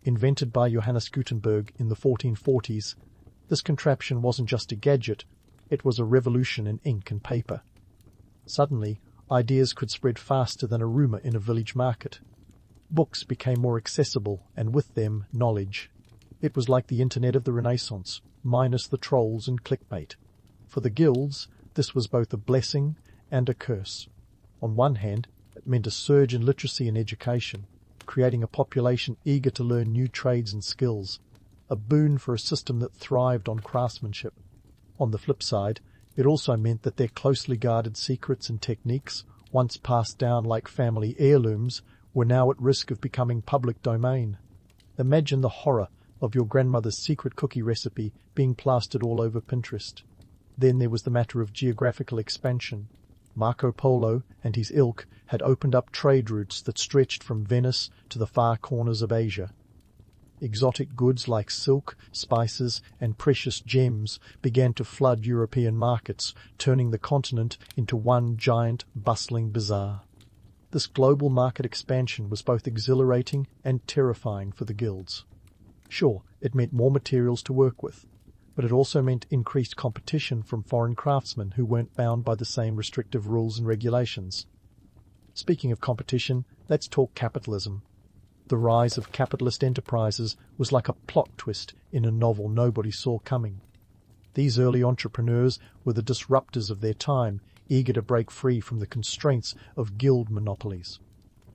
Invented by Johannes Gutenberg in the 1440s, this contraption wasn't just a gadget, it was a revolution in ink and paper. Suddenly, ideas could spread faster than a rumour in a village market. Books became more accessible, and with them, knowledge. It was like the internet of the Renaissance, minus the trolls and clickbait. For the guilds, this was both a blessing and a curse. On one hand, it meant a surge in literacy and education, creating a population eager to learn new trades and skills, a boon for a system that thrived on craftsmanship. On the flip side, it also meant that their closely guarded secrets and techniques, once passed down like family heirlooms, were now at risk of becoming public domain. Imagine the horror of your grandmother's secret cookie recipe being plastered all over Pinterest. Then there was the matter of geographical expansion. Marco Polo and his ilk had opened up trade routes that stretched from Venice to the far corners of Asia. Exotic goods like silk, spices, and precious gems began to flood European markets, turning the continent into one giant, bustling bazaar. This global market expansion was both exhilarating and terrifying for the guilds. Sure, it meant more materials to work with, but it also meant increased competition from foreign craftsmen who weren't bound by the same restrictive rules and regulations. Speaking of competition, let's talk capitalism. The rise of capitalist enterprises was like a plot twist in a novel nobody saw coming. These early entrepreneurs were the disruptors of their time, eager to break free from the constraints of guild monopolies.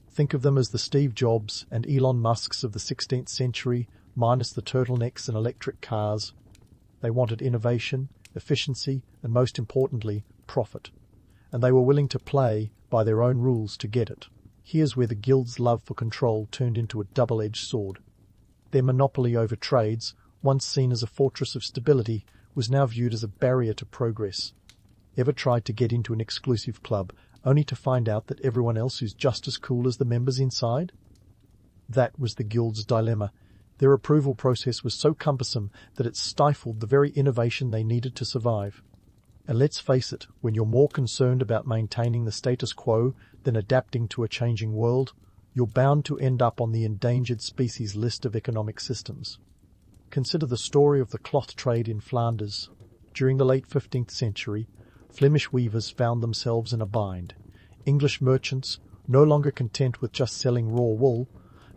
Think of them as the Steve Jobs and Elon Musks of the 16th century, minus the turtlenecks and electric cars. They wanted innovation, efficiency, and most importantly, profit. And they were willing to play by their own rules to get it. Here's where the guild's love for control turned into a double-edged sword. Their monopoly over trades, once seen as a fortress of stability, was now viewed as a barrier to progress. Ever tried to get into an exclusive club, only to find out that everyone else is just as cool as the members inside? That was the guild's dilemma. Their approval process was so cumbersome that it stifled the very innovation they needed to survive. And let's face it, when you're more concerned about maintaining the status quo than adapting to a changing world, you're bound to end up on the endangered species list of economic systems. Consider the story of the cloth trade in Flanders. During the late 15th century, Flemish weavers found themselves in a bind. English merchants, no longer content with just selling raw wool,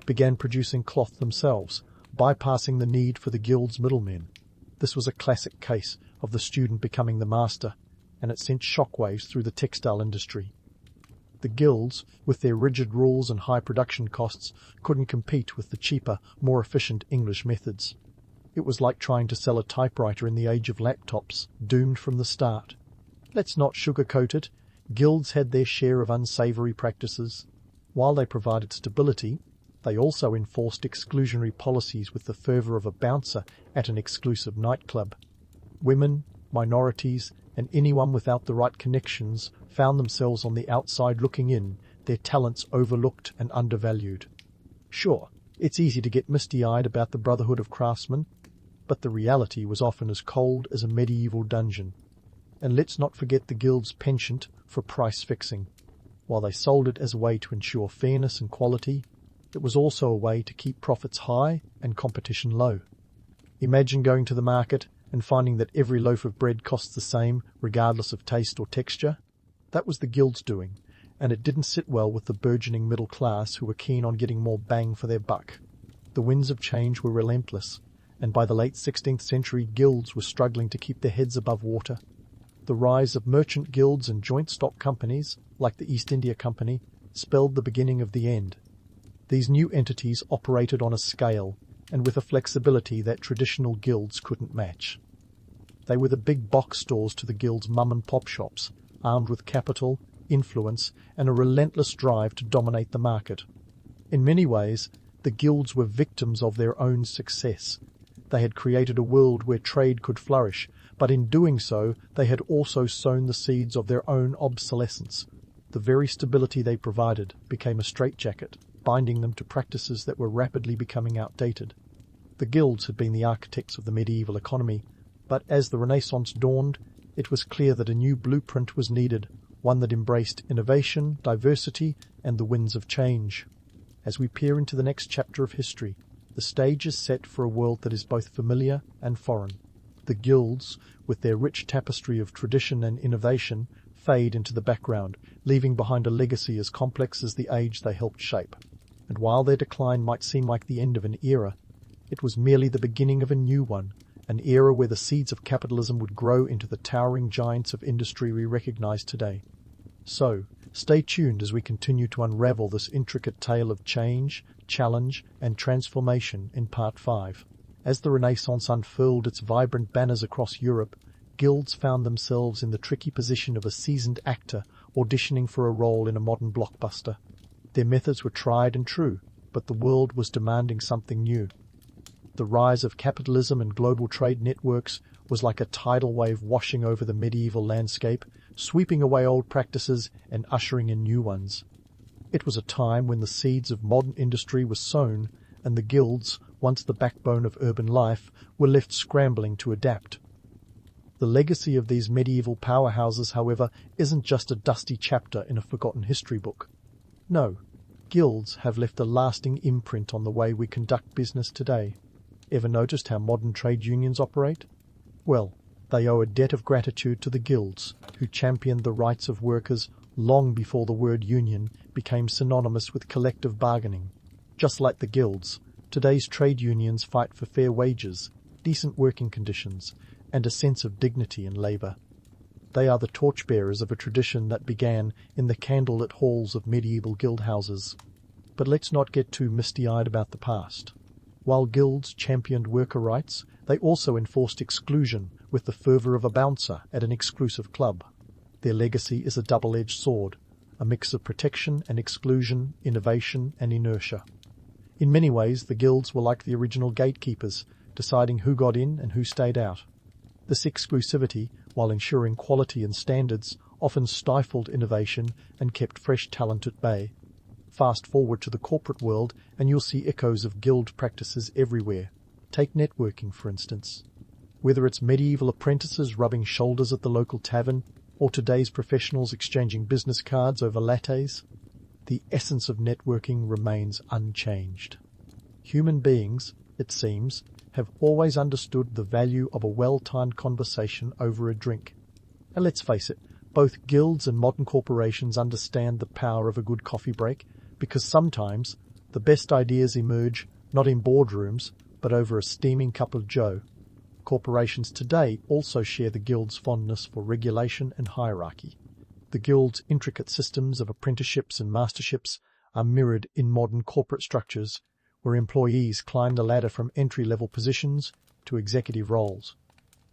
began producing cloth themselves, bypassing the need for the guild's middlemen. This was a classic case of the student becoming the master, and it sent shockwaves through the textile industry. The guilds, with their rigid rules and high production costs, couldn't compete with the cheaper, more efficient English methods. It was like trying to sell a typewriter in the age of laptops, doomed from the start. Let's not sugarcoat it, guilds had their share of unsavoury practices. While they provided stability, they also enforced exclusionary policies with the fervour of a bouncer at an exclusive nightclub. Women, minorities, and anyone without the right connections found themselves on the outside looking in, their talents overlooked and undervalued. Sure, it's easy to get misty-eyed about the brotherhood of craftsmen, but the reality was often as cold as a medieval dungeon. And let's not forget the guild's penchant for price fixing. While they sold it as a way to ensure fairness and quality, it was also a way to keep profits high and competition low. Imagine going to the market and finding that every loaf of bread costs the same, regardless of taste or texture. That was the guild's doing, and it didn't sit well with the burgeoning middle class who were keen on getting more bang for their buck. The winds of change were relentless, and by the late 16th century guilds were struggling to keep their heads above water. The rise of merchant guilds and joint stock companies, like the East India Company, spelled the beginning of the end. These new entities operated on a scale and with a flexibility that traditional guilds couldn't match. They were the big box stores to the guild's mum-and-pop shops, armed with capital, influence, and a relentless drive to dominate the market. In many ways, the guilds were victims of their own success. They had created a world where trade could flourish, but in doing so, they had also sown the seeds of their own obsolescence. The very stability they provided became a straitjacket, binding them to practices that were rapidly becoming outdated. The guilds had been the architects of the medieval economy, but as the Renaissance dawned, it was clear that a new blueprint was needed, one that embraced innovation, diversity, and the winds of change. As we peer into the next chapter of history, the stage is set for a world that is both familiar and foreign. The guilds, with their rich tapestry of tradition and innovation, fade into the background, leaving behind a legacy as complex as the age they helped shape. And while their decline might seem like the end of an era, it was merely the beginning of a new one, an era where the seeds of capitalism would grow into the towering giants of industry we recognize today. So, stay tuned as we continue to unravel this intricate tale of change, challenge, and transformation in Part 5. As the Renaissance unfurled its vibrant banners across Europe, guilds found themselves in the tricky position of a seasoned actor auditioning for a role in a modern blockbuster. Their methods were tried and true, but the world was demanding something new. The rise of capitalism and global trade networks was like a tidal wave washing over the medieval landscape, sweeping away old practices and ushering in new ones. It was a time when the seeds of modern industry were sown, and the guilds, once the backbone of urban life, were left scrambling to adapt. The legacy of these medieval powerhouses, however, isn't just a dusty chapter in a forgotten history book. No, guilds have left a lasting imprint on the way we conduct business today. Ever noticed how modern trade unions operate? Well, they owe a debt of gratitude to the guilds, who championed the rights of workers long before the word union became synonymous with collective bargaining. Just like the guilds, today's trade unions fight for fair wages, decent working conditions, and a sense of dignity in labour. They are the torchbearers of a tradition that began in the candlelit halls of medieval guild houses. But let's not get too misty-eyed about the past. While guilds championed worker rights, they also enforced exclusion with the fervour of a bouncer at an exclusive club. Their legacy is a double-edged sword, a mix of protection and exclusion, innovation and inertia. In many ways, the guilds were like the original gatekeepers, deciding who got in and who stayed out. This exclusivity, while ensuring quality and standards, often stifled innovation and kept fresh talent at bay. Fast forward to the corporate world and you'll see echoes of guild practices everywhere. Take networking, for instance. Whether it's medieval apprentices rubbing shoulders at the local tavern, or today's professionals exchanging business cards over lattes, the essence of networking remains unchanged. Human beings, it seems, have always understood the value of a well-timed conversation over a drink. And let's face it, both guilds and modern corporations understand the power of a good coffee break, because sometimes the best ideas emerge not in boardrooms, but over a steaming cup of joe. Corporations today also share the guild's fondness for regulation and hierarchy. The guild's intricate systems of apprenticeships and masterships are mirrored in modern corporate structures, where employees climb the ladder from entry-level positions to executive roles.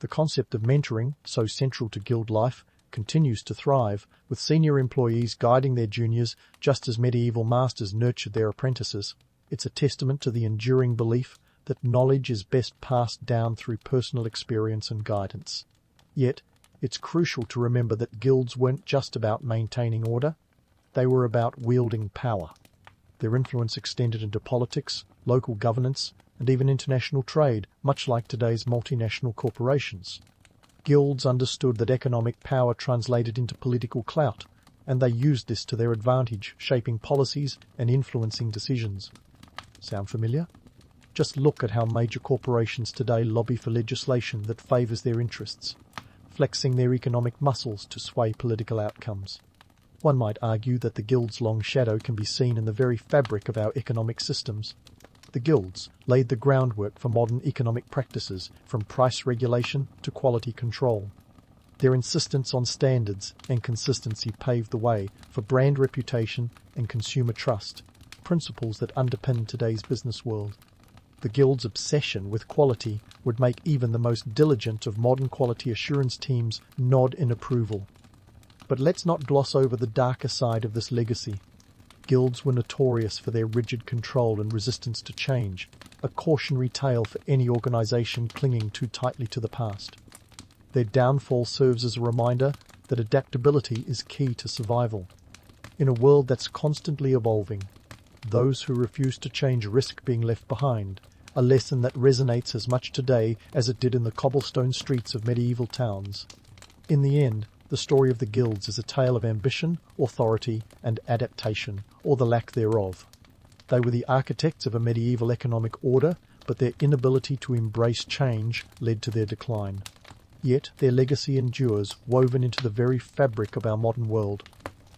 The concept of mentoring, so central to guild life, continues to thrive, with senior employees guiding their juniors just as medieval masters nurtured their apprentices. It's a testament to the enduring belief that knowledge is best passed down through personal experience and guidance. Yet, it's crucial to remember that guilds weren't just about maintaining order, they were about wielding power. Their influence extended into politics, local governance, and even international trade, much like today's multinational corporations. Guilds understood that economic power translated into political clout, and they used this to their advantage, shaping policies and influencing decisions. Sound familiar? Just look at how major corporations today lobby for legislation that favours their interests, flexing their economic muscles to sway political outcomes. One might argue that the Guild's long shadow can be seen in the very fabric of our economic systems. The Guilds laid the groundwork for modern economic practices, from price regulation to quality control. Their insistence on standards and consistency paved the way for brand reputation and consumer trust, principles that underpin today's business world. The Guild's obsession with quality would make even the most diligent of modern quality assurance teams nod in approval. But let's not gloss over the darker side of this legacy. Guilds were notorious for their rigid control and resistance to change, a cautionary tale for any organisation clinging too tightly to the past. Their downfall serves as a reminder that adaptability is key to survival. In a world that's constantly evolving, those who refuse to change risk being left behind, a lesson that resonates as much today as it did in the cobblestone streets of medieval towns. In the end, the story of the Guilds is a tale of ambition, authority, and adaptation, or the lack thereof. They were the architects of a medieval economic order, but their inability to embrace change led to their decline. Yet their legacy endures, woven into the very fabric of our modern world.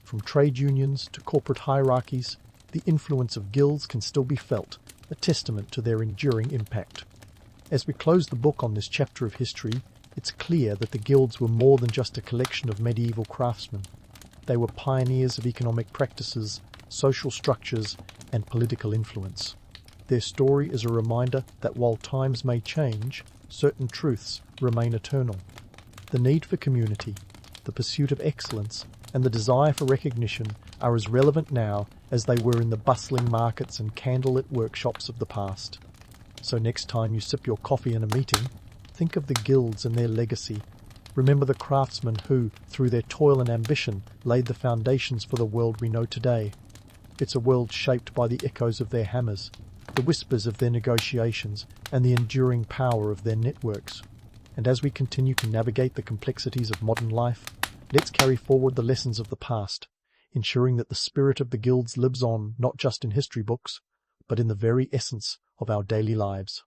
From trade unions to corporate hierarchies, the influence of guilds can still be felt, a testament to their enduring impact. As we close the book on this chapter of history, it's clear that the guilds were more than just a collection of medieval craftsmen. They were pioneers of economic practices, social structures, and political influence. Their story is a reminder that while times may change, certain truths remain eternal. The need for community, the pursuit of excellence, and the desire for recognition are as relevant now as they were in the bustling markets and candlelit workshops of the past. So next time you sip your coffee in a meeting, think of the guilds and their legacy. Remember the craftsmen who, through their toil and ambition, laid the foundations for the world we know today. It's a world shaped by the echoes of their hammers, the whispers of their negotiations, and the enduring power of their networks. And as we continue to navigate the complexities of modern life, let's carry forward the lessons of the past, ensuring that the spirit of the guilds lives on not just in history books, but in the very essence of our daily lives.